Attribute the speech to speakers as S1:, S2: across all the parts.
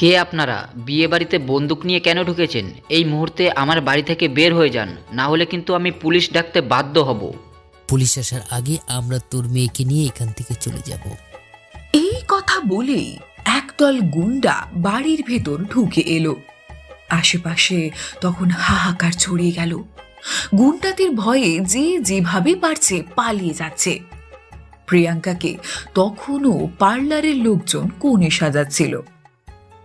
S1: কে আপনারা? বিয়ে বাড়িতে বন্দুক নিয়ে কেন ঢুকেছেন? এই মুহূর্তে আমার বাড়ি থেকে বের হয়ে যান, না হলে কিন্তু আমি পুলিশ ডাকতে বাধ্য হব।
S2: পুলিশ আসার আগে আমরা তোর মেয়েকে নিয়ে এখান থেকে চলে যাব।
S3: এই কথা বলেই একদল গুন্ডা বাড়ির ভেতর ঢুকে এলো। আশেপাশে তখন হাহাকার ছড়িয়ে গেল। গুন্ডাদের ভয়ে যে যেভাবে পারছে পালিয়ে যাচ্ছে। প্রিয়াঙ্কাকে তখনও পার্লারের লোকজন কোণে সাজাচ্ছিল।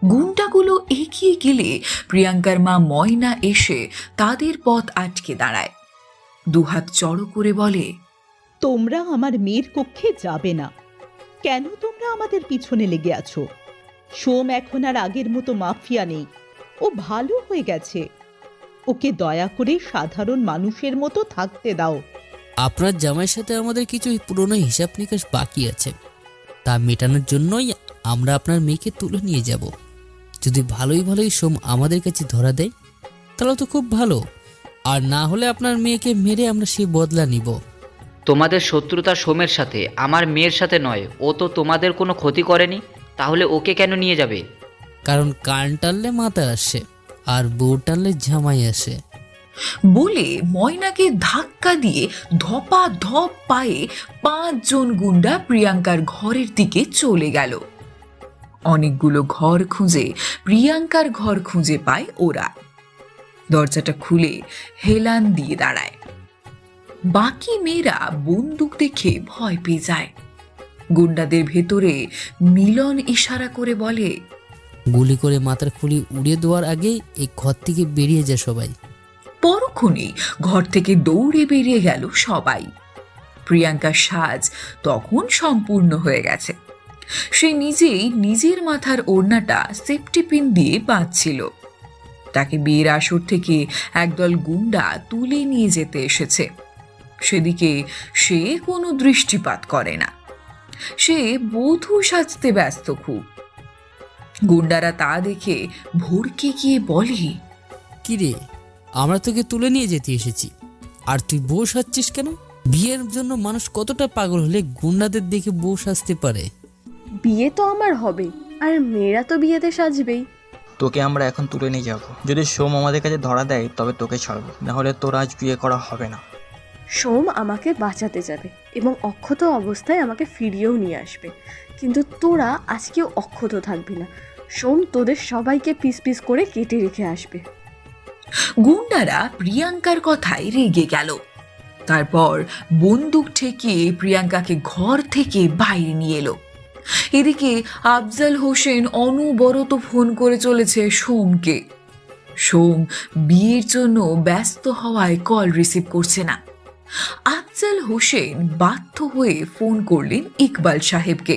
S3: গুন্ডাগুলো এগিয়ে গেলে প্রিয়াঙ্কার মা ময়না এসে তাদের পথ আটকে দাঁড়ায়। দুহাত জড়ো করে বলে,
S4: তোমরা আমার মেয়ের কক্ষে যাবে না। কেন তোমরা আমাদের পিছনে লেগে আছো? সোম এখন আর আগের মতো মাফিয়া নেই, ও ভালো হয়ে গেছে। ওকে দয়া করে সাধারণ মানুষের মতো থাকতে দাও।
S2: আপনার জামাইয়ের সাথে আমাদের কিছু পুরনো হিসাব নিকাশ বাকি আছে, তা মেটানোর জন্যই আমরা আপনার মেয়েকে তুলে নিয়ে যাব। যদি ভালোই সোম আমাদের কাছে ধরা দেয় তাহলে তো খুব ভালো, আর না হলে আপনার মেয়েকে মেরে আমরা সে বদলা নিব।
S1: তোমাদের শত্রুতা সোমের সাথে, আমার মেয়ের সাথে নয়। ও তো তোমাদের কোনো ক্ষতি করেনি, তাহলে ওকে কেন নিয়ে যাবে?
S2: কারণ কান টানলে মাথা আসে, আর বউ টানলে জামাই আসে।
S3: বলে ময়নাকে ধাক্কা দিয়ে ধপা ধপ পায়ে 5 জন গুন্ডা প্রিয়াঙ্কার ঘরের দিকে চলে গেল। অনেকগুলো ঘর খুঁজে প্রিয়াঙ্কার ঘর খুঁজে পায় ওরা। দরজাটা খুলে হেলান দিয়ে দাঁড়ায়। বাকি মেয়েরা বন্দুক দেখে ভয় পেয়ে যায়। গুন্ডাদের ভেতরে মিলন ইশারা করে বলে,
S2: গুলি করে মাথার খুলি উড়িয়ে দেওয়ার আগে এই ঘর থেকে বেরিয়ে যায় সবাই।
S3: পরক্ষণেই ঘর থেকে দৌড়ে বেরিয়ে গেল সবাই। প্রিয়াঙ্কার সাজ তখন সম্পূর্ণ হয়ে গেছে। সে নিজেই নিজের মাথার ওড়নাটা সেফটি পিন দিয়ে বাঁধছিল। তাকে বিয়ের আসর থেকে একদল গুন্ডা তুলে নিয়ে যেতে এসেছে। সেদিকে সে কোনো দৃষ্টিপাত করে না। সে বধূ সাজতে ব্যস্ত খুব। গুন্ডারা তা দেখে ভড়কে গিয়ে বলে,
S2: কিরে, আমরা তোকে তুলে নিয়ে যেতে এসেছি, আর তুই বউ সাজছিস কেন? বিয়ের জন্য মানুষ কতটা পাগল হলে গুন্ডাদের দেখে বউ সাজতে পারে?
S5: বিয়ে তো আমার হবে, আর মেয়েরা তো বিয়েতে সাজবেই।
S6: তোকে আমরা এখন তুলে নিয়ে যাব। যদি সোম আমাদের কাছে ধরা দেয় তবে তোকে ছাড়বো, নাহলে তোর আজ বিয়ে করা হবে না।
S5: সোম আমাকে বাঁচাতে যাবে এবং অক্ষত অবস্থায় আমাকে ফিরিয়েও নিয়ে আসবে, কিন্তু তোরা আজকেও অক্ষত থাকবি না। সোম তোদের সবাইকে পিস পিস করে কেটে রেখে আসবে।
S3: গুন্ডারা প্রিয়াঙ্কার কথায় রেগে গেল। তারপর বন্দুক ঠেকিয়ে প্রিয়াঙ্কাকে ঘর থেকে বাইরে নিয়ে এলো। এদিকে আফজাল হোসেন অনবরত ফোন করে চলেছে সোমকে। সোম বিয়ের জন্য ব্যস্ত হওয়ায় কল রিসিভ করছে না। আফজাল হোসেন বাধ্য হয়ে ফোন করলেন ইকবাল সাহেবকে।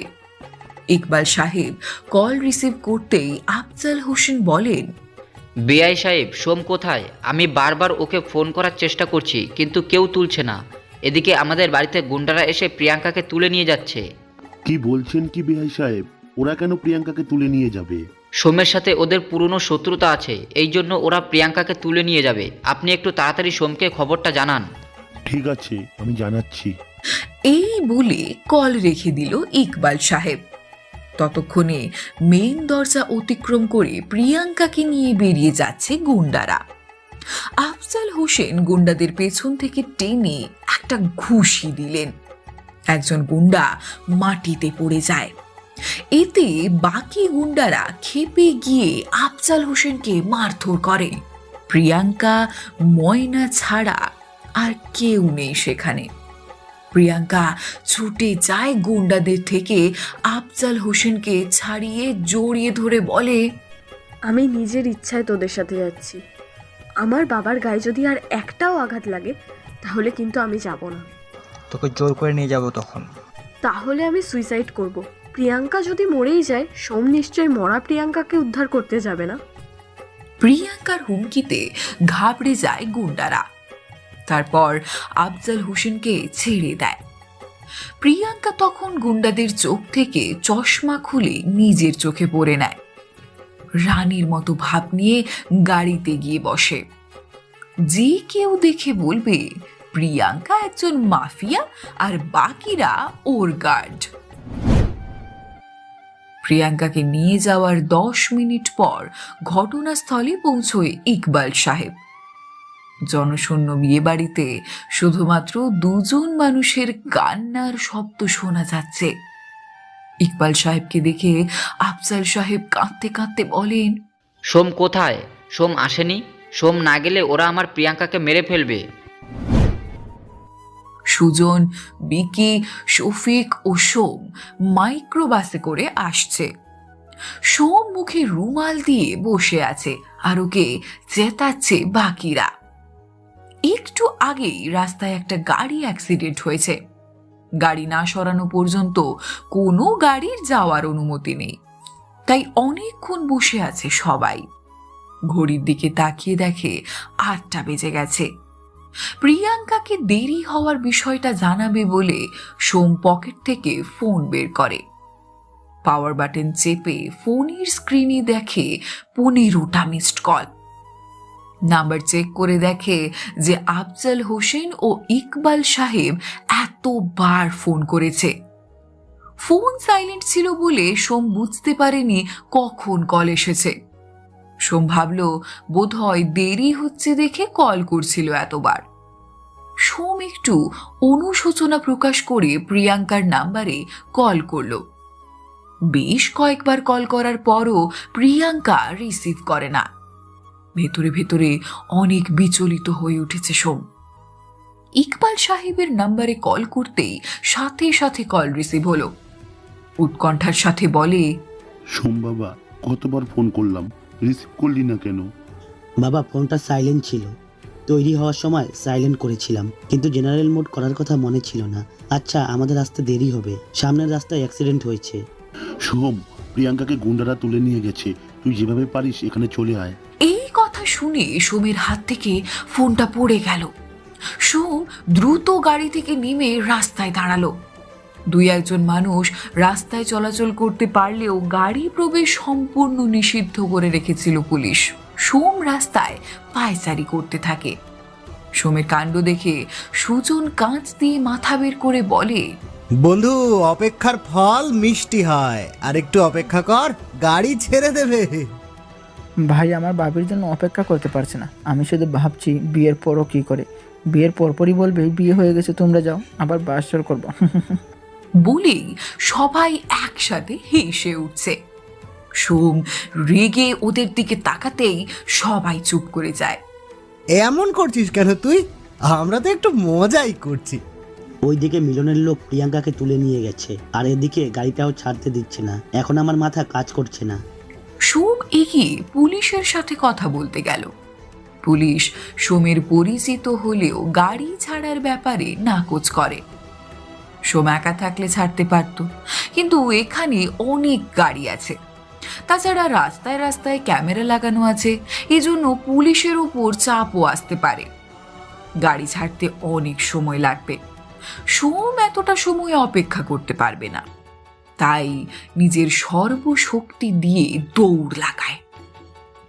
S3: ইকবাল সাহেব কল রিসিভ করতেই আফজাল হোসেন বলেন,
S1: বিআই সাহেব, সোম কোথায়? আমি বারবার ওকে ফোন করার চেষ্টা করছি, কিন্তু কেউ তুলছে না। এদিকে আমাদের বাড়িতে গুন্ডারা এসে প্রিয়াঙ্কাকে তুলে নিয়ে যাচ্ছে।
S7: কি বলছেন কি বিআই সাহেব? ওরা কেন প্রিয়াঙ্কাকে তুলে নিয়ে যাবে?
S1: সোমের সাথে ওদের পুরনো শত্রুতা আছে, এই জন্য ওরা প্রিয়াঙ্কাকে তুলে নিয়ে যাবে। আপনি একটু তাড়াতাড়ি সোমকে খবরটা জানান।
S7: ঠিক আছে, আমি জানাচ্ছি।
S3: এই বলে কল রেখে দিল ইকবাল সাহেব। ততক্ষণে মেইন দরজা অতিক্রম করে প্রিয়াঙ্কাকে নিয়ে বেরিয়ে যাচ্ছে গুন্ডারা। আফজাল হোসেন গুন্ডাদের পেছন থেকে টেনে একটা ঘুষি দিলেন। একজন গুন্ডা মাটিতে পড়ে যায়। এতে বাকি গুন্ডারা খেপে গিয়ে আফজাল হোসেনকে মারধর করে। প্রিয়াঙ্কা, ময়না ছাড়া আর কেউ নেই সেখানে। প্রিয়াঙ্কা ছুটে যায় গুন্ডাদের থেকে আফজাল হোসেনকে ছাড়িয়ে জড়িয়ে ধরে বলে,
S5: আমি নিজের ইচ্ছায় তোদের সাথে যাচ্ছি। আমার বাবার গায়ে যদি আর একটাও আঘাত লাগে তাহলে কিন্তু আমি যাব না।
S6: তোকে জোর করে নিয়ে যাব তখন।
S5: তাহলে আমি সুইসাইড করব। প্রিয়াঙ্কা যদি মরেই যায়, সোম নিশ্চয়ই মরা প্রিয়াঙ্কাকে উদ্ধার করতে যাবে না।
S3: প্রিয়াঙ্কার হুমকিতে ঘাবড়ে যায় গুন্ডারা। তারপর আফজাল হোসেনকে ছেড়ে দেয়। প্রিয়াঙ্কা তখন গুন্ডাদের চোখ থেকে চশমা খুলে নিজের চোখে পরে নেয়। রানীর মতো ভাব নিয়ে গাড়িতে গিয়ে বসে। যে কেউ দেখে বলবে প্রিয়াঙ্কা একজন মাফিয়া আর বাকিরা ওর গার্ড। প্রিয়াঙ্কাকে নিয়ে যাওয়ার 10 মিনিট পর ঘটনাস্থলে পৌঁছয় ইকবাল সাহেব। জনশূন্য বিয়ে বাড়িতে শুধুমাত্র 2জন মানুষের কান্নার শব্দ শোনা যাচ্ছে। ইকবাল সাহেবকে দেখে আফজাল সাহেব কাঁদতে কাঁদতে বলেন,
S1: সোম কোথায়? সোম আসেনি? সোম না গেলে ওরা আমার প্রিয়াঙ্কাকে মেরে ফেলবে।
S3: সুজন, বিকি, শফিক ও সোম মাইক্রোবাসে করে আসছে। সোম মুখে রুমাল দিয়ে বসে আছে আর ওকে চেতাচ্ছে বাকিরা। একটু আগেই রাস্তায় একটা গাড়ি অ্যাক্সিডেন্ট হয়েছে। গাড়ি না সরানো পর্যন্ত কোনো গাড়ির যাওয়ার অনুমতি নেই, তাই অনেকক্ষণ বসে আছে সবাই। ঘড়ির দিকে তাকিয়ে দেখে 8টা বেজে গেছে। প্রিয়াঙ্কাকে দেরি হওয়ার বিষয়টা জানাবে বলে সোম পকেট থেকে ফোন বের করে। পাওয়ার বাটন চেপে ফোনের স্ক্রিনে দেখে 15টা মিসড কল। নাম্বার চেক করে দেখে যে আফজাল হোসেন ও ইকবাল সাহেব এতবার ফোন করেছে। ফোন সাইলেন্ট ছিল বলে সোম বুঝতে পারেনি কখন কল এসেছে। সোম ভাবল বোধহয় দেরি হচ্ছে দেখে কল করছিল এতবার। সোম একটু অনুশোচনা প্রকাশ করে প্রিয়াঙ্কার নাম্বারে কল করল। বেশ কয়েকবার কল করার পরও প্রিয়াঙ্কা রিসিভ করে না। ভেতরে ভেতরে অনেক বিচলিত হয়ে উঠেছে সোম। ইকবাল সাহেবের নাম্বারে কল করতেই সাথে সাথে কল রিসিভ হলো। উৎকণ্ঠার সাথে বলে,
S7: সোম বাবা, কতবার ফোন করলাম, রিসিভ করলি না কেন?
S8: বাবা, ফোনটা সাইলেন্ট ছিল। তৈরি হওয়ার সময় সাইলেন্ট করেছিলাম, কিন্তু জেনারেল মোড করার কথা মনে ছিল না। আচ্ছা, আমাদের আসতে দেরি হবে, সামনের রাস্তায় অ্যাক্সিডেন্ট হয়েছে।
S7: সোম, প্রিয়াঙ্কাকে গুন্ডারা তুলে নিয়ে গেছে, তুই যেভাবে পারিস এখানে চলে আয়।
S3: এই কথা শুনে সোমের হাত থেকে ফোনটা পড়ে গেল। সোম দ্রুত গাড়ি থেকে নেমে রাস্তায় দাঁড়ালো। 2-1জন মানুষ রাস্তায় চলাচল করতে পারলেও গাড়ি প্রবেশ সম্পূর্ণ নিষিদ্ধ করে রেখেছিল পুলিশ। সোম রাস্তায় পায়চারি করতে থাকে। সোমের কাণ্ড দেখে সুজন কাঁচ দিয়ে মাথা বের করে বলে,
S9: বন্ধু, অপেক্ষার ফল মিষ্টি হয়, আর একটু অপেক্ষা কর, গাড়ি ছেড়ে দেবে।
S10: ভাই, আমার বাবির জন্য অপেক্ষা করতে পারছে না। আমি শুধু ভাবছি বিয়ের পরও কি করে। বিয়ের পরপরই বলবে বিয়ে হয়ে গেছে, তোমরা যাও, আবার বাসর করবো।
S3: বলেই সবাই একসাথে হেসে উঠছে। সোম রেগে ওদের দিকে তাকাতেই সবাই চুপ করে যায়।
S9: এমন করছিস কেন তুই? আমরা তো একটু মজাই করছি।
S8: ওইদিকে মিলনের লোক প্রিয়াঙ্কাকে তুলে নিয়ে গেছে, আর এদিকে গাড়িটাও ছাড়তে দিচ্ছে না। এখন আমার মাথা কাজ করছে না।
S3: সোম এগিয়ে পুলিশের সাথে কথা বলতে গেল। পুলিশ সোমের পরিচিত হলেও গাড়ি ছাড়ার ব্যাপারে নাকচ করে। সোম একা থাকলে ছাড়তে পারত, কিন্তু এখানে অনেক গাড়ি আছে। তাছাড়া রাস্তায় রাস্তায় ক্যামেরা লাগানো আছে, এজন্য পুলিশের উপর চাপও আসতে পারে। গাড়ি ছাড়তে অনেক সময় লাগবে। সোম এতটা সময় অপেক্ষা করতে পারবে না, তাই নিজের সর্বশক্তি দিয়ে দৌড় লাগায়।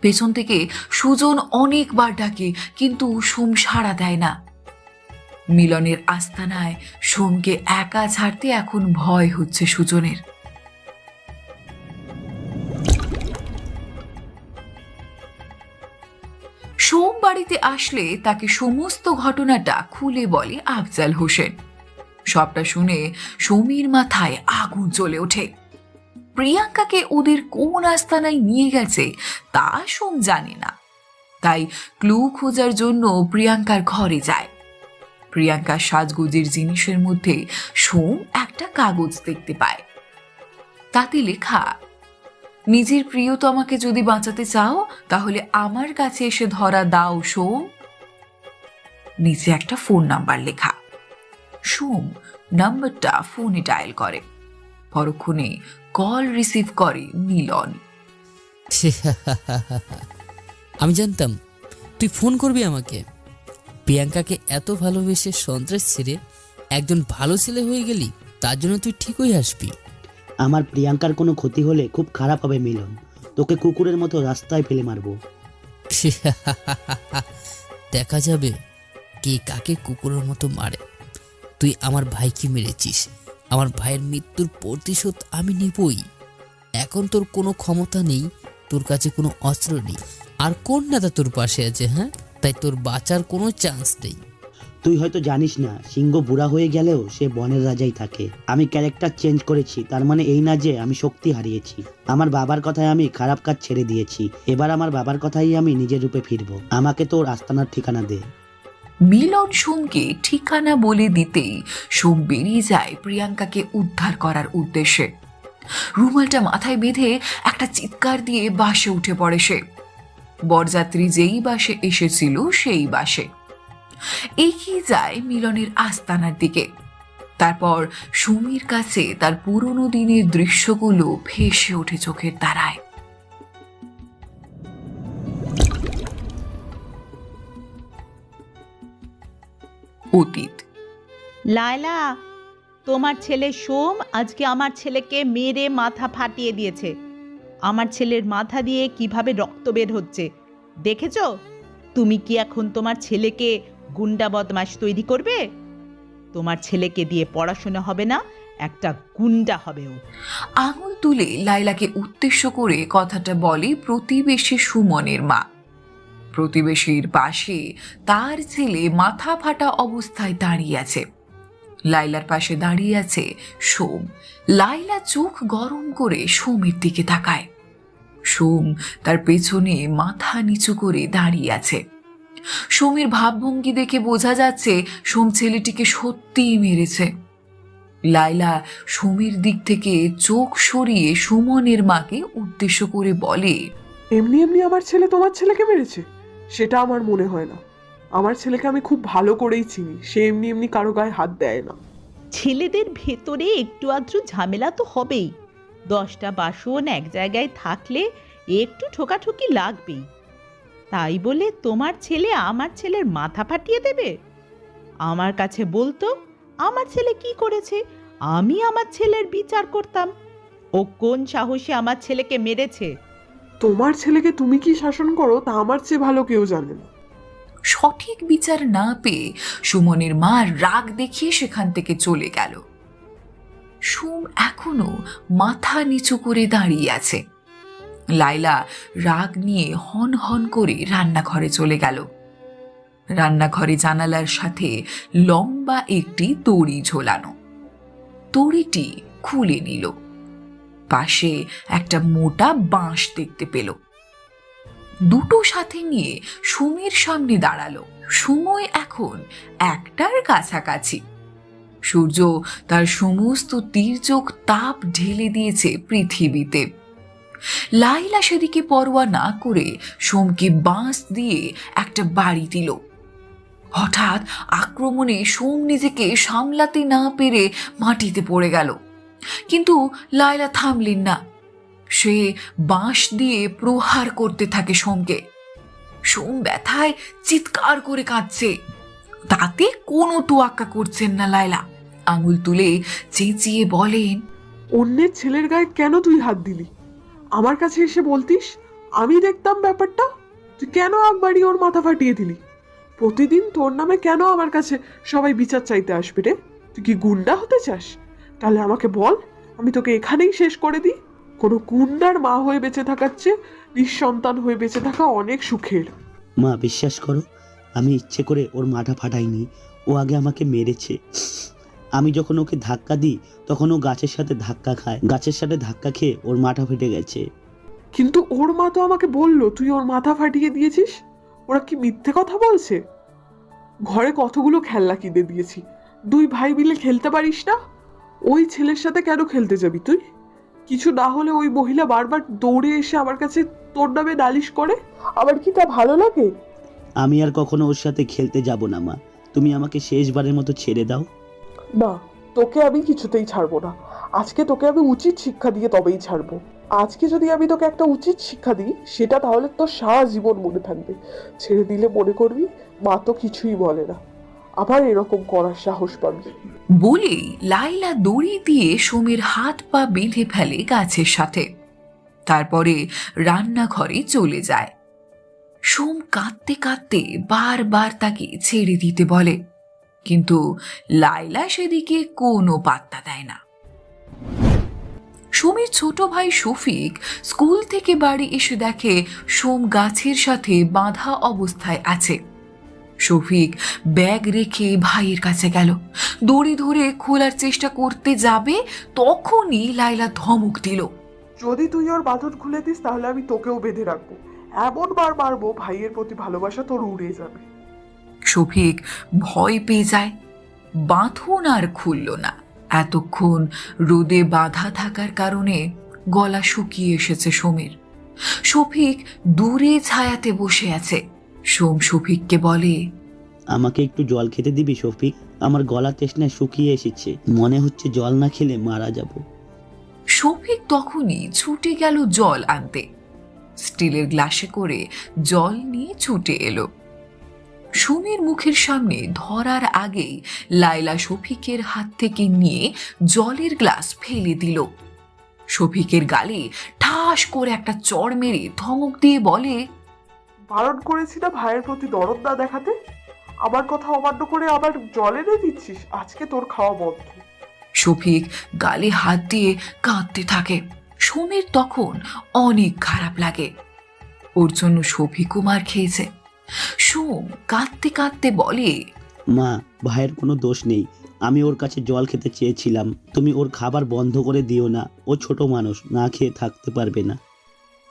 S3: পেছন থেকে সুজন অনেকবার ডাকে, কিন্তু সোম সাড়া দেয় না। মিলনের আস্তানায় সোমকে একা ছাড়তে এখন ভয় হচ্ছে সুজনের। সোম বাড়িতে আসলে তাকে সমস্ত ঘটনাটা খুলে বলে আফজাল হোসেন। সবটা শুনে সোমের মাথায় আগুন জ্বলে ওঠে। প্রিয়াঙ্কাকে ওদের কোন আস্তানায় নিয়ে গেছে তা সোম জানে না, তাই ক্লু খোঁজার জন্য প্রিয়াঙ্কার ঘরে যায়। প্রিয়াঙ্কার সাজগোজের জিনিসের মধ্যে সোম একটা কাগজ দেখতে পায়। তাতে লেখা, নিজের প্রিয়তমাকে যদি বাঁচাতে চাও তাহলে আমার কাছে এসে ধরা দাও সোম। নিচে একটা ফোন নাম্বার লেখা। সোম নাম্বারটা ফোনে ডায়াল করে। পরক্ষণে কল রিসিভ করে মিলন।
S2: আমি জানতাম তুই ফোন করবি আমাকে। প্রিয়াঙ্কাকে এত ভালোবেসে সন্ত্রাস ছেড়ে একজন ভালো ছেলে হয়ে গেলি, তার জন্য তুই ঠিকই আসবি।
S8: আমার প্রিয়াঙ্কার কোনো ক্ষতি হলে খুব খারাপ হবে মিলন। তোকে কুকুরের মতো রাস্তায় ফেলে মারবো।
S2: দেখা যাবে কে কাকে কুকুরের মতো মারে। তুই আমার ভাইকে মেরেছিস, আমার ভাইয়ের মৃত্যুর প্রতিশোধ আমি নেবই। এখন তোর কোনো ক্ষমতা নেই, তোর কাছে কোনো অস্ত্র নেই, আর কোন নেতা তোর পাশে আছে? হ্যাঁ, তাই তোর বাঁচার কোনো চান্স নেই।
S8: তুই হয়তো জানিস না, সিংহ বুড়া হয়ে গেলেও সে বনের রাজাই থাকে। আমি ক্যারেক্টার চেঞ্জ করেছি, তার মানে এই না যে আমি শক্তি হারিয়েছি। আমার বাবার কথায় আমি খারাপ কাজ ছেড়ে দিয়েছি, এবার আমার বাবার কথাই আমি নিজের রূপে ফিরবো। আমাকে তোর আস্তানার ঠিকানা দে।
S3: মিলন সোমকে ঠিকানা বলে দিতেই সোম বেরিয়ে যায় প্রিয়াঙ্কাকে উদ্ধার করার উদ্দেশ্যে। রুমালটা মাথায় বেঁধে একটা চিৎকার দিয়ে বাসে উঠে পড়ে সে। বরযাত্রী যেই বাসে এসেছিল সেই বাসে এগিয়ে যায় মিলনের আস্তানার দিকে। তারপর সুমির কাছে তার পুরনো দিনের দৃশ্যগুলো ভেসে ওঠে চোখের তারায়। অতীত।
S4: লায়লা, তোমার ছেলে সোম আজকে আমার ছেলেকে মেরে মাথা ফাটিয়ে দিয়েছে। আমার ছেলের মাথা দিয়ে কিভাবে রক্ত বের হচ্ছে দেখেছো? তুমি কি এখন তোমার ছেলেকে গুন্ডা বদমাশ তৈরি করবে? তোমার ছেলেকে দিয়ে পড়াশোনা হবে না, একটা গুন্ডা হবে ও।
S3: আঙুল তুলে লায়লাকে উদ্দেশ্য করে কথাটা বলে প্রতিবেশী সুমনের মা। প্রতিবেশীর পাশে তার ছেলে মাথা ফাটা অবস্থায় দাঁড়িয়ে আছে। লায়লার পাশে দাঁড়িয়ে আছে সোম। লায়লা চোখ গরম করে সোমের দিকে তাকায়। সোম তার পেছনে মাথা নিচু করে দাঁড়িয়ে আছে। সোমের ভাবভঙ্গি দেখে বোঝা যাচ্ছে সোম ছেলেটিকে সত্যিই মেরেছে। লায়লা সোমের দিক থেকে চোখ সরিয়ে সুমনের মাকে উদ্দেশ্য করে বলে,
S11: এমনি এমনি আমার ছেলে তোমার ছেলেকে মেরেছে সেটা আমার মনে হয় না। আমার ছেলেকে আমি খুব ভালো করেই চিনি, সে এমনি এমনি কারো গায়ে হাত দেয় না।
S4: ছেলেদের ভেতরে একটু আধটু ঝামেলা তো হবেই। 10টা বাসন এক জায়গায় থাকলে একটু ঠোকাঠুকি লাগবেই। তাই বলে তোমার ছেলে আমার ছেলের মাথা ফাটিয়ে দেবে? আমার কাছে বলতো আমার ছেলে কি করেছে, আমি আমার ছেলের বিচার করতাম। ও কোন সাহসে আমার ছেলেকে মেরেছে।
S11: তোমার ছেলেকে তুমি কি শাসন করো তা আমার চেয়ে ভালো কেউ জানে না।
S3: সঠিক বিচার না পেয়ে সুমনের মা রাগ দেখিয়ে সেখান থেকে চলে গেল। সুম এখনো মাথা নিচু করে দাঁড়িয়ে আছে। লায়লা রাগ নিয়ে হন হন করে রান্নাঘরে চলে গেল। রান্নাঘরে জানালার সাথে লম্বা একটি দড়ি ঝোলানো। দড়িটি খুলে নিল। পাশে একটা মোটা বাঁশ দেখতে পেল। দুটো সাথে নিয়ে সুমের সামনে দাঁড়ালো। সময় এখন 1টার কাছাকাছি। সূর্য তার সমস্ত তীর্যক তাপ ঢেলে দিয়েছে পৃথিবীতে। লায়লা সেদিকে পরোয়া না করে সোমকে বাঁশ দিয়ে একটা বাড়ি দিল। হঠাৎ আক্রমণে সোম নিজেকে সামলাতে না পেরে মাটিতে পড়ে গেল, কিন্তু লায়লা থামলেন না। সে বাঁশ দিয়ে প্রহার করতে থাকে সোমকে। সোম ব্যথায় চিৎকার করে কাঁদছে। তাতে কোনো তোয়াক্কা করছেন না লায়লা। আঙুল তুলে চেঁচিয়ে বলেন,
S11: অন্যের ছেলের গায়ে কেন তুই হাত দিলি? আমার কাছে এসে বলতিস, আমি দেখতাম ব্যাপারটা। তুই কেন আগ বাড়িয়ে ওর মাথা ফাটিয়ে দিলি? প্রতিদিন তোর নামে কেন আমার কাছে সবাই বিচার চাইতে আসবে রে? তুই কি গুন্ডা হতে চাস? তাহলে আমাকে বল, আমি তোকে এখানেই শেষ করে দিই। কোনো গুন্ডার মা হয়ে বেঁচে থাকার চেয়ে নিঃসন্তান হয়ে বেঁচে থাকা অনেক সুখের।
S8: মা, বিশ্বাস করো, আমি ইচ্ছে করে ওর মাথা ফাটাইনি। ও আগে আমাকে মেরেছে। আমি যখন ওকে ধাক্কা দিই তখন ও গাছের সাথে ধাক্কা খায়। গাছের সাথে ধাক্কা খেয়ে ওর মাথা ফেটে গেছে।
S11: কিন্তু ওর মা তো আমাকে বললো তুই ওর মাথা ফাটিয়ে দিয়েছিস। ওরা কি মিথ্যে কথা বলছে? ঘরে কতগুলো খেলনা কিনে দিয়েছি, 2 ভাই মিলে খেলতে পারিস না? ওই ছেলের সাথে কেন খেলতে যাবি তুই? কিছু না হলে ওই মহিলা বারবার দৌড়ে এসে আমার কাছে তোর নামে নালিশ করে। আবার কি তা ভালো লাগে?
S8: আমি আর কখনো ওর সাথে খেলতে যাব না মা। তুমি আমাকে শেষবারের মতো ছেড়ে দাও।
S11: না, তোকে আমি কিছুতেই ছাড়বো না। আজকে তোকে আমি উচিত শিক্ষা দিয়ে তবেই ছাড়বো। আজকে যদি আমি তোকে একটা উচিত শিক্ষা দিই, সেটা তাহলে তোর সারা জীবন মনে থাকবে। ছেড়ে দিলে মনে করবি মা তো কিছুই বলে না, আবার এরকম করার সাহস পাবি।
S3: বলেই লায়লা দড়ি দিয়ে সোমের হাত পা বেঁধে ফেলে গাছের সাথে। তারপরে রান্নাঘরে চলে যায়। সোম কাঁদতে কাঁদতে বারবার তাকে ছেড়ে দিতে বলে, কিন্তু লায়লা সেদিকে কোনো পাত্তা দেয় না। সোমের ছোট ভাই শফিক স্কুল থেকে বাড়ি এসে দেখে সোম গাছের সাথে বাঁধা অবস্থায় আছে। শফিক ব্যাগ রেখে ভাইয়ের কাছে গেল, দড়ি ধরে খোলার চেষ্টা করতে যাবে, তখনই লাইলা ধমক দিল।
S11: যদি তুই ওর বাঁধন খুলে দিস তাহলে আমি তোকেও বেঁধে রাখবো, এমন বার মারবো ভাইয়ের প্রতি ভালোবাসা তোর উড়ে যাবে।
S3: শফিক ভয় পেয়ে যায়, বাঁধন আর খুলল না। এতক্ষণ রোদে বাঁধা থাকার কারণে গলা শুকিয়ে এসেছে সোমের। শফিক দূরে ছায়াতে বসে আছে। সোম শফিককে বলে,
S8: আমাকে একটু জল খেতে দিবি শফিক? আমার গলা তৃষ্ণায় শুকিয়ে এসেছে, মনে হচ্ছে জল না খেলে মারা যাব।
S3: শফিক তখনই ছুটে গেল জল আনতে। স্টিলের গ্লাসে করে জল নিয়ে ছুটে এলো। সোমের মুখের সামনে ধরার আগেই লাইলা শফিকের হাত থেকে নিয়ে জলের গ্লাস ফেলে দিল। শফিকের গালে ঠাস করে একটা চড় মেরে ধমক দিয়ে বলে,
S11: বারণ করেছি না ভাইয়ের প্রতি দরদ না দেখাতে? আমার কথা অমান্য করে আবার জল এনে দিচ্ছিস, আজকে তোর খাওয়া বন্ধ।
S3: শফিক গালে হাত দিয়ে কাঁদতে থাকে। সোমের তখন অনেক খারাপ লাগে, ওর জন্য শফিকও মার খেয়েছে। সোম কাঁদতে কাঁদতে বলে,
S8: মা, ভাইয়ের কোনো দোষ নেই, আমি ওর কাছে জল খেতে চেয়েছিলাম, তুমি ওর খাবার বন্ধ করে দিও না, ও ছোট মানুষ, না খেয়ে থাকতে পারবে না।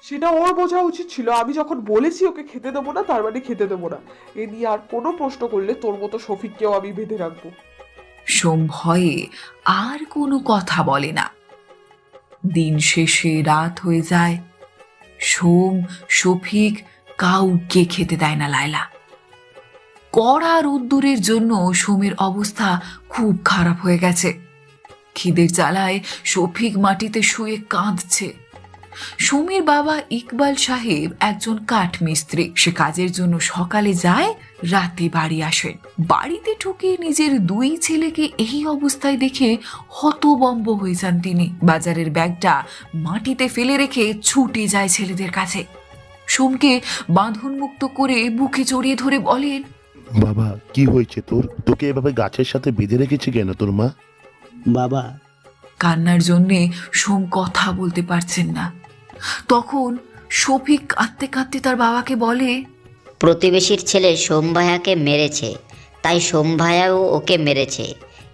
S11: সেটা ওর বোঝা উচিত ছিল। আমি যখন বলেছি ওকে খেতে দেবো না, তার মানে খেতে দেবো না। এ নিয়ে আর কোনো প্রশ্ন করলে তোর মতো শফিককেও আমি বেঁধে রাখবো।
S3: সোম ভয়ে আর কোনো কথা বলে না। দিন শেষে রাত হয়ে যায়। সোম, শফিক কাউকে খেতে দেয় না লায়লা। কড়া রোদ্দুরের জন্য সোমের অবস্থা খুব খারাপ হয়ে গেছে। খিদের জ্বালায় শফিক মাটিতে শুয়ে কাঁদছে। সোমের বাবা ইকবাল সাহেব একজন কাঠ মিস্ত্রি। সে কাজের জন্য সকালে যায়, রাতে বাড়ি আসেন। বাড়িতে ঢুকে নিজের দুই ছেলেকে এই অবস্থায় দেখে হতবম্ব হয়ে যান তিনি। বাজারের ব্যাগটা মাটিতে ফেলে রেখে ছুটে যায় ছেলেদের কাছে। সোমকে বাঁধনমুক্ত করে বুকে জড়িয়ে ধরে বলেন,
S7: বাবা কি হয়েছে তোর? তোকে এভাবে গাছের সাথে বেঁধে রেখেছে কেন তোর মা?
S8: বাবা।
S3: কান্নার জন্যে সোম কথা বলতে পারছেন না। তখন শফিক কাঁদতে কাঁদতে তার বাবাকে বলে,
S12: প্রতিবেশীর ছেলে সোম ভাইয়াকে মেরেছে, তাই সোম ভাইয়াও ওকে মেরেছে।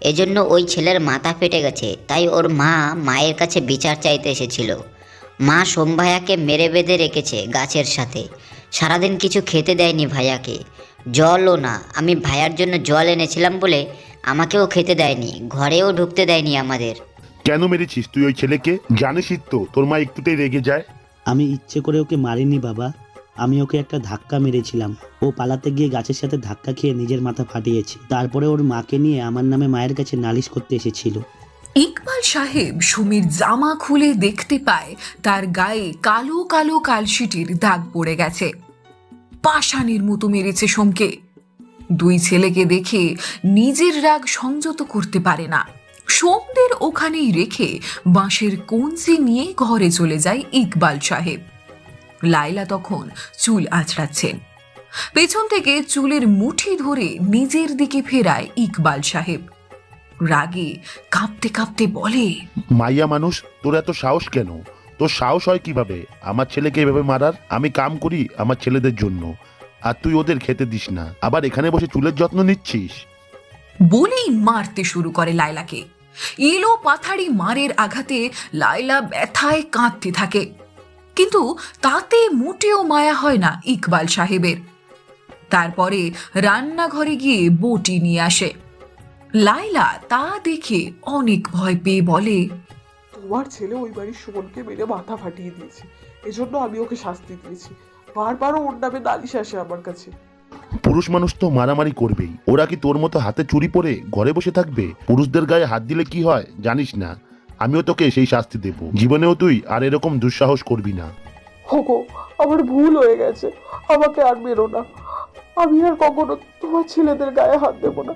S12: এজন্য ওই ছেলের মাথা ফেটে গেছে, তাই ওর মা মায়ের কাছে বিচার চাইতে এসেছিল। মা সোম ভাইয়াকে মেরে বেঁধে রেখেছে গাছের সাথে, সারাদিন কিছু খেতে দেয়নি ভাইয়াকে, জলও না। আমি ভাইয়ার জন্য জল এনেছিলাম বলে আমাকেও খেতে দেয়নি, ঘরেও ঢুকতে দেয়নি আমাদের।
S7: কেন মেরেছিস তুই ওই ছেলেকে? জানিসই তো তোর মা একটুতেই রেগে যায়।
S8: আমি ইচ্ছে করে ওকে মারিনি বাবা, আমি ওকে একটা ধাক্কা মেরেছিলাম। ও পালাতে গিয়ে গাছের সাথে ধাক্কা খেয়ে নিজের মাথা ফাটিয়েছে। তারপরে ওর মাকে নিয়ে আমার নামে মায়ের কাছে নালিশ করতে এসেছিল।
S3: ইকবাল সাহেব সোমের জামা খুলে দেখতে পায় তার গায়ে কালো কালো কালশিটির দাগ পড়ে গেছে। পাষাণের মতো মেরেছে সোমকে। দুই ছেলেকে দেখে নিজের রাগ সংযত করতে পারে না। সোমদের ওখানেই রেখে বাঁশের কঞ্চি নিয়ে ঘরে চলে যায় ইকবাল সাহেব। লায়লা তখন চুল আঁচড়াচ্ছেন। পেছন থেকে চুলের মুঠি ধরে নিজের দিকে ফেরায় ইকবাল সাহেব। রাগে কাঁপতে কাঁপতে বলে,
S7: মাইয়া মানুষ, তোর এত সাহস কেন? তোর সাহস হয় কিভাবে আমার ছেলেকে এভাবে মারার? আমি কাম করি আমার ছেলেদের জন্য, আর তুই ওদের খেতে দিস না, আবার এখানে বসে চুলের যত্ন নিচ্ছিস।
S3: বলেই মারতে শুরু করে লায়লাকে। এলো পাথাড়ি মারের আঘাতে লায়লা ব্যথায় কাঁদতে থাকে, কিন্তু তাতে মোটেও মায়া হয় না ইকবাল সাহেবের। তারপরে রান্নাঘরে গিয়ে বটি নিয়ে আসে। লায়লা তা দেখে অনেক ভয় পেয়ে বলে,
S11: তোমার ছেলে ওই বাড়ির সুমনকে মেরে মাথা ফাটিয়ে দিয়েছে, এজন্য আমি ওকে শাস্তি দিয়েছি। বারবারও ওর নামে নালিশ আসে আমার কাছে।
S7: পুরুষ মানুষ তো মারামারি করবেই, ওরা কি তোর মতো হাতে চুরি পরে ঘরে বসে থাকবে? পুরুষদের গায়ে হাত দিলে কি হয় জানিস না? আমিও তোকে সেই শাস্তি দেব, জীবনেও তুই আর এরকম দুঃসাহস করবি না।
S11: হোগো, আমার ভুল হয়ে গেছে, আমাকে আর মেরো না। আমি আর কখনো তোমার ছেলেদের গায়ে হাত দেবো না,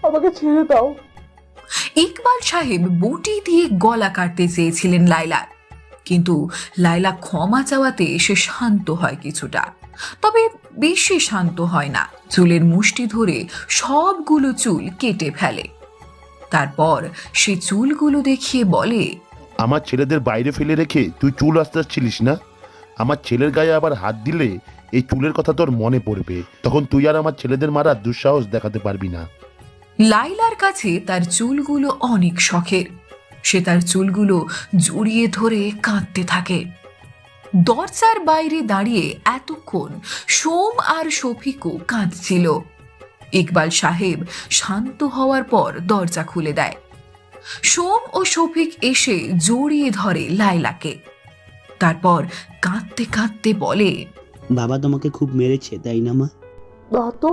S11: আমাকে ছেড়ে দাও।
S3: ইকবাল সাহেব বটি দিয়ে গলা কাটতে চেয়েছিলেন লায়লার, কিন্তু লায়লা ক্ষমা চাওয়াতে সে শান্ত হয় কিছুটা, তবে বেশি শান্ত হয় না। চুলের মুষ্টি ধরে সবগুলো চুল কেটে ফেলে। তারপর সে চুলগুলো দেখিয়ে বলে,
S7: আমার ছেলেদের বাইরে ফেলে রেখে তুই চুল আসছিলিস না? আমার ছেলের গায়ে আবার হাত দিলে এই চুলের কথা তোর মনে পড়বে, তখন তুই আর আমার ছেলেদের মারার দুঃসাহস দেখাতে পারবি না।
S3: লাইলার কাছে তার চুলগুলো অনেক শখের। সে তার চুলগুলো জড়িয়ে ধরে কাঁদতে থাকে। দরজার বাইরে দাঁড়িয়ে এতক্ষণ সোম আর শফিকও কাঁদছিল। ইকবাল সাহেব শান্ত হওয়ার পর দরজা খুলে দেয়। সোম ও শফিক এসে জড়িয়ে ধরে লাইলাকে। তারপর কাঁদতে কাঁদতে বলে,
S8: বাবা তোমাকে খুব মেরেছে তাই না মা?
S11: না তো,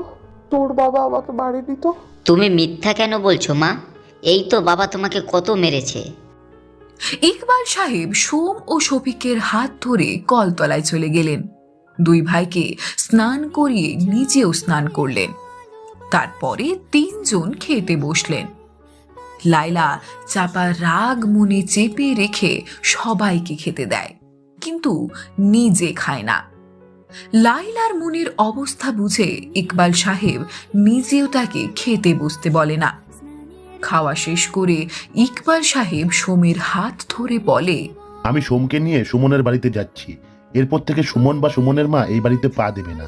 S11: তোর বাবা আমাকে মারেনি তো।
S12: তুমি মিথ্যা কেন বলছো মা? এই তো বাবা তোমাকে কত মেরেছে।
S3: ইকবাল সাহেব সোম ও শফিকের হাত ধরে কলতলায় চলে গেলেন। দুই ভাইকে স্নান করিয়ে নিজেও স্নান করলেন। তারপরে তিনজন খেতে বসলেন। লাইলা চাপা রাগ মনে চেপে রেখে সবাইকে খেতে দেয়, কিন্তু নিজে খায় না। লাইলার মনের অবস্থা বুঝে ইকবাল সাহেব নিজেও তাকে খেতে বসতে বলে না। খাওয়া শেষ করে ইকবাল সাহেব সোমের হাত ধরে বলে,
S7: আমি সোমকে নিয়ে সুমনের বাড়িতে যাচ্ছি। এরপর থেকে সুমন বা সুমনের মা এই বাড়িতে পা দেবে না।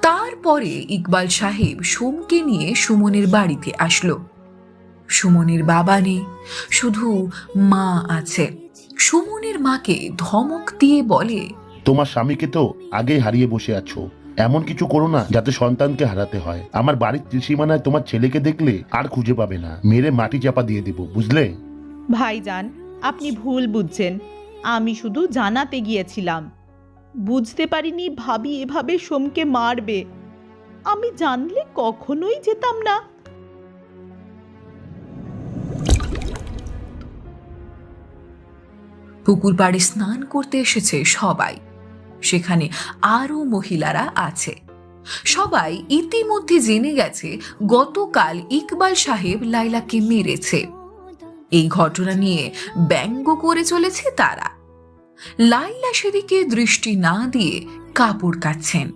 S3: তারপরে ইকবাল সাহেব সোমকে নিয়ে সুমনের বাড়িতে আসলো। সুমনের বাবা নেই, শুধু মা আছে। সুমনের মাকে ধমক দিয়ে বলে,
S7: তোমার স্বামীকে তো আগেই হারিয়ে বসে আছো, এমন কিছু করো না যাতে সন্তানকে হারাতে হয়। আমার বাড়ির ত্রিসীমানায় তোমার ছেলেকে দেখলে আর খুঁজে পাবে না, মেরে মাটি চাপা দিয়ে দেব, বুঝলে?
S4: ভাইজান, আপনি ভুল বুঝছেন। আমি শুধু জানাতে গিয়েছিলাম, বুঝতে পারিনি ভাবি এভাবে সোমকে মারবে। আমি জানলে কখনোই যেতাম না।
S3: পুকুর পাড়ে স্নান করতে এসেছে সবাই। সেখানে আরো মহিলারা আছে। সবাই ইতিমধ্যে জেনে গেছে গতকাল ইকবাল সাহেব লাইলাকে মেরেছে। এই ঘটনা নিয়ে ব্যঙ্গ করে চলেছে তারা। লাইলা সেদিকে দৃষ্টি না দিয়ে কাপড় কাচ্ছেন।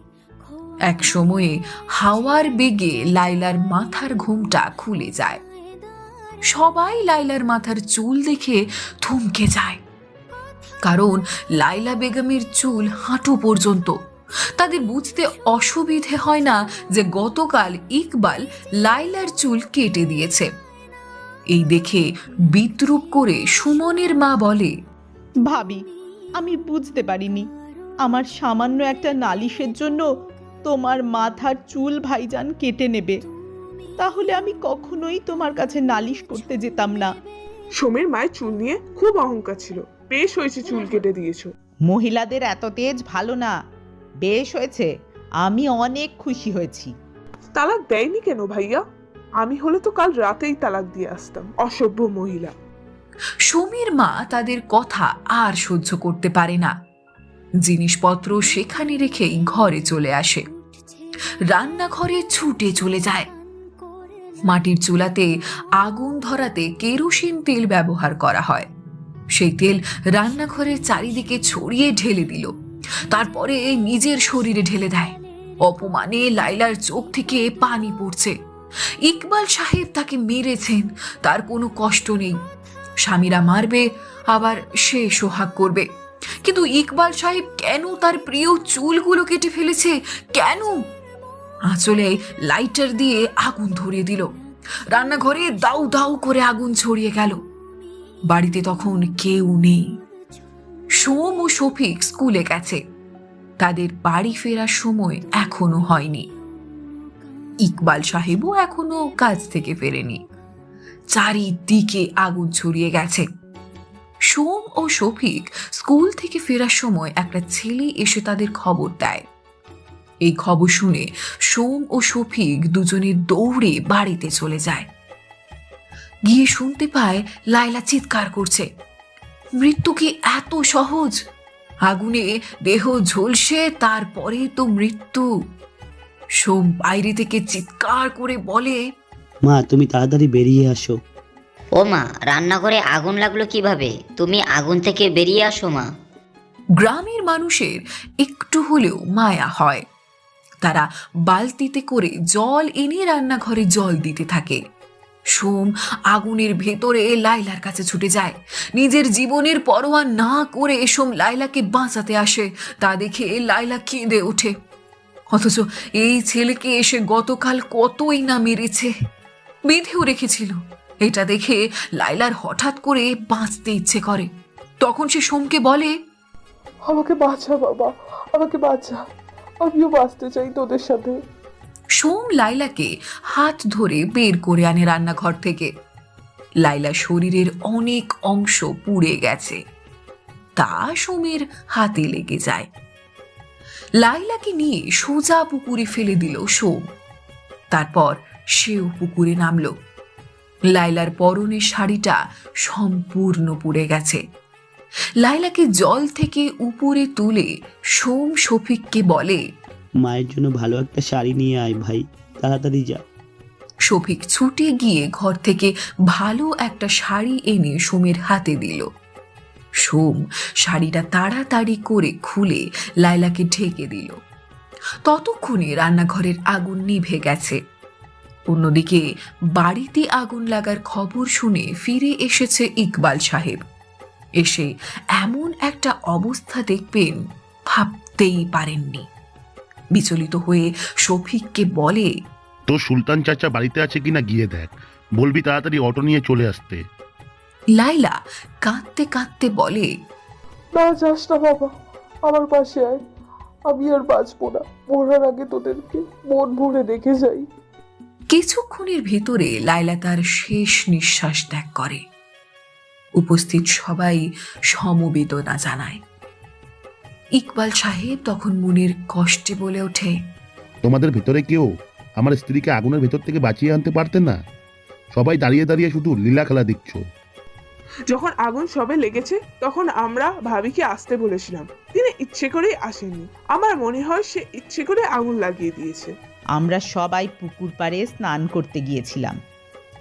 S3: এক সময়ে হাওয়ার বেগে লাইলার মাথার ঘুমটা খুলে যায়। সবাই লাইলার মাথার চুল দেখে থমকে যায়, কারণ লাইলা বেগমের চুল হাঁটু পর্যন্ত। তাদের বুঝতে অসুবিধে হয় না যে গতকাল ইকবাল লাইলার চুল কেটে দিয়েছে। এই দেখে বিদ্রূপ করে সুমনের মা বলে,
S4: ভাবি, আমি বুঝতে পারিনি আমার সামান্য একটা নালিশের জন্য তোমার মাথার চুল ভাইজান কেটে নেবে। তাহলে আমি কখনোই তোমার কাছে নালিশ করতে যেতাম না।
S11: সোমের মায়ের চুল নিয়ে খুব অহংকার ছিল। বেশ হয়েছে চুল কেটে দিয়েছো।
S4: মহিলাদের এত তেজ ভালো না। বেশ হয়েছে, আমি অনেক খুশি হয়েছি।
S11: তালাক দেয়নি কেন ভাইয়া? আমি হলে তো কাল রাতেই তালাক দিয়ে আসতাম, অসভ্য মহিলা।
S3: সুমির মা তাদের কথা আর সহ্য করতে পারে না। জিনিসপত্র সেখানে রেখেই ঘরে চলে আসে। রান্নাঘরে ছুটে চলে যায়। মাটির চুলাতে আগুন ধরাতে কেরোসিন তেল ব্যবহার করা হয়। সেই তেল রান্নাঘরের চারিদিকে ছড়িয়ে ঢেলে দিল। তারপরে নিজের শরীরে ঢেলে দেয়। অপমানে লাইলার চোখ থেকে পানি পড়ছে। ইকবাল সাহেব তাকে মেরেছেন, তার কোনো কষ্ট নেই। স্বামীরা মারবে, আবার সে সোহাগ করবে, কিন্তু ইকবাল সাহেব কেন তার প্রিয় চুলগুলো কেটে ফেলেছে? কেন? আঁচলে লাইটার দিয়ে আগুন ধরিয়ে দিল। রান্নাঘরে দাউ দাউ করে আগুন ছড়িয়ে গেল। বাড়িতে তখন কেউ নেই। সোম ও শফিক স্কুলে গেছে। তাদের বাড়ি ফেরার সময় এখনো হয়নি। ইকবাল সাহেবও এখনো কাজ থেকে ফেরেনি। চারিদিকে আগুন ছড়িয়ে গেছে। সোম ও শফিক স্কুল থেকে ফেরার সময় একটা ছেলে এসে তাদের খবর দেয়। এই খবর শুনে সোম ও শফিক দুজনে দৌড়ে বাড়িতে চলে যায়। গিয়ে শুনতে পায় লাইলা চিৎকার করছে। মৃত্যু কি এত সহজ? আগুনে দেহ ঝলসে তারপরে তো মৃত্যু। সোম বাইরে থেকে চিৎকার করে বলে,
S8: মা তুমি তাড়াতাড়ি বেরিয়ে আসো।
S12: ও মা, রান্নাঘরে আগুন লাগলো কিভাবে? তুমি আগুন থেকে বেরিয়ে আসো মা।
S3: গ্রামের মানুষের একটু হলেও মায়া হয়। তারা বালতিতে করে জল এনে রান্নাঘরে জল দিতে থাকে। সোম আগুনের ভেতরে লাইলার কাছে ছুটে যায়। নিজের জীবনের পরোয়া না করে সোম লাইলাকে বাঁচাতে আসে। তা দেখে লাইলা কেঁদে ওঠে। অথচ এই ছেলেকে এসে গতকাল কতই না মেরেছে, বেঁধেও রেখেছিল। এটা দেখে লাইলার হঠাৎ করে বাঁচতে ইচ্ছে করে। তখন সে সোমকে বলে,
S11: আমাকে বাঁচা বাবা, আমাকে বাঁচা, আমিও বাঁচতে চাই তোদের সাথে।
S3: সোম লাইলাকে হাত ধরে বের করে আনে রান্নাঘর থেকে। লাইলা শরীরের অনেক অংশ পুড়ে গেছে, তা সোমের হাতে লেগে যায়। লাইলাকে নিয়ে সোজা পুকুরে ফেলে দিল সোম। তারপর সেও পুকুরে নামলো। লাইলার পরনের শাড়িটা সম্পূর্ণ পুড়ে গেছে। লাইলাকে জল থেকে উপরে তুলে সোম শফিককে বলে,
S8: মায়ের জন্য ভালো একটা শাড়ি নিয়ে আয় ভাই, তাড়াতাড়ি যা।
S3: শফিক ছুটে গিয়ে ঘর থেকে ভালো একটা শাড়ি এনে সোমের হাতে দিল। সোম শাড়িটা তাড়াতাড়ি করে খুলে লাইলাকে ঢেকে দিল। ততক্ষণে রান্নাঘরের আগুন নিভে গেছে। অন্যদিকে বাড়িতে আগুন লাগার খবর শুনে ফিরে এসেছে ইকবাল সাহেব। এসে এমন একটা অবস্থা দেখবেন ভাবতেই পারেননি। বিচলিত হয়ে শফিককে বলে,
S7: তো সুলতান চাচা বাড়িতে আছে কিনা গিয়ে দেখ, বলবি তাড়াতাড়ি অটো নিয়ে চলে আসতে।
S3: লাইলা কাঁদতে কাঁদতে বলে,
S11: না যাস না বাবা, আমার পাশে আয়, আমি আর বাঁচবো না। মরার আগে তোদেরকে মন ভরে দেখে যাই।
S3: কিছুক্ষণের ভেতরে লাইলা তার শেষ নিঃশ্বাস ত্যাগ করে। উপস্থিত সবাই সমবেদনা জানায়। ইকবাল সাহেব তখন মনের কষ্টে বলে ওঠে,
S7: তোমাদের ভেতরে কেউ আমার স্ত্রীকে আগুনের ভেতর থেকে বাঁচিয়ে আনতে পারতেন না? সবাই দাঁড়িয়ে দাঁড়িয়ে শুধু লীলা খেলা দেখছো।
S11: যখন আগুন সবে লেগেছে তখন আমরা ভাবিকে আসতে বলেছিলাম, তিনি ইচ্ছে করেই আসেননি। আমার মনে হয় সে ইচ্ছে করে আগুন লাগিয়ে দিয়েছে।
S4: আমরা সবাই পুকুর পাড়ে স্নান করতে গিয়েছিলাম।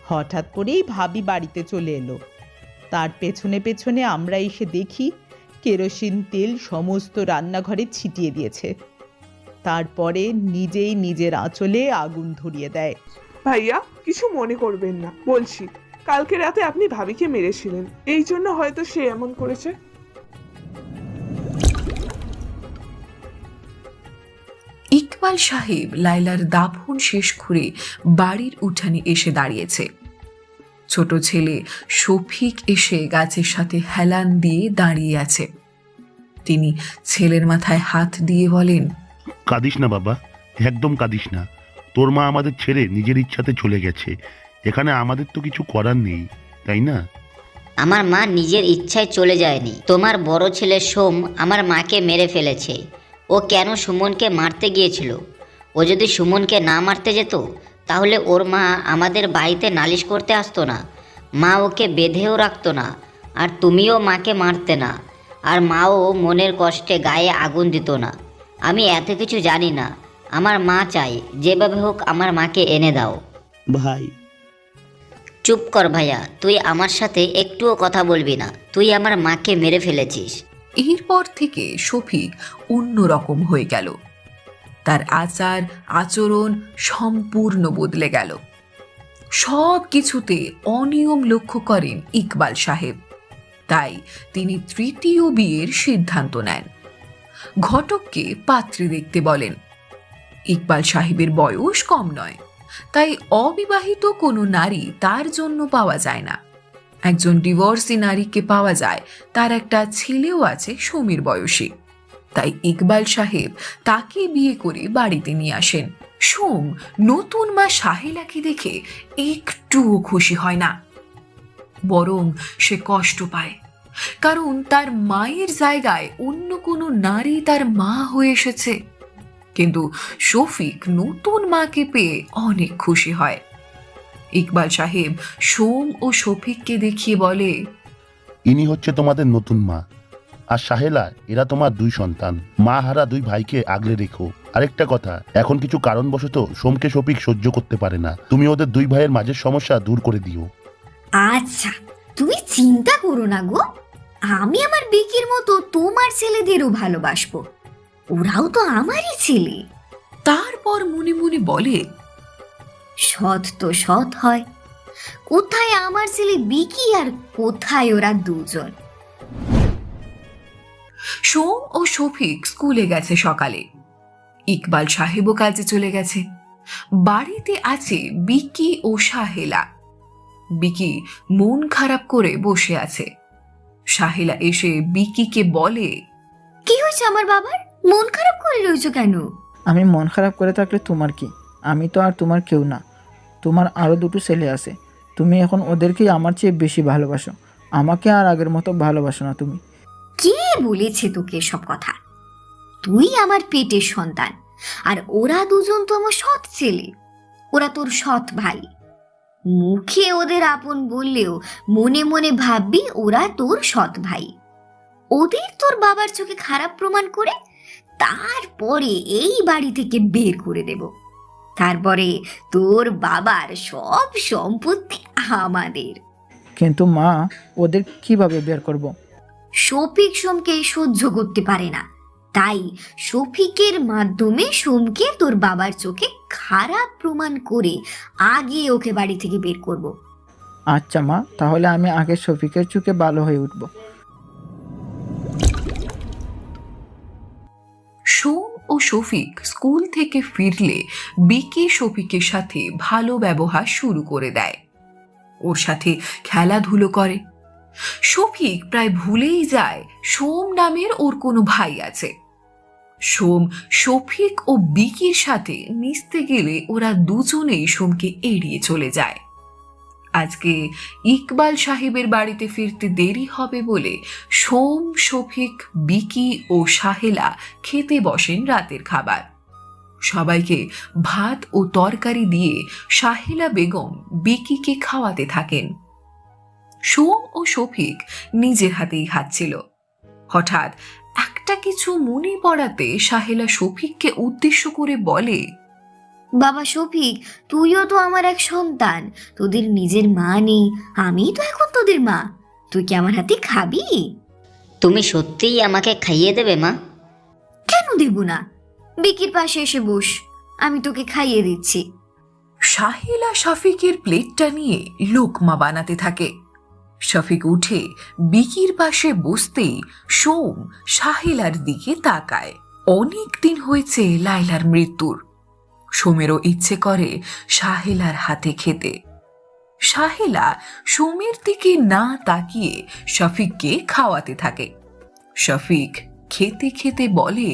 S4: হঠাৎ করেই ভাবি বাড়িতে চলে এলো। তার পেছনে পেছনে আমরা এসে দেখি কেরোসিন তেল সমস্ত রান্নাঘরে ছিটিয়ে দিয়েছে। তারপরে নিজেই নিজের আঁচলে আগুন ধরিয়ে দেয়।
S11: ভাইয়া কিছু মনে করবেন না, বলছি কালকে রাতে আপনি ভাবিকে মেরেছিলেন, এই জন্য হয়তো সে এমন করেছে।
S3: ইকবাল সাহেব লাইলার দাফন শেষ করে বাড়ির উঠানে এসে দাঁড়িয়েছে। ছোট ছেলে শফিক এসে গাছের সাথে হেলান দিয়ে দাঁড়িয়ে আছে। তিনি ছেলের মাথায় হাত দিয়ে বলেন,
S7: কাঁদিস না বাবা, একদম কাঁদিস না। তোর মা আমাদের ছেড়ে নিজের ইচ্ছাতে চলে গেছে, এখানে আমাদের তো কিছু করার নেই, তাই না?
S12: আমার মা নিজের ইচ্ছায় চলে যায়নি। তোমার বড় ছেলে সোম আমার মাকে মেরে ফেলেছে। ও কেন সুমনকে মারতে গিয়েছিল? ও যদি সুমনকে না মারতে যেত তাহলে ওর মা আমাদের বাড়িতে নালিশ করতে আসতো না। মা ওকে বেঁধেও রাখতো না, আর তুমিও মাকে মারতে না, আর মাও মনের কষ্টে গায়ে আগুন দিত না। আমি এত কিছু জানি না। আমার মা চাই যেভাবে হোক আমার মাকে এনে দাও।
S8: ভাই
S12: চুপ কর ভাইয়া, তুই আমার সাথে একটুও কথা বলবি না। তুই আমার মাকে মেরে ফেলেছিস।
S3: এরপর থেকে শফিক অন্যরকম হয়ে গেল। তার আচার আচরণ সম্পূর্ণ বদলে গেল। সব কিছুতে অনিয়ম লক্ষ্য করেন ইকবাল সাহেব। তাই তিনি তৃতীয় বিয়ের সিদ্ধান্ত নেন। ঘটককে পাত্রী দেখতে বলেন। ইকবাল সাহেবের বয়স কম নয়, তাই অবিবাহিত কোনো নারী তার জন্য পাওয়া যায় না। একজন ডিভোর্সি নারীকে পাওয়া যায়, তার একটা ছেলেও আছে সমীর বয়সী। তাই ইকবাল সাহেব তাকে বিয়ে করে বাড়িতে নিয়ে আসেন। সোম নতুন মা সাহেলাকে দেখে একটুও খুশি হয় না, বরং সে কষ্ট পায়। কারণ তার মায়ের জায়গায় অন্য কোনো নারী তার মা হয়ে এসেছে। কিন্তু শফিক নতুন মাকে পেয়ে অনেক খুশি হয়। ইকবাল সাহেব সোম ও শফিককে দেখিয়ে বলে,
S7: ইনি হচ্ছে তোমাদের নতুন মা, আর সাহেলা এরা তোমার দুই সন্তান। মা হারা দুই ভাইকে আগলে রেখো। আরেকটা কথা, এখন কিছু কারণবশত সোমকে শফিক সহ্য করতে পারে না, তুমি ওদের দুই ভাইয়ের মাঝের সমস্যা দূর করে দিও।
S13: আচ্ছা, তুমি চিন্তা করো না গো, আমি আমার বিকির মতো তোমার ছেলেদেরও ভালোবাসবো, ওরাও তো আমারই ছেলে।
S3: তারপর মনে মনে বলে,
S13: সৎ তো সৎ হয়, কোথায় আমার ছেলে বিকি আর কোথায় ওরা দুজন?
S3: সোম ও শফিক স্কুলে গেছে সকালে, ইকবাল সাহেবও কাজে চলে গেছে। বাড়িতে আছে বিকি ও সাহেলা। বিকি মন খারাপ করে বসে আছে। সাহেলা এসে বিকিকে বলে,
S13: কি হয়েছে আমার বাবার? মন খারাপ করে রয়েছো কেন?
S10: আমি মন খারাপ করে থাকলে তোমার কি? আমি তো আর তোমার কেউ না। তোমার আরও দুটো ছেলে আছে, তুমি এখন ওদেরকেই আমার চেয়ে বেশি ভালোবাসো। আমাকে আর আগের মতো ভালোবাসো না তুমি।
S13: কে বলেছে তোকে সব কথা? তুই আমার পেটের সন্তান, আর ওরা দুজন তো আমার সৎ ছেলে। ওরা তোর সৎ ভাই। মুখে ওদের আপন বললেও মনে মনে ভাববি ওরা তোর সৎ ভাই। ওদের তোর বাবার চোখে খারাপ প্রমাণ করে তারপরে এই বাড়ি থেকে বের করে দেব। তারপরে তোর বাবার সব সম্পত্তি আমাদের।
S10: কিন্তু মা, ওদের কিভাবে বের করব?
S13: শফিক সোমকে সহ্য করতে পারে না, তাই শফিকের মাধ্যমে সোমকে তোর বাবার চোখে খারাপ প্রমাণ করে আগে ওকে বাড়ি থেকে বের করব।
S10: আচ্ছা মা, তাহলে আমি আগে শফিকের চোখে ভালো হয়ে উঠব।
S3: সোম ও শফিক স্কুল থেকে ফিরলে বিকি শফিকের সাথে ভালো ব্যবহার শুরু করে দেয়। ওর সাথে খেলাধুলো করে। শফিক প্রায় ভুলেই যায় সোম নামের ওর কোনো ভাই আছে। সোম শফিক ও বিকির সাথে মিশতে গেলে ওরা দুজনেই সোমকে এড়িয়ে চলে যায়। আজকে ইকবাল সাহেবের বাড়িতে ফিরতে দেরি হবে বলে সোম, শফিক, বিকি ও সাহেলা খেতে বসেন রাতের খাবার। সবাইকে ভাত ও তরকারি দিয়ে সাহেলা বেগম বিকিকে খাওয়াতে থাকেন। সোম ও শফিক নিজের হাতেই খাচ্ছিল। হঠাৎ একটা কিছু মনে পড়াতে সাহেলা শফিককে উদ্দেশ্য করে বলে,
S13: বাবা শফিক, তুইও তো আমার এক সন্তান। তোদের নিজের মা নেই, আমি তো এখন তোদের মা। তুই কি আমার হাতে খাবি?
S12: তুমি সত্যিই আমাকে খাইয়ে দেবে মা?
S13: কেন দেব না? বিকির পাশে এসে বস, আমি তোকে খাইয়ে দিচ্ছি।
S3: সাহেলা শফিকের প্লেটটা নিয়ে লোকমা বানাতে থাকে। শফিক উঠে বিকির পাশে বসতেই সোম সাহেলার দিকে তাকায়। অনেক দিন হয়েছে লাইলার মৃত্যুর। সোমেরও ইচ্ছে করে সাহেলার হাতে খেতে। সাহেলা সোমের দিকে না তাকিয়ে শফিককে খাওয়াতে থাকে। শফিক খেতে খেতে বলে,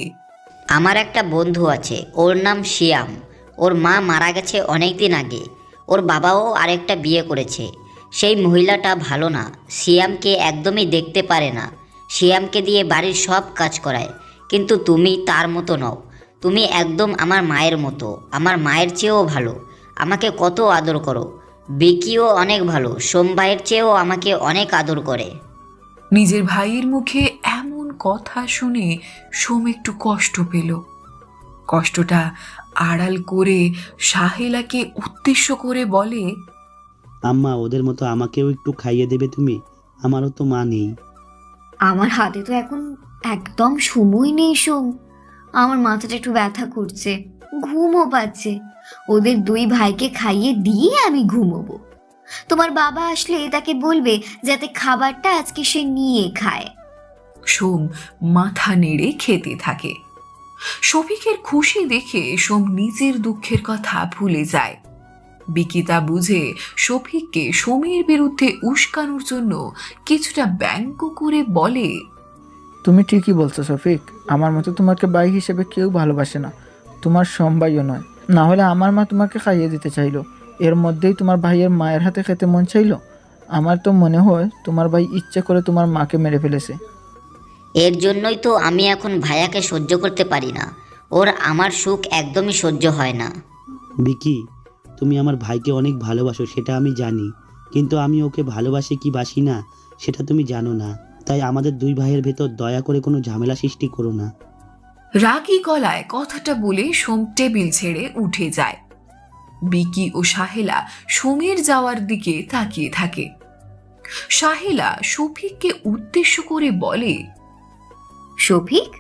S12: আমার একটা বন্ধু আছে, ওর নাম শিয়াম। ওর মা মারা গেছে অনেক দিন আগে। ওর বাবাও আরেকটা বিয়ে করেছে। সেই মহিলাটা ভালো না, শিয়ামকে একদমই দেখতে পারে না। শিয়ামকে দিয়ে বাড়ির সব কাজ করায়, কিন্তু তুমি তার মতো নও। তুমি একদম আমার মায়ের মতো, আমার মায়ের চেয়েও ভালো। আমাকে কত আদর করো। বিকিও অনেক ভালো, সোম ভাইয়ের চেয়েও আমাকে অনেক আদর করে।
S3: নিজের ভাইয়ের মুখে এমন কথা শুনে সোম একটু কষ্ট পেল। কষ্টটা আড়াল করে সাহেলাকে উদ্দেশ্য করে বলে,
S8: আম্মা, ওদের মতো আমাকেও একটু খাইয়ে দেবে তুমি? আমারও তো মা নেই।
S13: আমার হাতে তো এখন একদম সময় নেই সোম। আমার মাথাটা একটু ব্যথা করছে, ঘুমও পাচ্ছে। ওদের দুই ভাইকে খাইয়ে দিয়ে আমি ঘুমোবো। তোমার বাবা আসলে তাকে বলবে যাতে খাবারটা আজকে সে নিয়ে খায়।
S3: সোম মাথা নেড়ে খেতে থাকে। শফিকের খুশি দেখে সোম নিজের দুঃখের কথা ভুলে যায়। বিকিতা বুঝে শফিককে সোমের বিরুদ্ধে উস্কানোর জন্য কিছুটা ব্যঙ্গ করে বলে,
S10: তুমি ঠিকই বলছো শফিক, আমার মতো তোমাকে ভাই হিসেবে কেউ ভালোবাসে না। তোমার সম্ভাইও নয়। না হলে আমার মা তোমাকে খাইয়ে দিতে চাইলো, এর মধ্যেই তোমার ভাইয়ের মায়ের হাতে খেতে মন চাইলো। আমার তো মনে হয় তোমার ভাই ইচ্ছে করে তোমার মাকে মেরে ফেলেছে।
S12: এর জন্যই তো আমি এখন ভাইয়াকে সহ্য করতে পারি না। ওর আমার সুখ একদমই সহ্য হয় না।
S8: বিকি, তুমি আমার ভাইকে অনেক ভালোবাসো, সেটা আমি জানি। কিন্তু আমি ওকে ভালোবাসি কি বাসি না সেটা তুমি জানো না। তাই আমাদের দুই ভাইয়ের ভেতর দয়া করে কোনো ঝামেলা সৃষ্টি করো না।
S3: রাগী গলায় কথাটা বলে সোম টেবিল ছেড়ে উঠে যায়। বিকি ও সাহেলা সোমের যাওয়ার দিকে তাকিয়ে থাকে। সাহেলা শফিককে উদ্দেশ্য করে বলে,
S13: শফিক,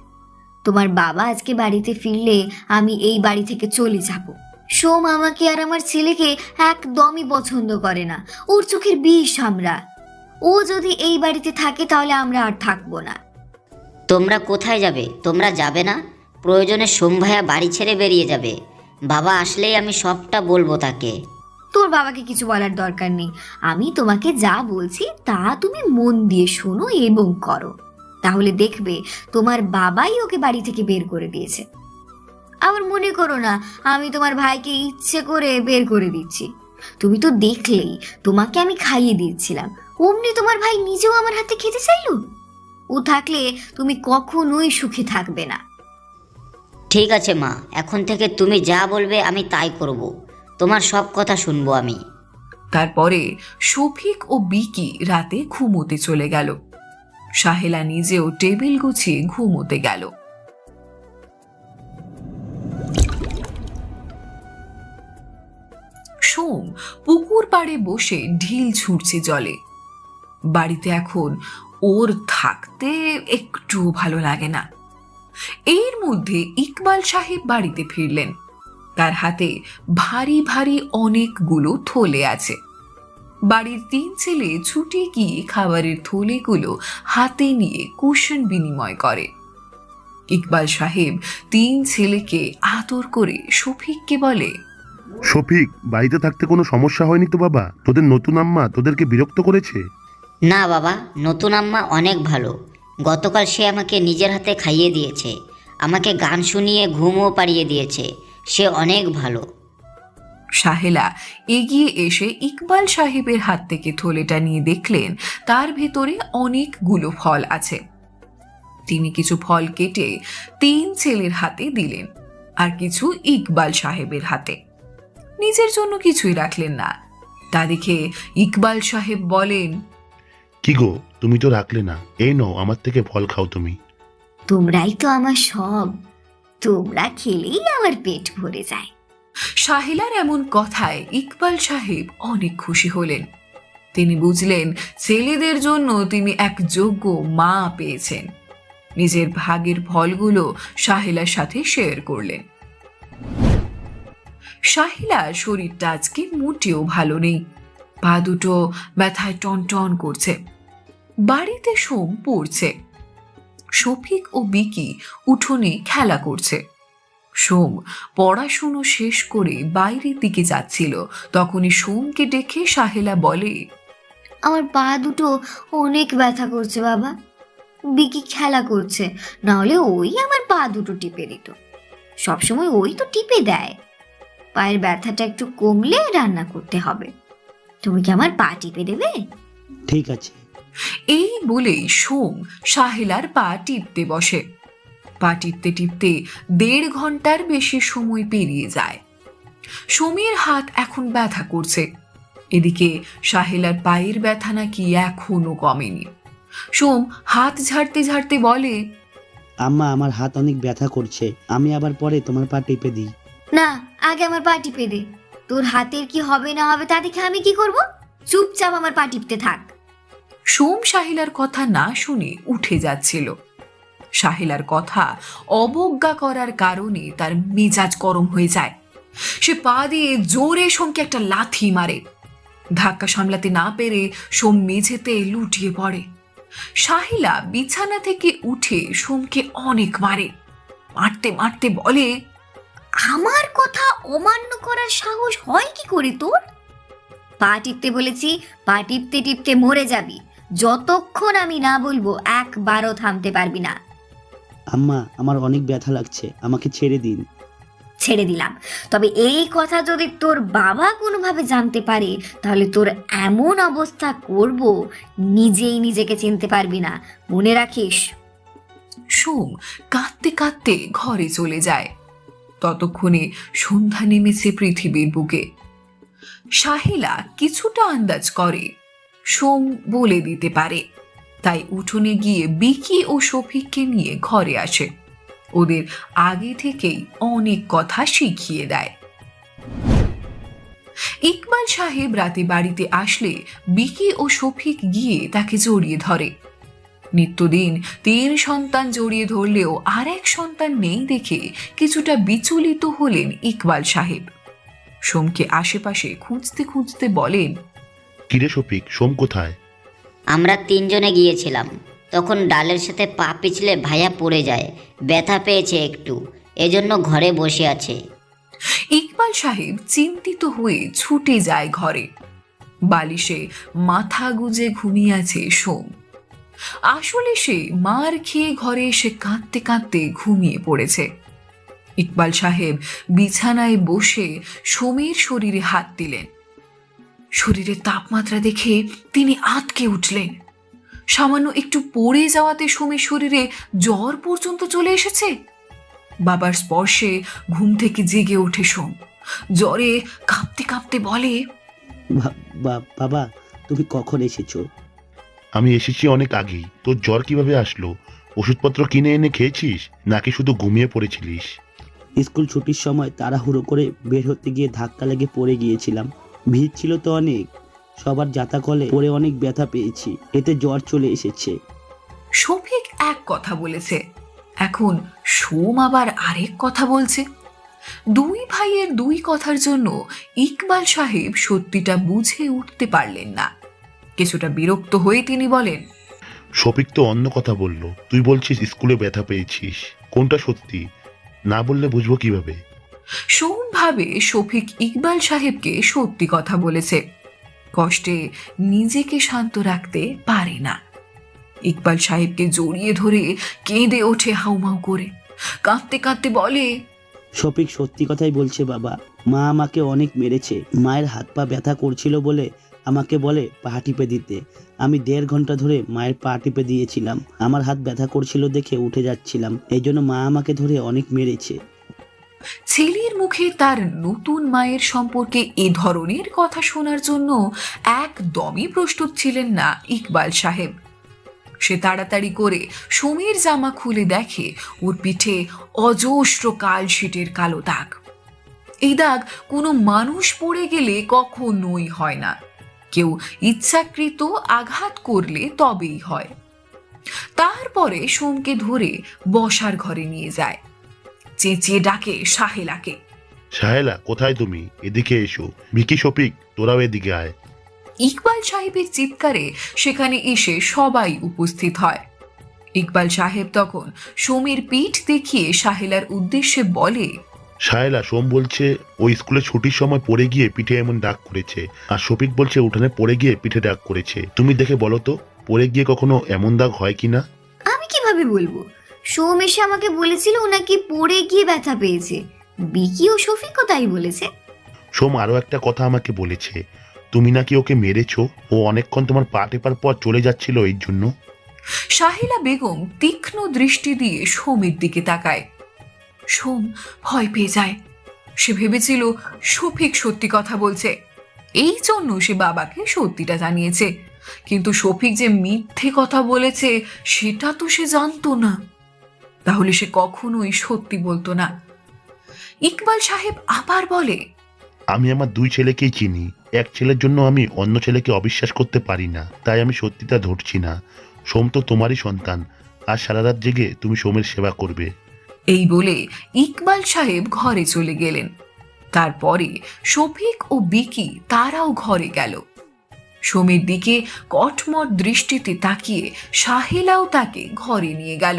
S13: তোমার বাবা আজকে বাড়িতে ফিরলে আমি এই বাড়ি থেকে চলে যাব। সোম আমাকে আর আমার ছেলেকে একদমই পছন্দ করে না। ওর চোখের বিষ আমরা। ও যদি এই বাড়িতে থাকে তাহলে আমরা আর থাকবো না।
S12: তোমরা কোথায় যাবে? তোমরা যাবে না? প্রয়োজনে সোম ভাইয়া বাড়ি ছেড়ে বেরিয়ে যাবে। বাবা আসলেই আমি সবটা বলবো তাকে।
S13: তোর বাবাকে কিছু বলার দরকার নেই। আমি তোমাকে যা বলছি তা তুমি মন দিয়ে শোনো এবং করো, তাহলে দেখবে তোমার বাবাই ওকে বাড়ি থেকে বের করে দিয়েছে। আবার মনে করো না আমি তোমার ভাইকে ইচ্ছে করে বের করে দিচ্ছি। তুমি তো দেখলেই তোমাকে আমি খাইয়ে দিচ্ছিলাম, অমনি তোমার ভাই নিজেও আমার হাতে খেতে চাইলো। ও থাকলে তুমি কখনোই সুখে থাকবে না।
S12: ঠিক আছে মা, এখন থেকে তুমি যা বলবে আমি তাই করব। তোমার সব কথা শুনবো আমি।
S3: তারপরে শফিক ও বিকি রাতে ঘুমোতে চলে গেল। সাহেলা নিজেও টেবিল গুছিয়ে ঘুমোতে গেল। সোম পুকুর পাড়ে বসে ঢিল ছুটছে জলে। বাড়িতে এখন ওর থাকতে একটু ভালো লাগে না। এর মধ্যে ইকবাল সাহেব বাড়িতে ফিরলেন। তার হাতে ভারী ভারী অনেকগুলো থলে আছে। বাড়ির 3 ছেলে ছুটে গিয়ে খাবারের থলেগুলো হাতে নিয়ে কুশন বিনিময় করে। ইকবাল সাহেব 3 ছেলেকে আদর করে শফিককে বলে,
S7: শফিক, বাড়িতে থাকতে কোনো সমস্যা হয়নি তো বাবা? তোদের নতুন আম্মা তোদেরকে বিরক্ত করেছে?
S12: না বাবা, নতুন আম্মা অনেক ভালো। গতকাল সে আমাকে নিজের হাতে খাইয়ে দিয়েছে, আমাকে গান শুনিয়ে ঘুমও পাড়িয়ে দিয়েছে। সে অনেক ভালো।
S3: সাহেলা এগিয়ে এসে ইকবাল সাহেবের হাত থেকে থলেটা নিয়ে দেখলেন তার ভেতরে অনেকগুলো ফল আছে। তিনি কিছু ফল কেটে 3 ছেলের হাতে দিলেন, আর কিছু ইকবাল সাহেবের হাতে। নিজের জন্য কিছুই রাখলেন না। তা দেখে ইকবাল সাহেব বলেন,
S7: কি গো, তুমি তো রাখলে না, এই নাও আমার থেকে ফল খাও তুমি।
S13: তোমরাই তো আমার সব, তোমরা খেলেই আমার পেট ভরে যায়।
S3: সাহেলার এমন কথায় ইকবাল সাহেব অনেক খুশি হলেন। তিনি বুঝলেন ছেলেদের জন্য তিনি এক যোগ্য মা পেয়েছেন। নিজের ভাগের ফলগুলো সাহেলার সাথে শেয়ার করলেন। সাহেলার শরীরটা আজকে মোটেও ভালো নেই। পা দুটো ব্যথায় টনটন করছে। বাড়িতে সোম পড়ছে। শফিক ও বিকি উঠোনে খেলা করছে। সোম পড়াশুনো শেষ করে বাইরের দিকে যাচ্ছিল। তখনই সোমকে ডেকে সাহেলা বলে,
S13: আমার পা দুটো অনেক ব্যথা করছে বাবা। বিকি খেলা করছে, না হলে ওই আমার পা দুটো টিপে দিত। সবসময় ওই তো টিপে দেয়। পায়ের ব্যথাটা একটু কমলে রান্না করতে হবে। তুমি কি আমার পা টিপে দেবে?
S8: ঠিক আছে।
S3: এই বলেই সোম সাহেলার পা টিপতে বসে। পা টিপতে টিপতে 1.5 ঘন্টার বেশি সময় পেরিয়ে যায়। সোমের হাত এখন ব্যথা করছে। এদিকে সাহেলার পায়ের ব্যথা নাকি এখনো কমেনি। সোম হাত ঝাড়তে ঝাড়তে বলে,
S8: আম্মা, আমার হাত অনেক ব্যথা করছে, আমি আবার পরে তোমার পা টিপে দিই।
S13: না, আগে আমার পা টিপে দে। তোর হাতের কি হবে না হবে তা দেখে আমি কি করব? চুপচাপ আমার পা টিপতে থাক।
S3: সোম সাহেলার কথা না শুনে উঠে যাচ্ছিল। সাহেলার কথা অবজ্ঞা করার কারণে তার মেজাজ গরম হয়ে যায়। সে পা দিয়ে জোরে সোমকে একটা লাথি মারে। ধাক্কা সামলাতে না পেরে সোম মেঝেতে লুটিয়ে পড়ে। সাহেলা বিছানা থেকে উঠে সোমকে অনেক মারে। মারতে মারতে বলে,
S13: আমার কথা অমান্য করার সাহস হয় কি করে তোর? পা টিপতে বলেছি, পা টিপতে টিপতে মরে যাবি। যতক্ষণ আমি না বলবো একবারও থামতে পারবি না।
S8: আম্মা, আমার অনেক ব্যথা লাগছে, আমাকে ছেড়ে দিন।
S13: ছেড়ে দিলাম, তবে এই কথা যদি তোর বাবা কোনোভাবে জানতে পারে তাহলে তোর এমন অবস্থা করব নিজেই নিজেকে চিনতে পারবি না, মনে রাখিস।
S3: সোম কাঁদতে কাঁদতে ঘরে চলে যায়। ততক্ষণে সন্ধ্যা নেমেছে পৃথিবীর বুকে। সাহেলা কিছুটা আন্দাজ করে সোম বলে দিতে পারে, তাই উঠোনে গিয়ে বিকি ও শফিককে নিয়ে ঘরে আসে। ওদের আগে থেকেই অনেক কথা শিখিয়ে দেয়। ইকবাল সাহেব রাতে বাড়িতে আসলে বিকি ও শফিক গিয়ে তাকে জড়িয়ে ধরে। নিত্যদিন 3 সন্তান জড়িয়ে ধরলেও আর এক সন্তান নেই দেখে কিছুটা বিচলিত হলেন ইকবাল সাহেব। সোমকে আশেপাশে খুঁজতে খুঁজতে বলেন,
S7: কিরে শফিক, সোম কোথায়?
S12: আমরা তিনজনে গিয়েছিলাম, তখন ডালের সাথে পা পিছলে ভাইয়া পড়ে যায়, ব্যথা পেয়েছে একটু, এজন্য ঘরে বসে আছে।
S3: ইকবাল সাহেব চিন্তিত হয়ে ছুটে যায় ঘরে। বালিশে মাথা গুজে ঘুমিয়ে আছে সোম। আসলে সে মার খেয়ে ঘরে এসে কাঁদতে কাঁদতে ঘুমিয়ে পড়েছে। ইকবাল সাহেব বিছানায় বসে সোমের শরীরে হাত দিলেন। শরীরের তাপমাত্রা দেখে তিনি আঁতকে উঠলেন। সামান্য একটু পড়ে যাওয়াতে সোমের শরীরে জ্বর পর্যন্ত চলে এসেছে। বাবার স্পর্শে ঘুম থেকে জেগে ওঠে সোম। জ্বরে কাঁপতে কাঁপতে বলে,
S8: বাবা, তুমি কখন এসেছো?
S7: আমি এসেছি অনেক আগেই। তোর জ্বর কিভাবে আসলো? ওষুধপত্র কিনে এনে খেয়েছিস নাকি শুধু ঘুমিয়ে পড়েছিলিস?
S8: স্কুল ছুটির সময় তাড়াহুড়ো করে বের হতে গিয়ে ধাক্কা লেগে পড়ে গিয়েছিলাম। ভিড় ছিল তো অনেক, সবার জাতাকলে পড়ে অনেক ব্যথা পেয়েছি, এতে জ্বর চলে এসেছে।
S3: শফিক এক কথা বলেছে, এখন সোম আবার আরেক কথা বলছে। দুই ভাইয়ের দুই কথার জন্য ইকবাল সাহেব সত্যিটা বুঝে উঠতে পারলেন না। কিছুটা বিরক্ত হয়ে তিনি বলেন,
S7: শফিক তো অন্য কথা বললো, তুই বলছিস স্কুলে ব্যথা পেয়েছিস। কোনটা সত্যি? না বললে বুঝবো কিভাবে?
S3: সোম ভাবে শফিক ইকবাল সাহেবকে সত্যি কথা বলেছে। কষ্টে নিজেকে শান্ত রাখতে পারে না। ইকবাল সাহেবকে জড়িয়ে ধরে কেঁদে ওঠে হাউমাউ করে। কাঁদতে কাঁদতে বলে,
S8: শফিক সত্যি কথাই বলছে বাবা, মা আমাকে অনেক মেরেছে। মায়ের হাত পা ব্যথা করছিল বলে আমাকে বলে পা টিপে দিতে। আমি 1.5 ঘন্টা ধরে মায়ের পা টিপে দিয়েছিলাম। আমার হাত ব্যথা করছিল দেখে উঠে যাচ্ছিলাম, এই জন্য মা আমাকে ধরে অনেক মেরেছে।
S3: ছেলের মুখে তার নতুন মায়ের সম্পর্কে এ ধরনের কথা শোনার জন্য একদমই প্রস্তুত ছিলেন না ইকবাল সাহেব। সে তাড়াতাড়ি করে সোমের জামা খুলে দেখে ওর পিঠে অজস্র কালশিটের কালো দাগ। এই দাগ কোনো মানুষ পড়ে গেলে কখনোই হয় না, কেউ ইচ্ছাকৃত আঘাত করলে তবেই হয়। তারপরে সোমকে ধরে বসার ঘরে নিয়ে যায়। চেঁচিয়ে ডাকে সাহেলাকে।
S7: সাহেলা, কোথায় তুমি? এদিকে এসো। ভিকি, শফিক, তোরাও এদিকে আয়।
S3: ইকবাল সাহেবের চিৎকারে সেখানে এসে সবাই উপস্থিত হয়। ইকবাল সাহেব তখন সোমের পিঠ দেখিয়ে সাহেলার উদ্দেশ্যে বলে,
S7: সাহেলা, সোম বলছে ওই স্কুলে ছুটির সময় পড়ে গিয়ে পিঠে এমন দাগ করেছে, আর শফিক বলছে উঠানে পড়ে গিয়ে পিঠে দাগ করেছে। তুমি দেখে বলো তো, পড়ে গিয়ে কখনো এমন দাগ হয় কিনা?
S13: আমি কিভাবে বলবো? সোম এসে আমাকে বলেছিল ও নাকি পড়ে গিয়ে ব্যথা পেয়েছে। বিকি ও শফিকও তাই বলেছে।
S7: সোম আরো একটা কথা আমাকে বলেছে, তুমি নাকি ওকে মেরেছো। ও অনেকক্ষণ তোমার পা টেপার পর চলে যাচ্ছিল এই জন্য।
S3: সাহেলা বেগম তীক্ষ্ণ দৃষ্টি দিয়ে সোমের দিকে তাকায়। সোম ভয় পেয়ে যায়। সে ভেবেছিল শফিক সত্যি কথা বলছে, এই জন্য সে বাবাকে সত্যিটা জানিয়েছে। কিন্তু শফিক যে মিথ্যে কথা বলেছে সেটা তো সে জানতো না। তাহলে সে কখনোই সত্যি বলতো না। ইকবাল সাহেব আবার বলে,
S7: আমি আমার 2 ছেলেকেই চিনি। এক ছেলের জন্য আমি অন্য ছেলেকে অবিশ্বাস করতে পারি না, তাই আমি সত্যিটা ধরছি না। সোম তো তোমারই সন্তান, আর সারা রাত জেগে তুমি সোমের সেবা করবে।
S3: এই বলে ইকবাল সাহেব ঘরে চলে গেলেন। তারপরে শফিক ও বিকি তারাও ঘরে গেল। সোমের দিকে কটমট দৃষ্টিতে তাকিয়ে সাহেলাও তাকে ঘরে নিয়ে গেল।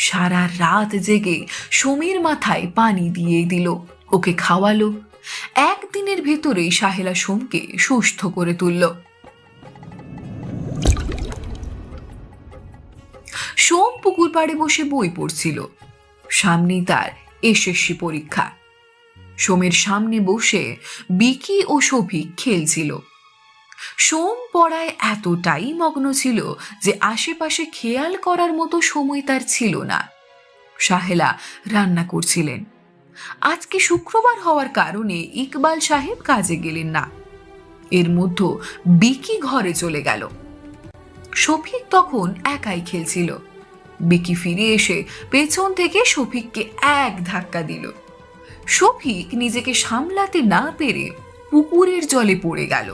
S3: সারা রাত জেগে সোমের মাথায় পানি দিয়ে দিল, ওকে খাওয়ালো। একদিনের ভেতরেই সাহেলা সোমকে সুস্থ করে তুলল। সোম পুকুর পাড়ে বসে বই পড়ছিল। সামনেই তার এসএসসি পরীক্ষা। সোমের সামনে বসে বিকি ও শফিক খেলছিল। সোম পড়ায় এতটাই মগ্ন ছিল যে আশেপাশে খেয়াল করার মতো সময় তার ছিল না। সাহেলা রান্না করছিলেন। আজকে শুক্রবার হওয়ার কারণে ইকবাল সাহেব কাজে গেলেন না। এর মধ্যে বিকি ঘরে চলে গেল। শফিক তখন একাই খেলছিল। বিকি ফিরে এসে পেছন থেকে শফিককে এক ধাক্কা দিল। শফিক নিজেকে সামলাতে না পেরে পুকুরের জলে পড়ে গেল।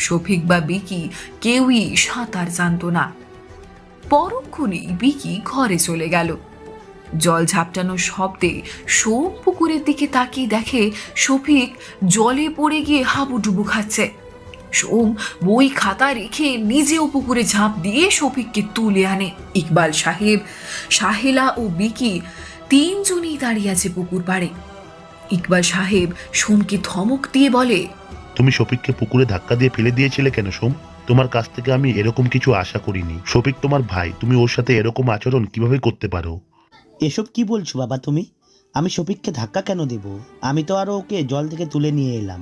S3: শফিক বা বিকি কেউই সাঁতার জানত না। পরক্ষণেই বিকি ঘরে চলে গেল। জল ঝাপটানোর শব্দে সোম পুকুরের দিকে তাকিয়ে দেখে শফিক জলে পড়ে গিয়ে হাবুডুবু খাচ্ছে। সোম বই খাতা রেখে নিজেও পুকুরে ঝাঁপ দিয়ে শফিককে তুলে আনে। ইকবাল সাহেব, সাহেলা ও বিকি তিনজনই দাঁড়িয়ে আছে পুকুর পাড়ে। ইকবাল সাহেব সোমকে ধমক দিয়ে বলে,
S7: তুমি শফিককে পুকুরে ধাক্কা দিয়ে ফেলে দিয়েছিলে কেন সোম? তোমার কাছ থেকে আমি এরকম কিছু আশা করিনি। শফিক তোমার ভাই, তুমি ওর সাথে এরকম আচরণ কিভাবে করতে পারো?
S8: এসব কি বলছো বাবা তুমি? আমি শফিককে ধাক্কা কেন দেব? আমি তো আরো ওকে জল থেকে তুলে নিয়ে এলাম।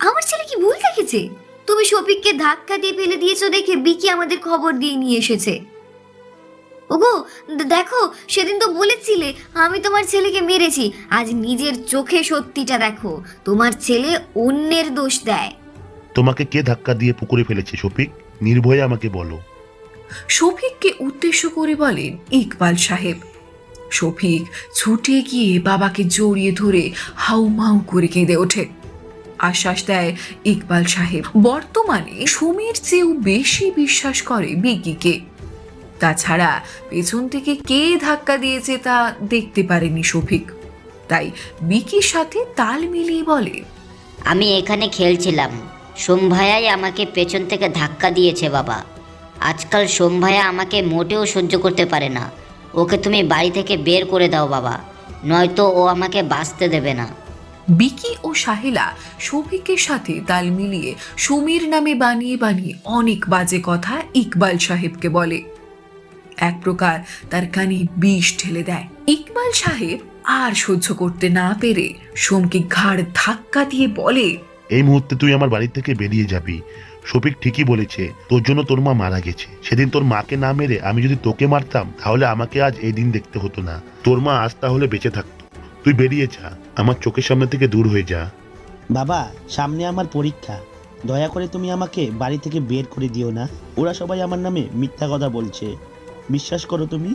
S13: আমার ছেলে কি ভুল দেখেছে? তুমি শফিককে ধাক্কা দিয়ে ফেলে দিয়েছো দেখে বিকি আমাদের খবর দিয়ে নিয়ে এসেছে। ওগো দেখো, সেদিন তো বলেছিলে আমি তোমার ছেলেকে মেরেছি, আজ নিজের চোখে সত্যিটা দেখো, তোমার ছেলে অন্যের দোষ দেয়।
S7: তোমাকে কে ধাক্কা দিয়ে পুকুরে ফেলেছে শফিক? নির্ভয়ে আমাকে বলো।
S3: শফিককে উদ্দেশ্য করে বলেন ইকবাল সাহেব। শফিক ছুটে গিয়ে বাবাকে জড়িয়ে ধরে হাউমাউ করে কেঁদে ওঠে। আশ্বাস দেয় ইকবাল সাহেব বর্তমানে সোমের চেয়েও বেশি বিশ্বাস করে বিকিকে। তাছাড়া পেছন থেকে কে ধাক্কা দিয়েছে তা দেখতে পারেনি শফিক, তাই বিকির সাথে তাল মিলিয়ে বলে,
S12: আমি এখানে খেলছিলাম, সোম ভাইয়াই আমাকে পেছন থেকে ধাক্কা দিয়েছে বাবা। আজকাল সোম ভাইয়া আমাকে মোটেও সহ্য করতে পারে না। ওকে তুমি বাড়ি থেকে বের করে দাও বাবা, নয়তো ও আমাকে বাঁচতে দেবে না।
S3: বিকি ও সাহেলা শফিকের সাথে তাল মিলিয়ে সুমির নামে বানিয়ে বানিয়ে অনেক বাজে কথা ইকবাল সাহেবকে বলে। এক প্রকার তার কানে বিষ ঢেলে দেয়। ইকবাল সাহেব আর সহ্য করতে না পেরে সোমকে ঘাড় ধাক্কা দিয়ে বলে,
S7: এই মুহূর্তে তুই আমার বাড়ি থেকে বেরিয়ে যাবি। শফিক ঠিকই বলেছে, তোর জন্য তোর মা মারা গেছে। সেদিন তোর মাকে না মেরে আমি যদি তোকে মারতাম তাহলে আমাকে আজ এই দিন দেখতে হতো না। তোর মা আজ তাহলে বেঁচে থাকতো। তুই বেরিয়ে যা, আমার চোখের সামনে থেকে দূর হয়ে যা।
S8: বাবা সামনে আমার পরীক্ষা, দয়া করে তুমি আমাকে বাড়ি থেকে বের করে দিও না। ওরা সবাই আমার নামে মিথ্যা কথা বলছে, বিশ্বাস করো তুমি।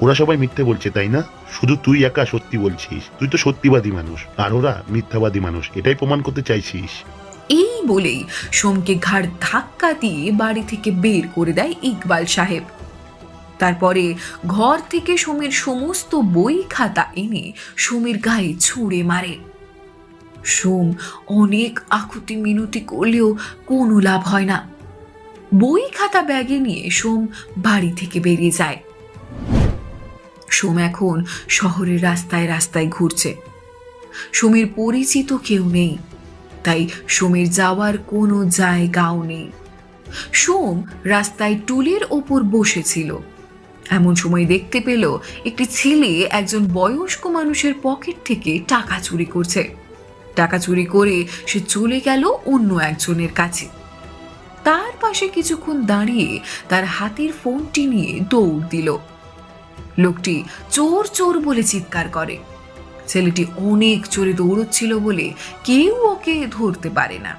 S7: ওরা সবাই মিথ্যে বলছে তাই না? শুধু তুই একা সত্যি বলছিস। তুই তো সত্যিবাদী মানুষ, আর ওরা মিথ্যাবাদী মানুষ, এটাই প্রমাণ করতে চাইছিস।
S3: এই বলেই সোমকে ঘাড় ধাক্কা দিয়ে বাড়ি থেকে বের করে দেয় ইকবাল সাহেব। তারপরে ঘর থেকে সোমের সমস্ত বই খাতা এনে সোমের গায়ে ছুঁড়ে মারে। সোম অনেক আকুতি মিনতি করলেও কোনো লাভ হয় না। বই খাতা ব্যাগে নিয়ে সোম বাড়ি থেকে বেরিয়ে যায়। সোম এখন শহরের রাস্তায় রাস্তায় ঘুরছে। সোমের পরিচিত কেউ নেই, তাই সোমের যাওয়ার কোনো জায়গাও নেই। সোম রাস্তায় টুলের ওপর বসেছিল। এমন সময় দেখতে পেল একটি ছেলে একজন বয়স্ক মানুষের পকেট থেকে টাকা চুরি করছে। টাকা চুরি করে সে চলে গেল অন্য একজনের কাছে। তার পাশে কিছুক্ষণ দাঁড়িয়ে তার হাতের ফোনটি নিয়ে দৌড় দিল। লোকটি চোর চোর বলে চিৎকার করে। ছেলেটি অনেক চোরে দৌড়চ্ছিল বলে কেউ ওকে ধরতে পারে না।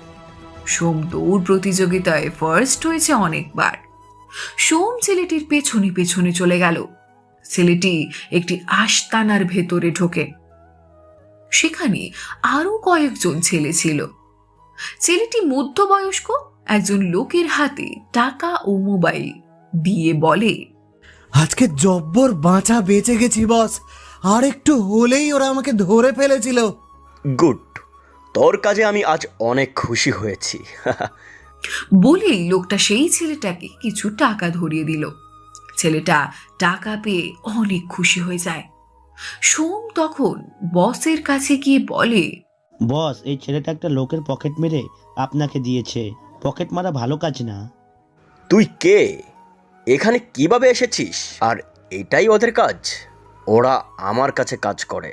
S3: সোম দৌড় প্রতিযোগিতায় ফার্স্ট হয়েছে অনেকবার। সোম ছেলেটির পেছনে পেছনে চলে গেল। ছেলেটি একটি আস্তানার ভেতরে ঢোকে। সেখানে আরো কয়েকজন ছেলে ছিল। ছেলেটি মধ্যবয়স্ক একজন লোকের হাতে টাকা ও মোবাইল দিয়ে বলে,
S9: আজকে জব্বর বাঁচা বেঁচে গেছি বস, আর একটু হলেই ওরা আমাকে ধরে ফেলেছিল।
S14: গুড, তোর কাজে আমি আজ অনেক খুশি হয়েছি।
S3: বলেই লোকটা সেই ছেলেটাকে কিছু টাকা ধরিয়ে দিল। ছেলেটা টাকা পেয়ে অনেক খুশি হয়ে যায়। সোম তখন বসের কাছে গিয়ে বলে,
S8: বস এই ছেলেটা একটা লোকের পকেট মেরে আপনাকে দিয়েছে। পকেট মারা ভালো কাজ না।
S14: তুই কে? এখানে কিভাবে এসেছিস? আর এটাই ওদের কাজ? ওরা আমার কাছে কাজ করে।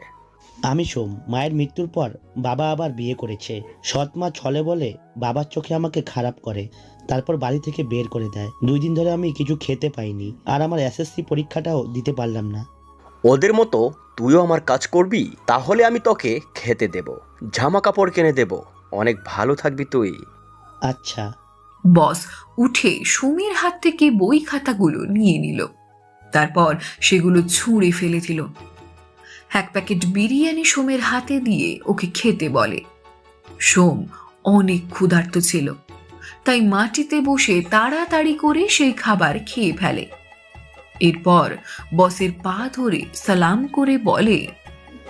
S8: আমি সোম, মায়ের মৃত্যুর পর বাবা আবার বিয়ে করেছে। সৎ মা ছলে বলে বাবার চোখে আমাকে খারাপ করে, তারপর বাড়ি থেকে বের করে দেয়। 2 দিন ধরে আমি কিছু খেতে পাইনি, আর আমার এসএসসি পরীক্ষাটাও দিতে পারলাম না।
S14: ওদের মতো তুইও আমার কাজ করবি? তাহলে আমি তোকে খেতে দেব, জামা কাপড় কিনে দেব, অনেক ভালো থাকবি তুই।
S8: আচ্ছা।
S3: বস উঠে সোমের হাত থেকে বই খাতাগুলো নিয়ে নিল। তারপর সেগুলো ছুঁড়ে ফেলে দিল। 1 প্যাকেট বিরিয়ানি সোমের হাতে দিয়ে ওকে খেতে বলে। সোম অনেক ক্ষুধার্ত ছিল, তাই মাটিতে বসে তাড়াতাড়ি করে সেই খাবার খেয়ে ফেলে। এরপর বসের পা ধরে সালাম করে বলে,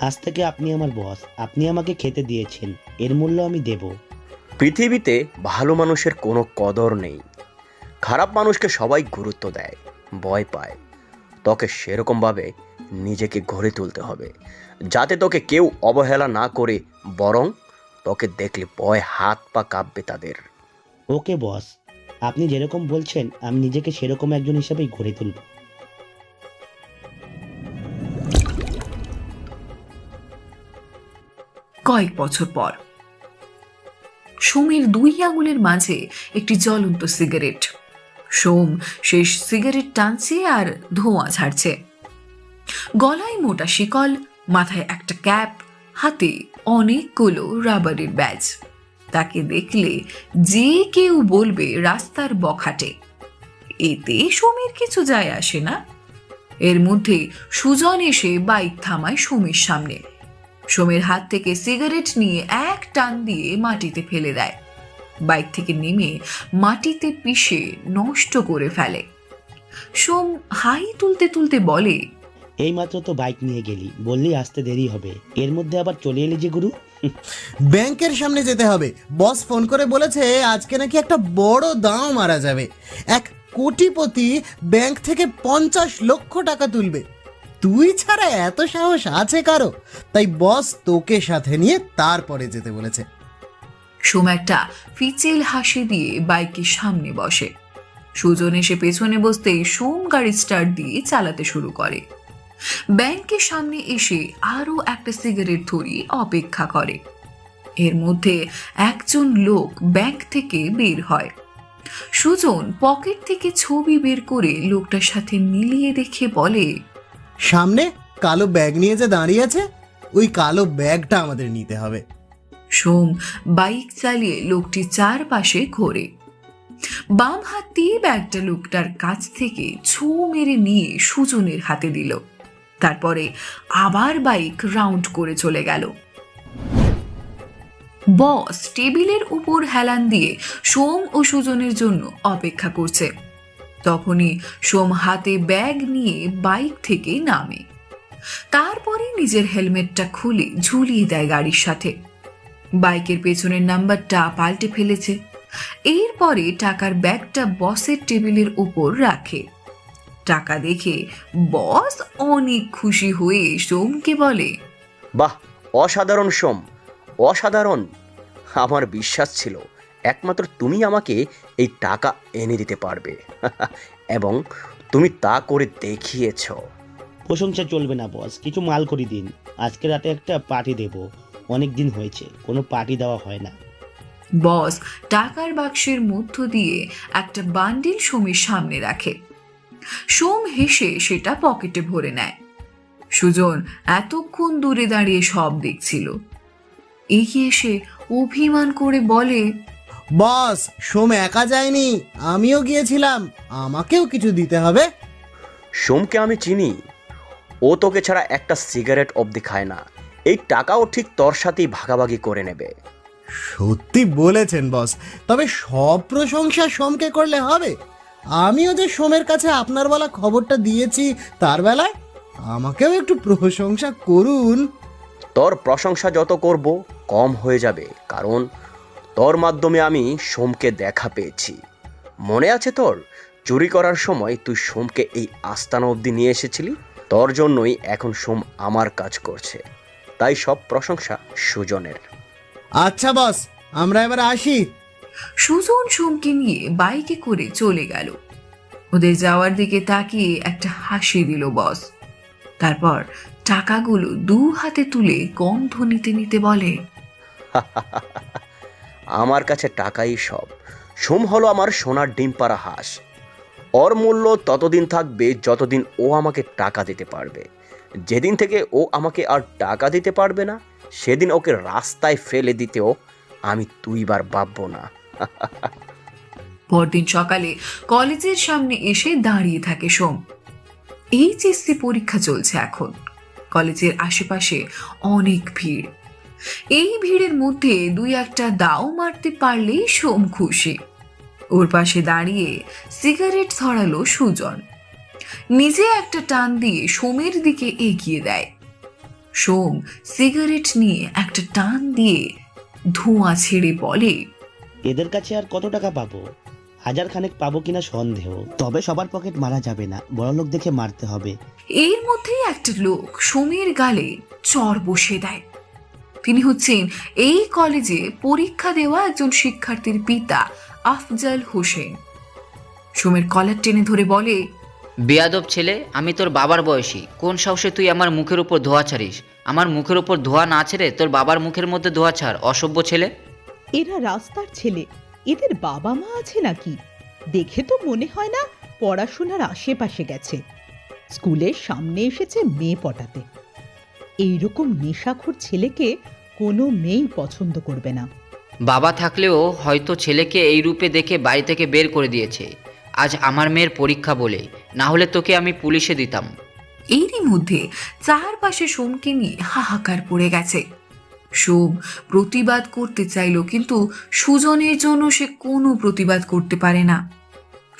S8: আজ থেকে আপনি আমার বস, আপনি আমাকে খেতে দিয়েছেন, এর মূল্য আমি দেব।
S14: পৃথিবীতে ভালো মানুষের কোনো কদর নেই, খারাপ মানুষকে সবাই গুরুত্ব দেয়, ভয় পায়। তোকে সেরকমভাবে নিজেকে গড়ে তুলতে হবে যাতে তোকে কেউ অবহেলা না করে, বরং তোকে দেখলে ভয় হাত পা কাঁপবে তাদের।
S8: ওকে বস, আপনি যেরকম বলছেন আমি নিজেকে সেরকম একজন হিসেবেই গড়ে তুলব।
S3: কয়েক বছর পর সোমের 2 আঙুলের মাঝে একটি জ্বলন্ত সিগারেট। সোম শেষ সিগারেট টানছে আর ধোঁয়া ছাড়ছে। গলায় মোটা শিকল, মাথায় একটা ক্যাপ, হাতে অনেকগুলো রাবারের ব্যাজ। তাকে দেখলে যে কেউ বলবে রাস্তার বখাটে। এতে সোমের কিছু যায় আসে না। এর মধ্যে সুজন এসে বাইক থামায় সোমের সামনে। সোমের হাত থেকে সিগারেট নিয়ে এক টান দিয়ে মাটিতে ফেলে দেয়। বাইক থেকে নেমে মাটিতে পিষে নষ্ট করে ফেলে। সোম হাই তুলতে তুলতে বলে,
S8: এই মাত্র তো বাইক নিয়ে গেলি, বললি আসতে দেরি হবে, এর মধ্যে আবার চলে এলি যে গুরু।
S9: ব্যাংকের সামনে যেতে হবে, বস ফোন করে বলেছে আজকে নাকি একটা বড় দাম মারা যাবে। 1 কোটিপতি ব্যাংক থেকে 50 লক্ষ টাকা তুলবে। তুই ছাড়া এত সাহস আছে কারো? তাই বস তোকে সাথে নিয়ে তারপরে যেতে বলেছে।
S3: সোম একটা ফিচেল হাসি দিয়ে বাইকের সামনে বসে। সুজন এসে পেছনে বসতেই সোম গাড়ি স্টার্ট দিয়ে চালাতে শুরু করে। ব্যাংকের সামনে এসে আরো একটা সিগারেট ধরিয়ে অপেক্ষা করে। এর মধ্যে একজন লোক ব্যাংক থেকে বের হয়। সুজন পকেট থেকে ছবি বের করে লোকটার সাথে মিলিয়ে দেখে বলে,
S9: সামনে কালো ব্যাগ নিয়ে যে দাঁড়িয়ে আছে, ওই কালো ব্যাগটা আমাদের নিতে হবে।
S3: সোম বাইক চালিয়ে লোকটি চারপাশে ঘোরে। বাম হাত দিয়ে ব্যাগটা লোকটার কাছ থেকে ছো মেরে নিয়ে সুজনের হাতে দিল। তারপরে আবার বাইক রাউন্ড করে চলে গেল। বস টেবিলের উপর হেলান দিয়ে সোম ও সুজনের জন্য অপেক্ষা করছে। তখনই সোম হাতে ব্যাগ নিয়ে বাইক থেকে নামে। তারপরে নিজের হেলমেটটা খুলে ঝুলিয়ে দেয় গাড়ির সাথে। বাইকের পেছনের নাম্বারটা পাল্টে ফেলেছে। এরপরে টাকার ব্যাগটা বসের টেবিলের উপর রাখে। টাকা দেখে বস অনেক খুশি হয়ে সোমকে বলে,
S14: বাহ, অসাধারণ সোম, অসাধারণ। আমার বিশ্বাস ছিল একমাত্র তুমি আমাকে এই টাকা এনে দিতে পারবে এবং তুমি তা করে দেখিয়েছ।
S8: প্রশংসা চলবে না বস, কিছু মাল করে দিন। আজকে রাতে একটা পার্টি দেব, অনেক দিন হয়েছে কোনো পার্টি দেওয়া হয় না।
S3: বস টাকার বাক্সের মধ্য দিয়ে একটা বান্ডিল সোমের সামনে রাখে। সোম হেসে সেটা পকেটে ভরে নেয়। সুজন এতক্ষণ দূরে দাঁড়িয়ে সব দেখছিল। এগিয়ে এসে অভিমান করে বলে,
S9: বস, সোম একা যায়নি, আমিও গিয়েছিলাম, আমাকেও কিছু দিতে হবে।
S14: সোমকে আমি চিনি, ও তোকে ছাড়া একটা সিগারেট অবধি খায় না। এই টাকাও ঠিক তোর সাথেই ভাগাভাগি করে নেবে।
S9: সত্যি বলেছেন বস, তবে সব প্রশংসা সোমকে করলে হবে? আমিও যে সোমের কাছে আপনার বলা খবরটা দিয়েছি, তার বেলায় আমাকেও একটু প্রশংসা করুন।
S14: তোর প্রশংসা যত করব কম হয়ে যাবে, কারণ তোর মাধ্যমে আমি সোমকে দেখা পেয়েছি। মনে আছে তোর, চুরি করার সময় তুই সোমকে এই আস্তানা অবধি নিয়ে এসেছিলি? তোর জন্যই এখন সোম আমার কাজ করছে, তাই সব প্রশংসা সুজনের।
S9: আচ্ছা বস, আমরা এবার আসি।
S3: সুজন সোমকে নিয়ে বাইকে করে চলে গেল। ওদের যাওয়ার দিকে তাকিয়ে একটা হাসি দিল বস। তারপর টাকাগুলো 2 হাতে তুলে গন্ধ নিতে নিতে বলে,
S14: আমার কাছে টাকাই সব। সোম হলো আমার সোনার ডিম পাড়া হাঁস। ওর মূল্য ততদিন থাকবে যতদিন ও আমাকে টাকা দিতে পারবে। যেদিন থেকে ও আমাকে আর টাকা দিতে পারবে না, সেদিন ওকে রাস্তায় ফেলে দিতেও আমি 2 বার ভাববো না।
S3: পরদিন সকালে কলেজের সামনে এসে দাঁড়িয়ে থাকে সোম। এইচএসসি পরীক্ষা চলছে এখন। কলেজের আশেপাশে অনেক ভিড়। এই ভিড়ের মধ্যে 2-1টা দাও মারতে পারলেই সোম খুশি। ওর পাশে দাঁড়িয়ে সিগারেট ধরালো সুজন। নিজে একটা টান দিয়ে সোমের দিকে এগিয়ে দেয়। সোম সিগারেট নিয়ে একটা টান দিয়ে ধোঁয়া ছেড়ে বলে,
S8: এদের কাছে আর কত টাকা পাবো? 1000 খানেক পাবো কিনা সন্দেহ। তবে সবার পকেট মারা যাবে না, বড় লোক দেখে মারতে হবে।
S3: এর মধ্যেই একটা লোক সোমের গালে চড় বসিয়ে দেয়। তিনি হচ্ছেন এই কলেজে পরীক্ষা দেওয়া একজন শিক্ষার্থীর পিতা আফজাল হোসেন। সোমের কলার টেনে ধরে বলে,
S1: বেয়াদব ছেলে, আমি তোর বাবার বয়সী, কোন সাহসে তুই আমার মুখের উপর ধোয়া ছাড়িস? আমার মুখের উপর ধোয়া না ছেড়ে তোর বাবার মুখের মধ্যে ধোয়া ছাড়, অসভ্য ছেলে।
S4: এরা রাস্তার ছেলে, এদের বাবা মা আছে নাকি? দেখে তো মনে হয় না পড়াশোনার আশেপাশে গেছে। স্কুলের সামনে এসেছে মেয়ে পটাতে। এইরকম নেশাখোর ছেলেকে কোনো মেয়েই পছন্দ করবে না।
S1: বাবা থাকলেও হয়তো ছেলেকে এই রূপে দেখে বাড়ি থেকে বের করে দিয়েছে। আজ আমার মেয়ের পরীক্ষা বলে, না হলে তোকে আমি পুলিশে দিতাম।
S3: এরই মধ্যে চারপাশে সোমকে নিয়ে হাহাকার পড়ে গেছে। সোম প্রতিবাদ করতে চাইল, কিন্তু সুজনের জন্য সে কোনো প্রতিবাদ করতে পারে না।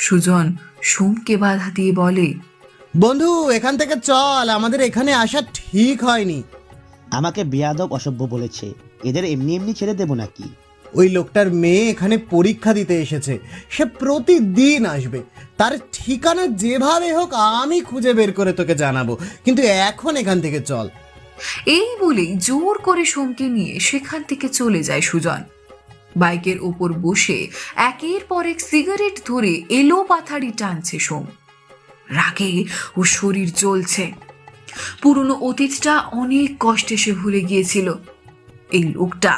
S3: সুজন সোমকে বাধা দিয়ে বলে,
S9: বন্ধু এখান থেকে চল, আমাদের এখানে আসা ঠিক হয়নি।
S8: আমাকে বেয়াদব অসভ্য বলেছে, এদের এমনি এমনি ছেড়ে দেবো নাকি?
S9: ওই লোকটার মেয়ে এখানে পরীক্ষা দিতে এসেছে, সে প্রতিদিন আসবে। তার ঠিকানা যেভাবে হোক আমি খুঁজে বের করে তোকে জানাবো, কিন্তু এখন এখান থেকে চল।
S3: এই বলেই জোর করে সোমকে নিয়ে সেখান থেকে চলে যায় সুজন। বাইকের ওপর বসে একের পর এক সিগারেট ধরে এলো পাথাড়ি টানছে সোম। রাগে ও শরীর জ্বলছে। পুরনো অতীতটা অনেক কষ্টে সে ভুলে গিয়েছিল। এই লোকটা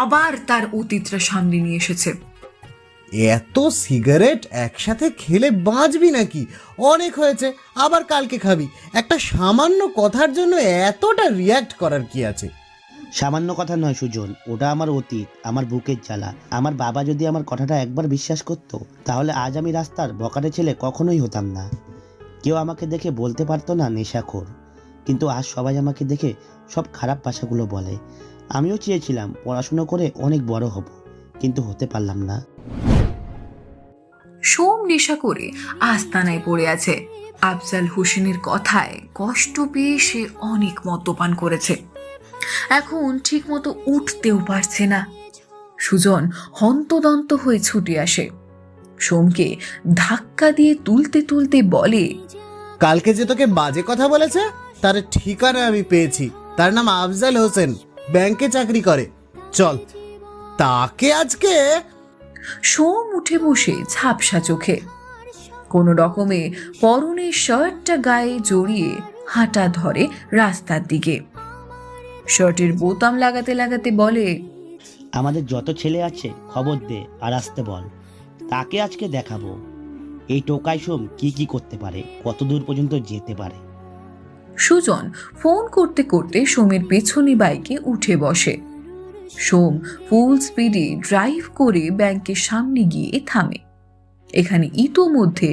S3: আবার তার অতীতটা সামনে নিয়ে এসেছে।
S9: এত সিগারেট একসাথে খেলে বাঁচবি নাকি? অনেক হয়েছে, আবার কালকে খাবি। একটা সামান্য কথার জন্য এতটা রিয়্যাক্ট করার কি আছে?
S8: সামান্য কথা নয় সুজন, ওটা আমার অতীত, আমার বুকের জ্বালা। আমার বাবা যদি আমার কথাটা একবার বিশ্বাস করতো, তাহলে আজ আমি রাস্তার বকাটে ছেলে কখনোই হতাম না। কেউ আমাকে দেখে বলতে পারতো না নেশাখোর, কিন্তু আজ সবাই আমাকে দেখে সব খারাপ ভাষাগুলো বলে। আমিও চেয়েছিলাম পড়াশুনো করে অনেক বড় হব, কিন্তু হতে পারলাম না।
S3: সোম নেশা করে আস্তানায় পড়ে আছে। আফজাল হোসেনের কথায় কষ্ট পেয়ে সে অনেক মদ্যপান করেছে। এখন ঠিক মতো উঠতেও পারছে না। সুজন হন্তদন্ত হয়ে ছুটে আসে। সোমকে ধাক্কা দিয়ে তুলতে তুলতে বলে,
S9: কালকে যে তোকে বাজে কথা বলেছে তার ঠিকানা আমি পেয়েছি। তার নাম আফজাল হোসেন, ব্যাংকে চাকরি করে। চল তাকে আজকে।
S3: সোম উঠে বসে ঝাপসা চোখে, কোনো রকমে পরনের শার্টটা গায়ে জড়িয়ে হাঁটা ধরে রাস্তার দিকে। শার্টের বোতাম লাগাতে লাগাতে বলে,
S8: আমাদের যত ছেলে আছে খবর দে আর আসতে বল, তাকে আজকে দেখাবো এই টোকাই সোম কি কি করতে পারে, কত দূর পর্যন্ত যেতে পারে।
S3: সুজন ফোন করতে করতে সোমের পেছনে বাইকে উঠে বসে। সোম ফুল স্পিডে ড্রাইভ করে ব্যাংকের সামনে গিয়ে থামে। এখানে ইতোমধ্যে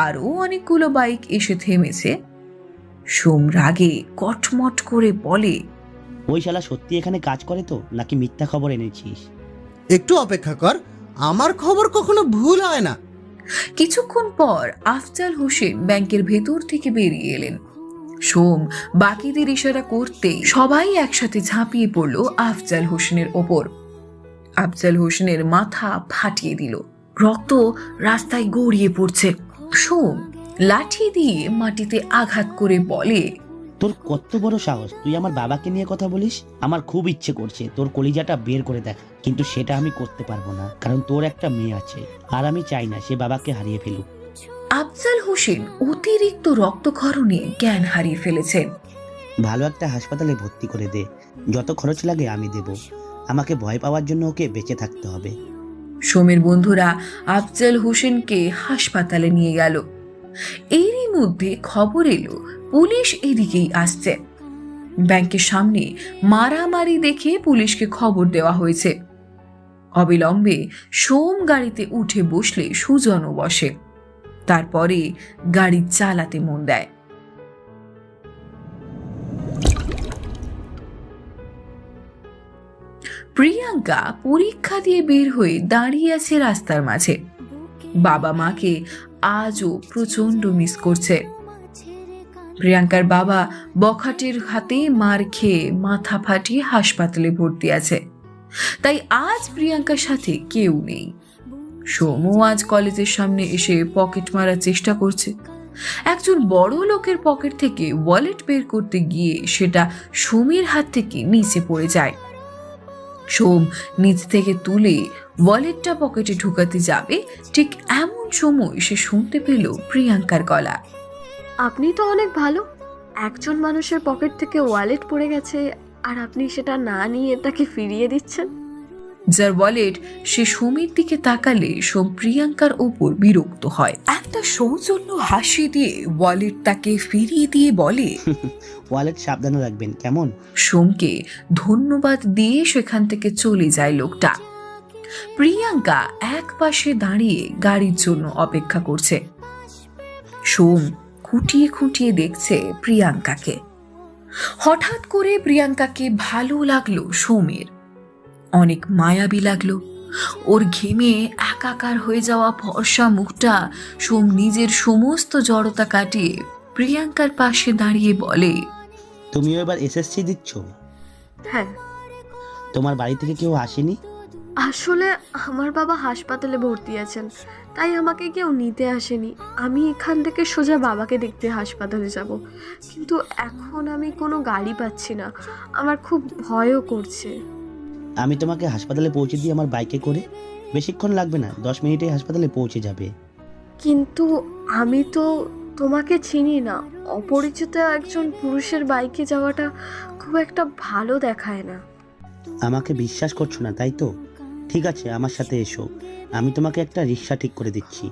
S3: আরো অনেকগুলো বাইক এসে থেমেছে। সোম রাগে কটমট করে বলে,
S8: ওই শালা সত্যি এখানে কাজ করে তো, নাকি মিথ্যা খবর এনেছিস?
S9: একটু অপেক্ষা কর, আমার খবর কখনো ভুল হয় না।
S3: কিছুক্ষণ পর আফজাল হোসেন ব্যাংকের ভেতর থেকে বেরিয়ে এলেন। সোম বাকিদের ইশারা করতেই সবাই একসাথে ঝাঁপিয়ে পড়ল আফজাল হোসেনের ওপর। আফজাল হোসেনের মাথা ফাটিয়ে দিল, রক্ত রাস্তায় গড়িয়ে পড়ছে। সোম লাঠি দিয়ে মাটিতে আঘাত করে বলে,
S8: তোর কত বড় সাহস, তুই আমার বাবাকে নিয়ে কথা বলিস? আমার খুব ইচ্ছে করছে তোর কলিজাটা বের করে দেখা, কিন্তু সেটা আমি করতে পারবো না, কারণ তোর একটা মেয়ে আছে আর আমি চাই না সে বাবাকে হারিয়ে ফেলুক।
S3: আফজাল হোসেন অতিরিক্ত রক্তক্ষরণে জ্ঞান হারিয়ে ফেলেছেন।
S8: ভালো একটা হাসপাতালে ভর্তি করে দে, যত খরচ লাগে আমি দেব। আমাকে ভয় পাওয়ার জন্য ওকে বেঁচে থাকতে হবে।
S3: সোমের বন্ধুরা আফজাল হোসেনকে হাসপাতালে নিয়ে গেল। এরই মধ্যে খবর এলো পুলিশ এদিকেই আসছে। ব্যাংকের সামনে মারামারি দেখে পুলিশকে খবর দেওয়া হয়েছে। অবিলম্বে সোম গাড়িতে উঠে বসলে সুজনও বসে। তারপরে গাড়ি চালাতে মন দেয়। প্রিয়াঙ্কা পরীক্ষা দিয়ে বের হয়ে দাঁড়িয়ে আছে রাস্তার মাঝে। বাবা মাকে আজও প্রচন্ড মিস করছে। প্রিয়াঙ্কার বাবা বখাটের হাতে মার খেয়ে মাথা ফাটিয়ে হাসপাতালে ভর্তি আছে, তাই আজ প্রিয়াঙ্কার সাথে কেউ নেই। সোমও আজ কলেজের সামনে এসে পকেট মারার চেষ্টা করছে। একজন বড় লোকের পকেট থেকে ওয়ালেট বের করতে গিয়ে সেটা সোমের হাত থেকে নিচে পড়ে যায়। সোম নিচ থেকে তুলে ওয়ালেটটা পকেটে ঢুকাতে যাবে, ঠিক এমন সময় সে শুনতে পেল প্রিয়াঙ্কার গলা।
S5: আপনি তো অনেক ভালো, একজন মানুষের পকেট থেকে ওয়ালেট পড়ে গেছে আর আপনি সেটা না নিয়ে তাকে ফিরিয়ে দিচ্ছেন।
S3: যার ওয়ালেট সে সোমের দিকে তাকালে সোম প্রিয়াঙ্কার ওপর বিরক্ত হয়। একটা সৌজন্য হাসি দিয়ে ওয়ালেট তাকে ফিরিয়ে দিয়ে বলে,
S8: ওয়ালেট সাবধানে রাখবেন কেমন?
S3: সোমকে ধন্যবাদ দিয়ে সেখান থেকে চলে যায় লোকটা। প্রিয়াঙ্কা এক পাশে দাঁড়িয়ে গাড়ির জন্য অপেক্ষা করছে। সোম খুঁটিয়ে খুঁটিয়ে দেখছে প্রিয়াঙ্কাকে। হঠাৎ করে প্রিয়াঙ্কাকে ভালো লাগলো সোমের, অনেক মায়াবী লাগলো। ওর ঘেমে একাকার হয়ে যাওয়া ফর্সা মুখটা সোম নিজের সমস্ত জড়তা কাটিয়ে প্রিয়াঙ্কার পাশে দাঁড়িয়ে বলে,
S8: তুমিও এবার এসএসসি দিচ্ছ?
S5: হ্যাঁ।
S8: তোমার বাড়ি থেকে কেউ আসেনি?
S5: আসলে আমার বাবা হাসপাতালে ভর্তি আছেন, তাই আমাকে কেউ নিতে আসেনি। আমি এখান থেকে সোজা বাবাকে দেখতে হাসপাতালে যাব, কিন্তু এখন আমি কোনো গাড়ি পাচ্ছি না, আমার খুব ভয়ও করছে।
S8: আমি তোমাকে হাসপাতালে পৌঁছে দিই আমার বাইকে করে। বেশিক্ষণ লাগবে না, 10 মিনিটেই হাসপাতালে পৌঁছে যাবে।
S5: কিন্তু আমি তো তোমাকে চিনি না, অপরিচিত একজন পুরুষের বাইকে যাওয়াটা খুব একটা ভালো দেখায় না।
S8: আমাকে বিশ্বাস করছো না তাই তো? ঠিক আছে, আমার সাথে এসো, আমি তোমাকে একটা রিক্সা ঠিক করে দিচ্ছি।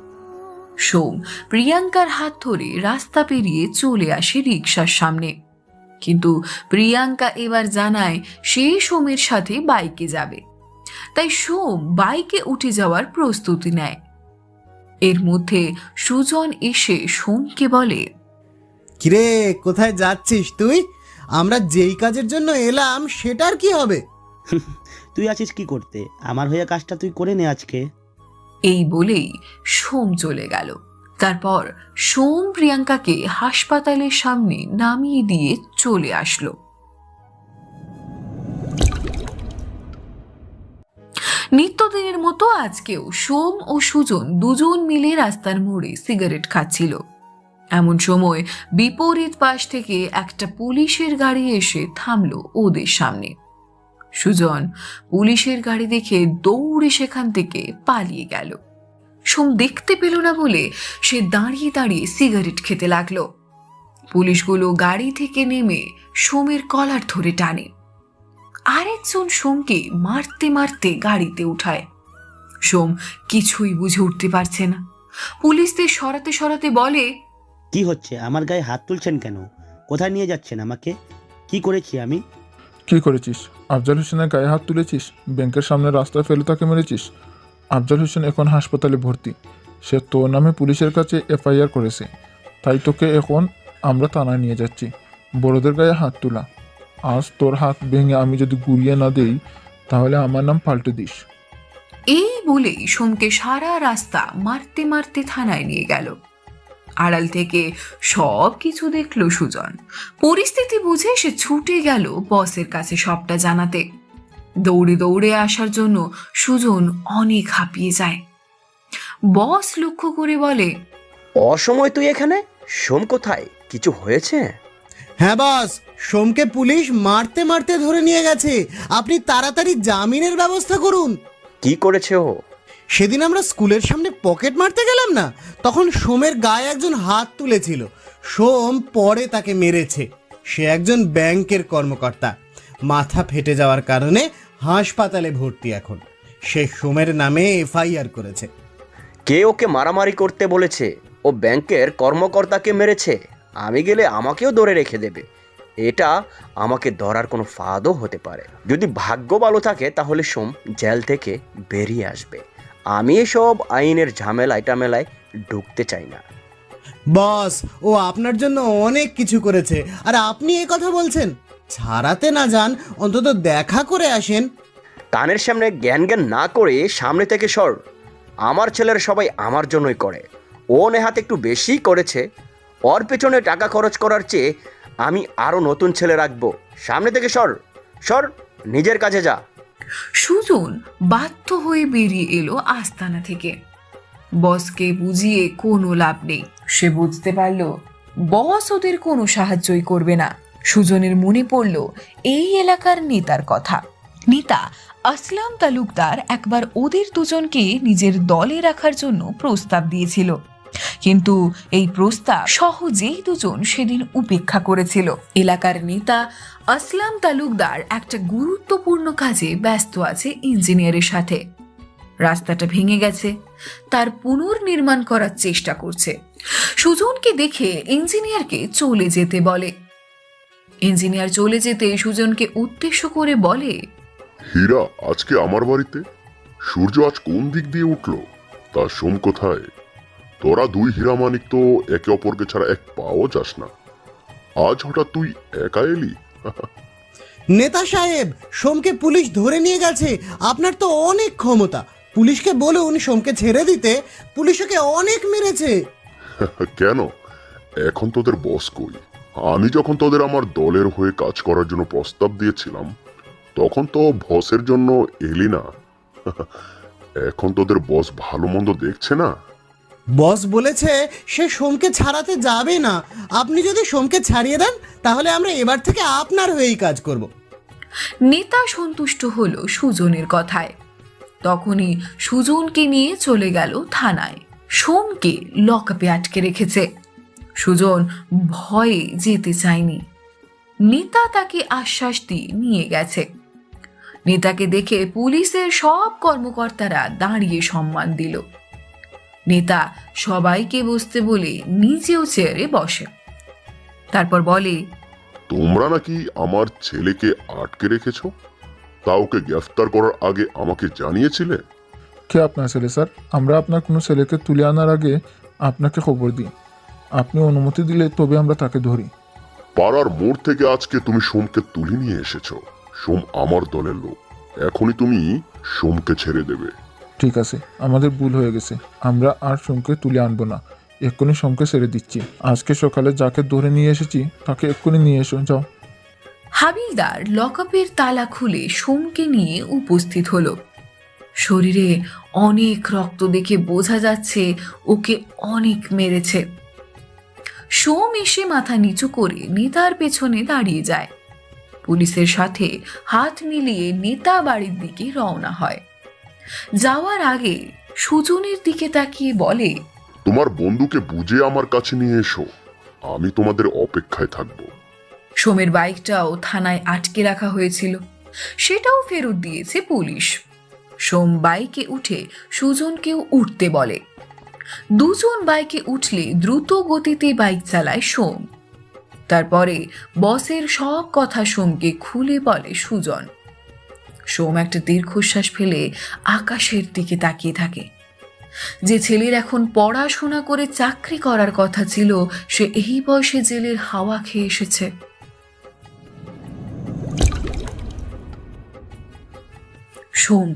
S3: সোম প্রিয়াঙ্কার হাত ধরে রাস্তা পেরিয়ে চলে আসে রিক্সার সামনে, কিন্তু প্রিয়াঙ্কা এবার জানায় সে সোমের সাথে বাইকে যাবে, তাই সোম বাইকে উঠে যাওয়ার প্রস্তুতি নেয়। এর মধ্যে সুজন এসে সোমকে বলে,
S9: কিরে কোথায় যাচ্ছিস তুই? আমরা যেই কাজের জন্য এলাম সেটার কি হবে?
S8: তুই আছিস কি করতে? আমার হয়ে কাজটা তুই করে নে আজকে।
S3: এই বলেই সোম চলে গেল। তারপর সোম প্রিয়াঙ্কাকে হাসপাতালের সামনে নামিয়ে দিয়ে চলে আসলো। নিত্যদিনের মতো আজকেও সোম ও সুজন দুজন মিলে রাস্তার মোড়ে সিগারেট খাচ্ছিল। এমন সময় বিপরীত পাশ থেকে একটা পুলিশের গাড়ি এসে থামলো ওদের সামনে। সুজন পুলিশের গাড়ি দেখে দৌড়ে সেখান থেকে পালিয়ে গেল। সোম দেখতে পেল না বলে সে দাঁড়িয়ে দাঁড়িয়ে সিগারেট খেতে লাগলো। পুলিশগুলো গাড়ি থেকে নেমে সোমের কলার ধরে টানে, আরেকজন সোমকে মারতে মারতে গাড়িতে উঠায়। সোম কিছুই বুঝে উঠতে পারছে না। পুলিশদের সরাতে সরাতে বলে,
S8: কি হচ্ছে? আমার গায়ে হাত তুলছেন কেন? কোথায় নিয়ে যাচ্ছেন আমাকে? কি করেছি আমি?
S15: কি করেছিস? আফজাল হোসেনের গায়ে হাত তুলেছিস, ব্যাংকের সামনে রাস্তায় ফেলে তাকে মেরেছিস। আফজাল হোসেন এখন হাসপাতালে ভর্তি, সে তোর নামে পুলিশের কাছে এফআইআর করেছে, তাই তোকে এখন আমরা থানায় নিয়ে যাচ্ছি। বড়দের গায়ে হাত তোলা, আজ তোর হাত ভেঙে আমি যদি গুড়িয়ে না দেই তাহলে আমার নাম পাল্টে দিস।
S3: এই বলেই সোমকে সারা রাস্তা মারতে মারতে থানায় নিয়ে গেল। আড়াল থেকে সব কিছু দেখলো সুজন। পরিস্থিতি বুঝে সে ছুটে গেল বসের কাছে সবটা জানাতে। দৌড়ে দৌড়ে আসার জন্য সুজন অনেক হাঁপিয়ে যায়। বস লক্ষ্য করে বলে,
S14: অসময় তুই এখানে? সোম কোথায়? কিছু হয়েছে?
S9: হ্যাঁ বস, সোমকে পুলিশ মারতে মারতে ধরে নিয়ে গেছে, আপনি তাড়াতাড়ি জামিনের ব্যবস্থা করুন।
S14: কি করেছে ও?
S9: সেদিন আমরা স্কুলের সামনে পকেট মারতে গেলাম না, তখন সোমের গায়ে একজন হাত তুলেছিল। সোম পরে তাকে মেরেছে। সে একজন ব্যাংকের কর্মকর্তা, মাথা ফেটে যাওয়ার কারণে হাসপাতালে ভর্তি। এখন সে সোমের নামে এফআইআর করেছে।
S14: কে ওকে মারামারি করতে বলেছে? ও ব্যাংকের কর্মকর্তাকে মেরেছে। আমি গেলে আমাকেও ধরে রেখে দেবে। এটা আমাকে ধরার কোনো ফাঁদও হতে পারে। যদি ভাগ্য ভালো থাকে তাহলে সোম জেল থেকে বেরিয়ে আসবে। আমি এসব আইনের ঝামেলায় ঢুকতে চাই না।
S9: বস, ও আপনার জন্য অনেক কিছু করেছে, আর আপনি এই কথা বলছেন? ছাড়াতে না যান, অন্তত দেখা করে আসেন।
S14: কানের সামনে জ্ঞান না করে সামনে থেকে সর। আমার ছেলের সবাই আমার জন্যই করে। ও নেহাত একটু বেশি করেছে। ওর পেছনে টাকা খরচ করার চেয়ে আমি আরও নতুন ছেলে রাখবো। সামনে থেকে সর সর, নিজের কাছে যা।
S3: সুজন বাধ্য হয়ে বেরিয়ে এলো আস্তানা থেকে। বসকে বুঝিয়ে কোনো লাভ নেই। সে বুঝতে পারল বস ওদের কোনো সাহায্যই করবে না। সুজনের মনে পড়ল এই এলাকার নেতার কথা। নেতা আসলাম তালুকদার একবার ওদের দুজনকে নিজের দলে রাখার জন্য প্রস্তাব দিয়েছিল, কিন্তু এই প্রস্তাব সহজেই দুজন সেদিন উপেক্ষা করেছিল। এলাকার নেতা আসলাম তালুকদার একটা গুরুত্বপূর্ণ কাজে ব্যস্ত আছে ইঞ্জিনিয়ারের সাথে। রাস্তাটা ভেঙে গেছে, তার পুনর্নির্মাণ করার চেষ্টা করছে। সুজনকে দেখে ইঞ্জিনিয়ারকে চলে যেতে বলে। ইঞ্জিনিয়ার চলে যেতে সুজনকে উদ্দেশ্য করে বলে,
S16: হীরা আজকে আমার বাড়িতে? সূর্য আজ কোন দিক দিয়ে উঠলো? তা সোম কোথায়? তোরা দুই হীরা মানিক তো একে অপরকে ছাড়া এক পাও যাস না, আজ হঠাৎ তুই একা এলি?
S9: নেতা সাহেব, সোমকে পুলিশ ধরে নিয়ে গেছে। আপনার তো অনেক ক্ষমতা, পুলিশকে বলুন সোমকে ছেড়ে দিতে। পুলিশ ওকে অনেক মেরেছে।
S16: কেন? এখন তোদের বস কই? আমি যখন তোদের আমার দলের হয়ে কাজ করার জন্য প্রস্তাব দিয়েছিলাম তখন তো বসের জন্য এলি না। এখন তোদের বস ভালো মন্দ দেখছে না?
S9: বস বলেছে সে সোমকে ছাড়াতে যাবে না। আপনি যদি সোমকে ছাড়িয়ে দেন তাহলে আমরা এবার থেকে আপনার হয়েই কাজ করব।
S3: নেতা সন্তুষ্ট হলো সুজনের কথায়। তখনই সুজনকে নিয়ে চলে গেল থানায়। সোমকে লকআপে আটকে রেখেছে। সুজন ভয়ে যেতে চায়নি। নেতা তাকে আশ্বাস দিয়ে নিয়ে গেছে। নেতাকে দেখে পুলিশের সব কর্মকর্তারা দাঁড়িয়ে সম্মান দিল। নেতা সবাইকে বসতে বলে নিজেও চেয়ারে বসে। তারপর বলে,
S16: তোমরা নাকি আমার ছেলেকে আটকে রেখেছ? তা ওকে গ্রেফতার করার আগে আমাকে জানিয়েছিলে?
S15: কে আপনার ছেলে স্যার? আমরা আপনার কোনো ছেলেকে তুলে আনার আগে আপনাকে খবর দিই। আপনি অনুমতি দিলে তবে আমরা তাকে ধরি।
S16: পাড়ার মোড় থেকে আজকে তুমি সোমকে তুলে নিয়ে এসেছ। সোম আমার দলের লোক, এখনই তুমি সোমকে ছেড়ে দেবে।
S15: ঠিক আছে, আমাদের ভুল হয়ে গেছে, আমরা আর সোমকে তুলে আনবো না। এক্ষুনি সোমকে ছেড়ে দিচ্ছি। আজকে সকালে যাকে ধরে নিয়ে এসেছি তাকে এক্ষুনি নিয়ে এসো, যাও।
S3: হাবিলদার লকআপের তালা খুলে সোমকে নিয়ে উপস্থিত হলো। শরীরে অনেক রক্ত দেখে বোঝা যাচ্ছে ওকে অনেক মেরেছে। সোম এসে মাথা নিচু করে নেতার পেছনে দাঁড়িয়ে যায়। পুলিশের সাথে হাত মিলিয়ে নেতা বাড়ির দিকে রওনা হয়। যাওয়ার আগে সুজনের দিকে তাকিয়ে বলে,
S16: তোমার বন্ধুকে বুঝে আমার কাছে নিয়ে এসো, আমি তোমাদের অপেক্ষায় থাকবো।
S3: সোমের বাইকটাও থানায় আটকে রাখা হয়েছিল, সেটাও ফেরত দিয়েছে পুলিশ। সোম বাইকে উঠে সুজনকেও উঠতে বলে। দুজন বাইকে উঠলে দ্রুত গতিতে বাইক চালায় সোম। তারপরে বসের সব কথা সোমকে খুলে বলে সুজন। সোম একটা দীর্ঘশ্বাস ফেলে আকাশের দিকে তাকিয়ে থাকে। যে ছেলের এখন পড়াশোনা করে চাকরি করার কথা ছিল, সে এই বয়সে জেলের হাওয়া খেয়ে এসেছে। সোম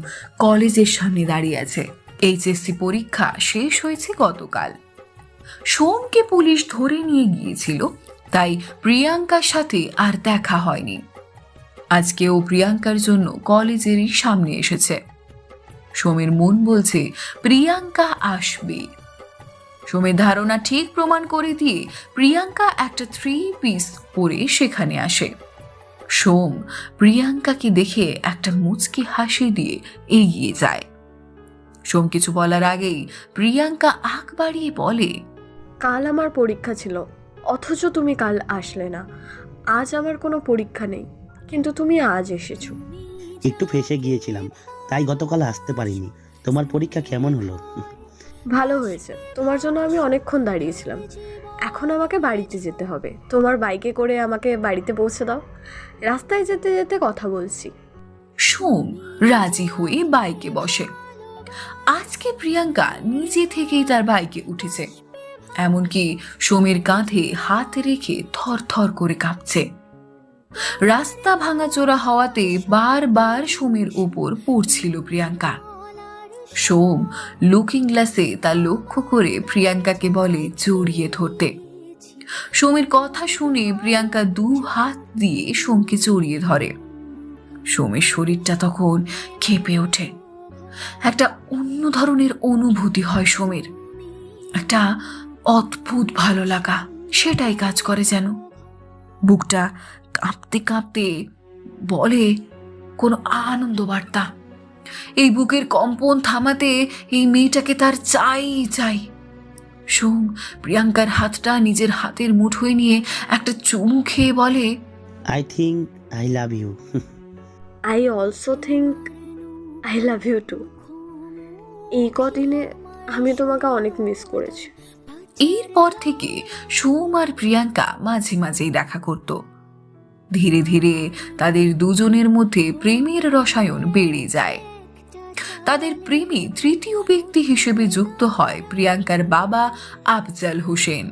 S3: কলেজের সামনে দাঁড়িয়ে আছে। এইচএসসি পরীক্ষা শেষ হয়েছে গতকাল। সোমকে পুলিশ ধরে নিয়ে গিয়েছিল, তাই প্রিয়াঙ্কার সাথে আর দেখা হয়নি। আজকেও প্রিয়াঙ্কার জন্য কলেজেরই সামনে এসেছে। সোমের মন বলছে প্রিয়াঙ্কা আসবে। সোমের ধারণা ঠিক প্রমাণ করে দিয়ে প্রিয়াঙ্কা একটা 3 পিস পরে সেখানে আসে। সোম প্রিয়াঙ্কাকে দেখে একটা মুচকি হাসি দিয়ে এগিয়ে যায়। সোম কিছু বলার আগেই প্রিয়াঙ্কা আগ বাড়িয়ে বলে,
S5: কাল আমার পরীক্ষা ছিল, অথচ তুমি কাল আসলে না। আজ আমার কোনো পরীক্ষা নেই, কিন্তু তুমি আজ এসেছো।
S8: একটু ফেঁসে গিয়েছিলাম, তাই গতকাল আসতে পারিনি। তোমার পরীক্ষা কেমন হলো?
S5: ভালো হয়েছে, তোমার জন্য আমি অনেকক্ষণ দাঁড়িয়েছিলাম। এখন আমাকে বাড়িতে যেতে হবে। তোমার বাইকে করে আমাকে বাড়িতে পৌঁছে দাও, রাস্তায় যেতে যেতে কথা বলছি।
S3: সোম রাজি হয়ে বাইকে বসে। আজকে প্রিয়াঙ্কা নিজে থেকেই তার বাইকে উঠেছে, এমনকি সোমের কাঁধে হাত রেখে থরথর করে কাঁপছে। রাস্তা ভাঙাচোরা হওয়াতে বারবার সোমের উপর পড়ছিল প্রিয়াঙ্কা। সোম লুকিং গ্লাসে তা লক্ষ্য করে প্রিয়াঙ্কাকে বলে জড়িয়ে ধরতে। সোমের কথা শুনে প্রিয়াঙ্কা 2 হাত দিয়ে সোমকে জড়িয়ে ধরে। সোমের শরীরটা তখন কেঁপে ওঠে। একটা অন্য ধরনের অনুভূতি হয় সোমের, একটা অদ্ভুত ভালো লাগা সেটাই কাজ করে যেন। বুকটা কাঁপতে কাঁপতে বলে কোনো আনন্দ বার্তা। এই বুকের কম্পন থামাতে এই মেয়েটাকে তার চাই চাই। সোম প্রিয়াঙ্কার হাতটা নিজের হাতের মুঠোয় নিয়ে একটা চুমু খেয়ে বলে,
S8: I think I love you.
S5: I also think I love you too. এই কদিনে আমি তোমাকে অনেক মিস করেছি।
S3: এরপর থেকে সোম আর প্রিয়াঙ্কা মাঝে মাঝেই দেখা করত। ধীরে ধীরে তাদের দুজনের মধ্যে প্রেমের রসায়ন বেড়ে যায়। তাদের প্রেমে তৃতীয় ব্যক্তি হিসেবে যুক্ত হয় প্রিয়াঙ্কার বাবা আফজাল হোসেন।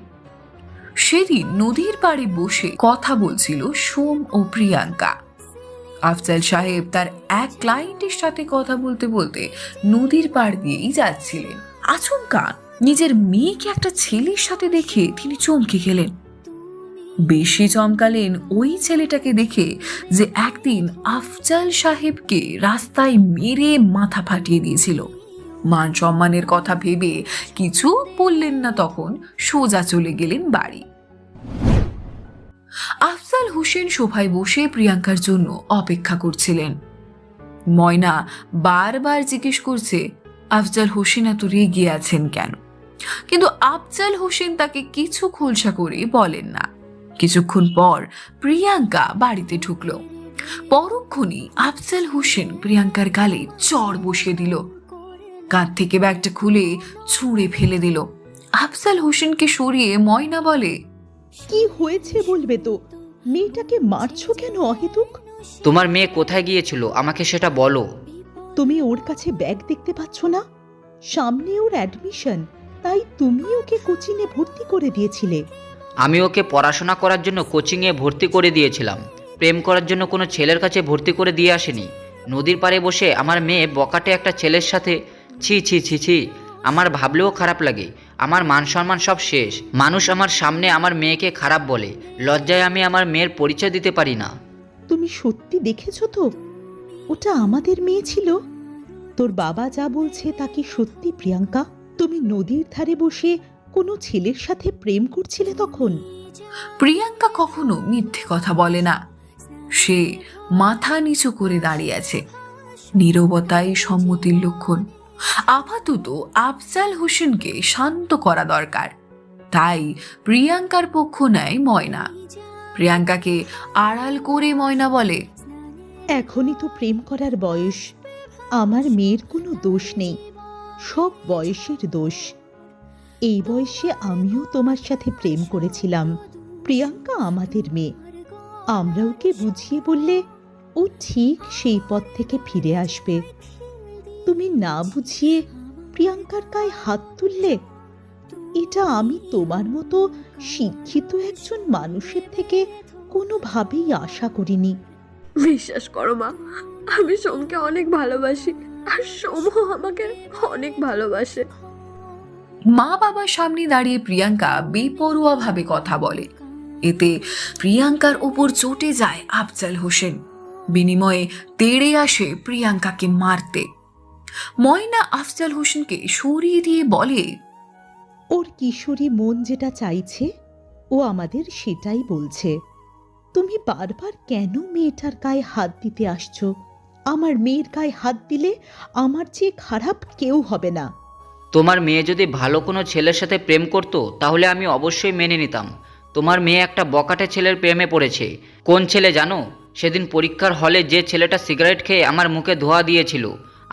S3: সেদিন নদীর পাড়ে বসে কথা বলছিল সোম ও প্রিয়াঙ্কা। আফজাল সাহেব তার এক ক্লায়েন্টের সাথে কথা বলতে বলতে নদীর পাড় দিয়েই যাচ্ছিলেন। আচমকা নিজের মেয়েকে একটা ছেলের সাথে দেখে তিনি চমকে গেলেন। বেশি চমকালেন ওই ছেলেটাকে দেখে যে একদিন আফজাল সাহেবকে রাস্তায় মেরে মাথা ফাটিয়ে দিয়েছিল। মান সম্মানের কথা ভেবে কিছু বললেন না, তখন সোজা চলে গেলেন বাড়ি। আফজাল হোসেন সোফায় বসে প্রিয়াঙ্কার জন্য অপেক্ষা করছিলেন। ময়না বারবার জিজ্ঞেস করছে আফজাল হোসেন এত রেগে আছেন কেন, কিন্তু আফজাল হোসেন তাকে কিছু খোলসা করে বলেন না। কিছুক্ষণ পর প্রিয়াঙ্কা বাড়িতে ঢুকলো। পরক্ষণেই আফজাল হোসেন প্রিয়াঙ্কার গালে চড় বসিয়ে দিল। কাঁধ থেকে ব্যাগটা খুলে ছুঁড়ে ফেলে দিল। আফজাল হোসেনকে সরিয়ে ময়না বলে,
S4: কি হয়েছে বলবে তো? মেয়েটাকে মারছো কেন অহেতুক?
S1: তোমার মেয়ে কোথায় গিয়েছিল আমাকে সেটা বলো।
S4: তুমি ওর কাছে ব্যাগ দেখতে পাচ্ছ না? সামনে ওর অ্যাডমিশন, তাই তুমি ওকে কোচিংয়ে ভর্তি করে দিয়েছিলে।
S1: আমি ওকে পড়াশোনা করার জন্য কোচিংয়ে ভর্তি করে দিয়েছিলাম, প্রেম করার জন্য কোনো ছেলের কাছে ভর্তি করে দিয়ে আসেনি। নদীর পাড়ে বসে আমার মেয়ে বকাটে একটা ছেলের সাথে, ছি ছি ছি ছি, আমার ভাবলেও খারাপ লাগে। আমার মান সম্মান সব শেষ। মানুষ আমার সামনে আমার মেয়েকে খারাপ বলে, লজ্জায় আমি আমার মেয়ের পরিচয় দিতে পারি না।
S4: তুমি সত্যি দেখেছো তো ওটা আমাদের মেয়ে ছিল? তোর বাবা যা বলছে তা কি সত্যি প্রিয়াঙ্কা? তুমি নদীর ধারে বসে কোনো ছেলের সাথে প্রেম করছিলে তখন?
S3: প্রিয়াঙ্কা কখনো মিথ্যে কথা বলে না। সে মাথা নিচু করে দাঁড়িয়ে আছে। নীরবতাই সম্মতির লক্ষণ। আপাতত আফজাল হোসেনকে শান্ত করা দরকার, তাই প্রিয়াঙ্কার পক্ষ নেয় ময়না। প্রিয়াঙ্কাকে আড়াল করে ময়না বলে,
S4: এখনই তো প্রেম করার বয়স। আমার মেয়ের কোনো দোষ নেই, সব বয়সের দোষ। এই বয়সে আমিও তোমার সাথে প্রেম করেছিলাম। প্রিয়াঙ্কা আমাদের মেয়ে, আমরা ওকে বুঝিয়ে বললে ও ঠিক সেই পথ থেকে ফিরে আসবে। তুমি না বুঝিয়ে প্রিয়াঙ্কার গায়ে হাত তুললে, এটা আমি তোমার মতো শিক্ষিত একজন মানুষের থেকে কোনোভাবেই আশা করিনি।
S5: বিশ্বাস করো মা, আমি সোমকে অনেক ভালোবাসি, আর সোমও আমাকে অনেক ভালোবাসে।
S3: মা বাবার সামনে দাঁড়িয়ে প্রিয়াঙ্কা বেপরোয়া ভাবে কথা বলে। এতে প্রিয়াঙ্কার উপর চটে যায় আফজাল হোসেন। বিনিময়ে তেড়ে আসে প্রিয়াঙ্কাকে মারতে। ময়না আফজাল হোসেনকে সরিয়ে দিয়ে বলে,
S4: ওর কিশোরী মন যেটা চাইছে ও আমাদের সেটাই বলছে। তুমি বারবার কেন মেয়েটার গায়ে হাত দিতে আসছো? আমার মেয়ের গায়ে হাত দিলে আমার চেয়ে খারাপ কেউ হবে না।
S1: তোমার মেয়ে যদি ভালো কোনো ছেলের সাথে প্রেম করতো তাহলে আমি অবশ্যই মেনে নিতাম। তোমার মেয়ে একটা বকাটে ছেলের প্রেমে পড়েছে। কোন ছেলে জানো? সেদিন পরীক্ষার হলে যে ছেলেটা সিগারেট খেয়ে আমার মুখে ধোঁয়া দিয়েছিল,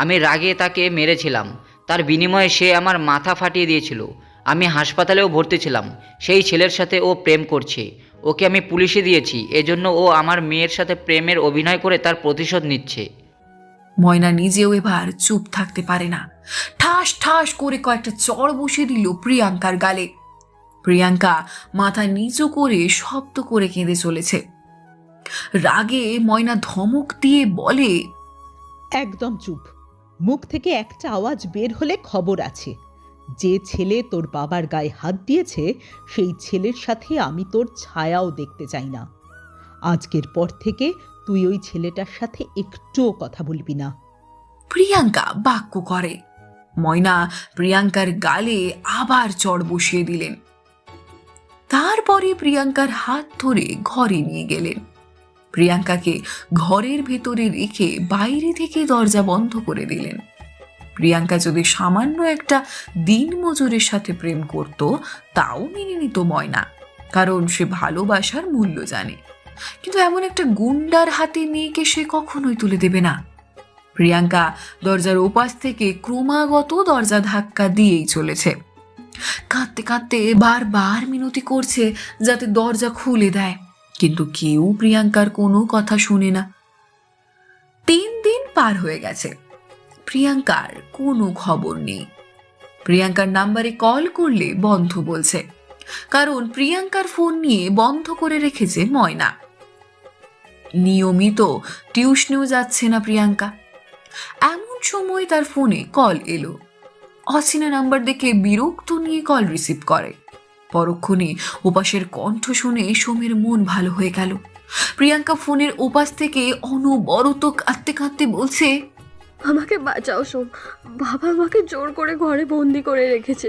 S1: আমি রাগে তাকে মেরেছিলাম। তার বিনিময়ে সে আমার মাথা ফাটিয়ে দিয়েছিল। আমি হাসপাতালেও ভর্তি ছিলাম। সেই ছেলের সাথে ও প্রেম করছে। ওকে আমি পুলিশে দিয়েছি, এজন্য ও আমার মেয়ের সাথে প্রেমের অভিনয় করে তার প্রতিশোধ নিচ্ছে।
S3: ময়না নিজেও এবার চুপ থাকতে পারে না। ঠাস ঠাস করে কয়েকটা চড় বসিয়ে দিল প্রিয়াঙ্কার গালে। প্রিয়াঙ্কা মাথা নিচু করে শব্দ করে কেঁদে চলেছে। রাগে ময়না ধমক দিয়ে বলে,
S4: একদম চুপ। মুখ থেকে একটা আওয়াজ বের হলে খবর আছে। যে ছেলে তোর বাবার গায়ে হাত দিয়েছে সেই ছেলের সাথে আমি তোর ছায়াও দেখতে চাই না। আজকের পর থেকে তুই ওই ছেলেটার সাথে একটুও কথা বলবি না।
S3: প্রিয়াঙ্কা বাক্য করে। ময়না প্রিয়াঙ্কার গালে আবার চড় বসিয়ে দিলেন। তারপরে প্রিয়াঙ্কার হাত ধরে ঘরে নিয়ে গেলেন। প্রিয়াঙ্কাকে ঘরের ভেতরে রেখে বাইরে থেকে দরজা বন্ধ করে দিলেন। প্রিয়াঙ্কা যদি সামান্য একটা দিনমজুরের সাথে প্রেম করত তাও মেনে নিত ময়না, কারণ সে ভালোবাসার মূল্য জানে। কিন্তু এমন একটা গুন্ডার হাতে মেয়েকে সে কখনোই তুলে দেবে না। প্রিয়াঙ্কা দরজার ওপাশ থেকে ক্রমাগত দরজা ধাক্কা দিয়েই চলেছে। কাঁদতে কাঁদতে বারবার মিনতি করছে যাতে দরজা খুলে দেয়, কিন্তু কেউ প্রিয়াঙ্কার কোনো কথা শুনে না। 3 দিন পার হয়ে গেছে, প্রিয়াঙ্কার কোনো খবর নেই। প্রিয়াঙ্কার নাম্বারে কল করলে বন্ধ বলছে, কারণ প্রিয়াঙ্কার ফোন নিয়ে বন্ধ করে রেখেছে ময়না। নিয়মিত টিউশনেও যাচ্ছে না প্রিয়াঙ্কা। এমন সময় তার ফোনে কল এলো। অচেনা নাম্বার দেখে বিরক্ত নিয়ে কল রিসিভ করে। পরক্ষণে ওপাশের কণ্ঠ শুনে সোমের মন ভালো হয়ে গেল। প্রিয়াঙ্কা ফোনের ওপাশ থেকে অনবরত কাঁদতে কাঁদতে বলছে,
S5: আমাকে বাঁচাও সোম, বাবা আমাকে জোর করে ঘরে বন্দি করে রেখেছে।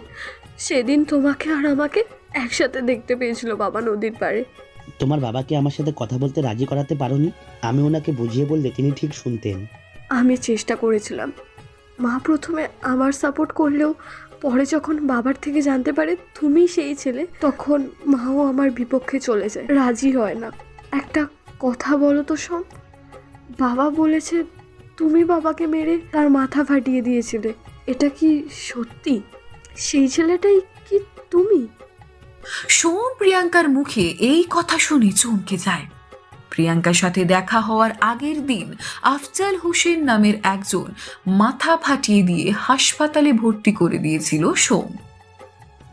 S5: সেদিন তোমাকে আর আমাকে একসাথে দেখতে পেয়েছিল বাবা নদীর পাড়ে।
S8: তোমার বাবাকে আমার সাথে কথা বলতে রাজি করাতে পারোনি? আমি ওনাকে বুঝিয়ে বললে তিনি ঠিক শুনতেন।
S5: আমি চেষ্টা করেছিলাম। মা প্রথমে আমার সাপোর্ট করলেও পরে যখন বাবার থেকে জানতে পারে তুমি সেই ছেলে, তখন মাও আমার বিপক্ষে চলে যায়, রাজি হয় না। একটা কথা বলো তো সোম, বাবা বলেছে তুমি বাবাকে মেরে তার মাথা ফাটিয়ে দিয়েছিলে, এটা কি সত্যি? সেই ছেলেটাই কি তুমি?
S3: সোম প্রিয়াঙ্কার মুখে এই কথা শুনে চমকে যায়। প্রিয়াঙ্কার সাথে দেখা হওয়ার আগের দিন আফজাল হোসেন নামের একজন মাথা ফাটিয়ে দিয়ে হাসপাতালে ভর্তি করে দিয়েছিল সোম।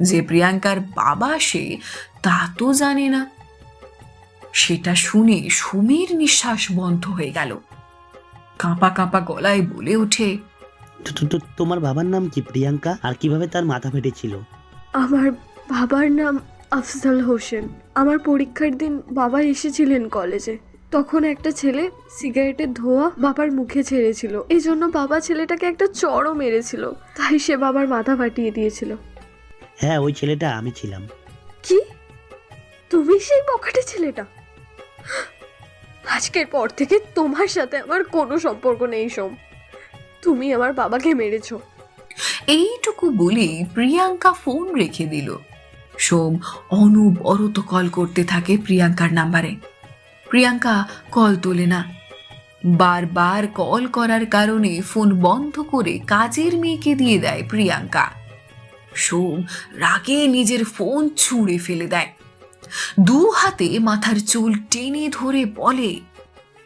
S3: যে প্রিয়াঙ্কার বাবা সে তা তো জানে না। সেটা শুনে সোমের নিঃশ্বাস বন্ধ হয়ে গেল। কাঁপা কাঁপা গলায় বলে ওঠে,
S8: তোমার বাবার নাম কি প্রিয়াঙ্কা, আর কিভাবে তার মাথা ফেটেছিল?
S5: আমার বাবার নাম আফজাল হোসেন। আমার পরীক্ষার দিন বাবা এসেছিলেন কলেজে, তখন একটা ছেলে সিগারেটের ধোঁয়া বাবার মুখে ছেড়েছিল। এই জন্য বাবা ছেলেটাকে একটা চড়ও মেরেছিল, তাই সে বাবার মাথা ফাটিয়ে দিয়েছিল।
S8: হ্যাঁ, ওই ছেলেটা আমি ছিলাম।
S5: কি তুমি সেই বখাটে ছেলেটা? আজকের পর থেকে তোমার সাথে আমার কোনো সম্পর্ক নেই সোম, তুমি আমার বাবাকে মেরেছো।
S3: এইটুকু বলেই প্রিয়াঙ্কা ফোন রেখে দিল। সোম অনবরত কল করতে থাকে প্রিয়াঙ্কার নাম্বারে। প্রিয়াঙ্কা কল তোলে না। বারবার কল করার কারণে ফোন বন্ধ করে কাজের মেয়েকে দিয়ে দেয় প্রিয়াঙ্কা। সোম রাগে নিজের ফোন ছুঁড়ে ফেলে দেয়। 2 হাতে মাথার চুল টেনে ধরে বলে,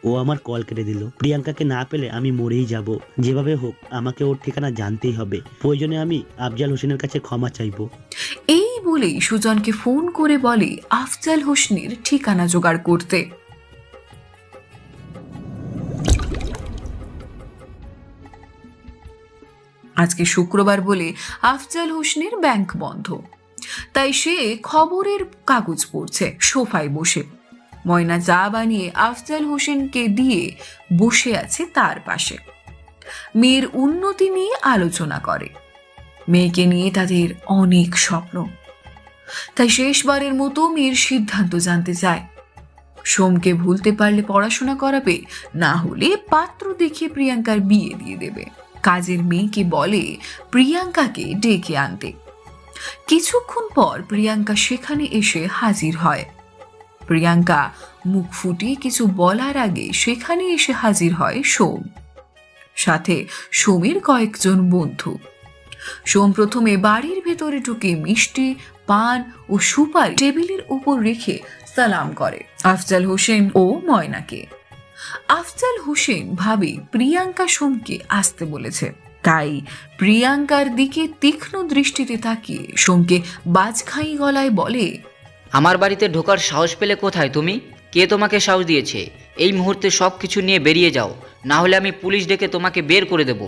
S8: ও আমার কল কেটে দিল। প্রিয়াঙ্কাকে না পেলে আমি মরেই যাব। যেভাবে হোক আমাকে ওর ঠিকানা জানতেই হবে। প্রয়োজনে আমি আফজাল হোসেনের কাছে ক্ষমা চাইবো।
S3: এই বলেই সুজনকে ফোন করে বলে আফজাল হোসেনের ঠিকানা জোগাড় করতে। আজকে শুক্রবার বলে আফজাল হোসেনের ব্যাংক বন্ধ, তাই সে খবরের কাগজ পড়ছে সোফায় বসে। ময়না চা বানিয়ে আফজাল হোসেনকে দিয়ে বসে আছে তার পাশে। মেয়ের উন্নতি নিয়ে আলোচনা করে। মেয়েকে নিয়ে তাদের অনেক স্বপ্ন, তাই শেষবারের মতো মেয়ের সিদ্ধান্ত জানতে চায়। সোমকে ভুলতে পারলে পড়াশোনা করাবে, না হলে পাত্র দেখে প্রিয়াঙ্কার বিয়ে দিয়ে দেবে। কাজের মেয়েকে বলে প্রিয়াঙ্কাকে ডেকে আনতে। কিছুক্ষণ পর প্রিয়াঙ্কা সেখানে এসে হাজির হয়। প্রিয়াঙ্কা মুখ ফুটিয়ে কিছু বলার আগে সেখানে এসে হাজির হয় সোম, সাথে সোমের কয়েকজন বন্ধু। সোম প্রথমে বাড়ির ভেতরে ঢুকে মিষ্টি, পান ও সুপারি টেবিলের উপর রেখে সালাম করে আফজাল হোসেন ও ময়নাকে। আফজাল হোসেন ভাবে প্রিয়াঙ্কা সোমকে আসতে বলেছে, তাই প্রিয়াঙ্কার দিকে তীক্ষ্ণ দৃষ্টিতে তাকিয়ে সোমকে বাজখাই গলায় বলে,
S1: আমার বাড়িতে ঢোকার সাহস পেলে কোথায় তুমি? কে তোমাকে সাহস দিয়েছে? এই মুহূর্তে সব কিছু নিয়ে বেরিয়ে যাও, না হলে আমি পুলিশ ডেকে তোমাকে বের করে দেব।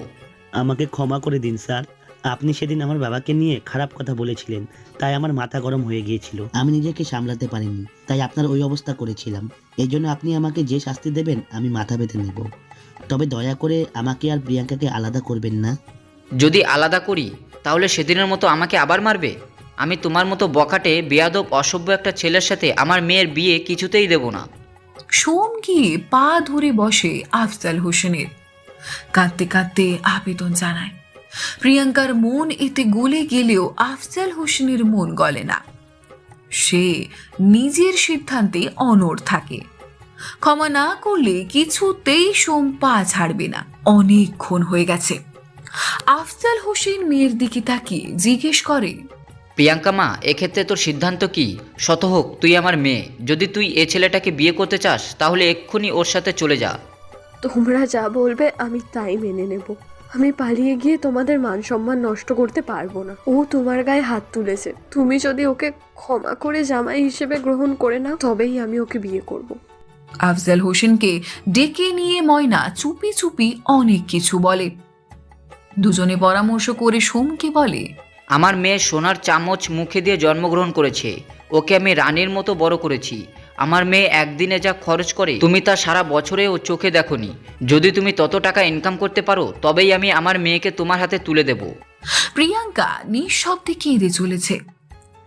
S8: আমাকে ক্ষমা করে দিন স্যার, আপনি সেদিন আমার বাবাকে নিয়ে খারাপ কথা বলেছিলেন, তাই আমার মাথা গরম হয়ে গিয়েছিল। আমি নিজেকে সামলাতে পারিনি, তাই আপনার ওই অবস্থা করেছিলাম। এই জন্য আপনি আমাকে যে শাস্তি দেবেন আমি মাথা পেতে নেব। তবে দয়া করে আমাকে আর প্রিয়াঙ্কাকে আলাদা করবেন না।
S1: যদি আলাদা করি তাহলে সেদিনের মতো আমাকে আবার মারবে? আমি তোমার মতো বখাটে বেয়াদব অসভ্য একটা ছেলের সাথে আমার মেয়ের বিয়ে কিছুতেই দেব না।
S3: সোম গিয়ে পা ধরে বসে আফজাল হোসেনের, কাঁদতে কাঁদতে আবেদন জানায়। প্রিয়াঙ্কার মন এতে গলে গেলেও আফজাল হোসেনের মন গলে না। সে নিজের সিদ্ধান্তে অনড় থাকে। ক্ষমা না করলে কিছুতেই সোম পা ছাড়বে না। অনেকক্ষণ হয়ে গেছে। আফজাল হোসেন মেয়ের দিকে তাকিয়ে জিজ্ঞেস করে,
S1: প্রিয়াঙ্কা মা, এক্ষেত্রে তোর সিদ্ধান্ত কি? শত হোক তুই আমার মেয়ে। যদি তুই এ ছেলেটাকে বিয়ে করতে চাস তাহলে এক্ষুনি ওর সাথে চলে যা।
S5: তোমরা যা বলবে আমি তাই মেনে নেব। আমি পালিয়ে গিয়ে তোমাদের মান সম্মান নষ্ট করতে পারবো না। ও তোমার গায়ে হাত তুলেছে, তুমি যদি ওকে ক্ষমা করে জামাই হিসেবে গ্রহণ করে নাও তবেই আমি ওকে বিয়ে করব।
S3: আফজাল হোসেনকে ডেকে নিয়ে ময়না চুপি চুপি অনেক কিছু বলে। দুজনে পরামর্শ করে সোমকে বলে,
S1: আমার মেয়ে সোনার চামচ মুখে দিয়ে জন্মগ্রহণ করেছে। ওকে আমি রানীর মতো বড় করেছি। আমার মেয়ে একদিনে যা খরচ করে তুমি তা সারা বছরে ও চোখে দেখোনি। যদি তুমি তত টাকা ইনকাম করতে পারো তবেই আমি আমার মেয়েকে তোমার হাতে তুলে দেব।
S3: প্রিয়াঙ্কা নিঃশব্দে কেঁদে চলেছে।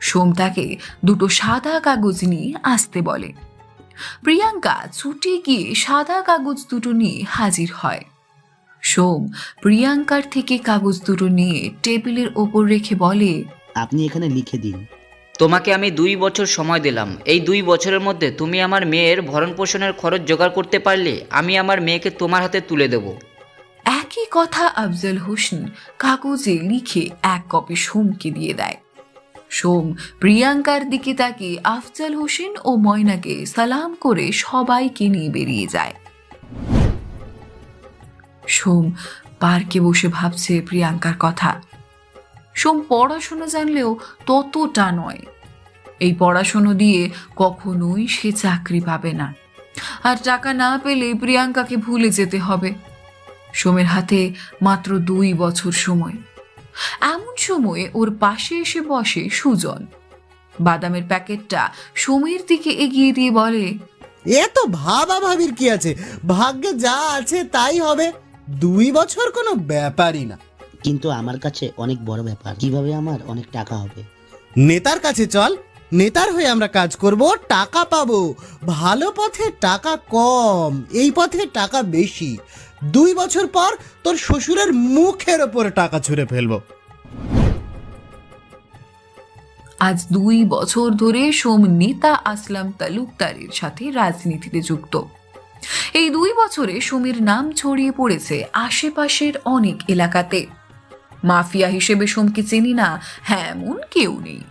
S3: সোম তাকে দুটো সাদা কাগজ নিয়ে আসতে বলে। প্রিয়াঙ্কা ছুটে গিয়ে সাদা কাগজ দুটো নিয়ে হাজির হয়। সোম প্রিয়াঙ্কার থেকে কাগজ দুটো নিয়ে টেবিলের ওপর রেখে বলে,
S8: আপনি এখানে লিখে দিন।
S1: তোমাকে আমি 2 বছর সময় দিলাম। এই 2 বছরের মধ্যে তুমি আমার মেয়ের ভরণ পোষণের খরচ জোগাড় করতে পারলে আমি আমার মেয়েকে তোমার হাতে তুলে দেব।
S3: একই কথা আফজাল হোসেন কাগজে লিখে এক কপি সোমকে দিয়ে দেয়। সোম প্রিয়াঙ্কার দিকে তাকিয়ে আফজাল হোসেন ও ময়নাকে সালাম করে সবাইকে নিয়ে বেরিয়ে যায়। সোম পার্কে বসে ভাবছে প্রিয়াঙ্কার কথা। সোম পড়াশোনা জানলেও ততটা নয়। এই পড়াশোনা দিয়ে কখনোই সে চাকরি পাবে না, আর টাকা না পেলে প্রিয়াঙ্কাকে ভুলে যেতে হবে। সোমের হাতে মাত্র 2 বছর সময়। এমন সময়ে ওর পাশে এসে বসে সুজন। বাদামের প্যাকেটটা সোমের দিকে এগিয়ে দিয়ে বলে,
S9: এত ভাবির কি আছে, ভাগ্যে যা আছে তাই হবে। 2 বছর কোনো ব্যাপারই না।
S8: কিন্তু আমার কাছে অনেক বড় ব্যাপার, কিভাবে আমার অনেক টাকা হবে।
S9: নেতার কাছে চল, নেতার হয়ে আমরা কাজ করব, টাকা পাবো। ভালো পথে টাকা কম, এই পথে টাকা বেশি। 2 বছর পর তোর শ্বশুরের মুখের ওপর টাকা ছুঁড়ে ফেলবো।
S3: আজ 2 বছর ধরে সোম নেতা আসলাম তালুকদারের সাথে রাজনীতিতে যুক্ত। এই 2 বছরে সোমের নাম ছড়িয়ে পড়েছে আশেপাশের অনেক এলাকাতে। মাফিয়া হিসেবে সোমকে চিনি না হ্যাঁ এমন কেউ নেই।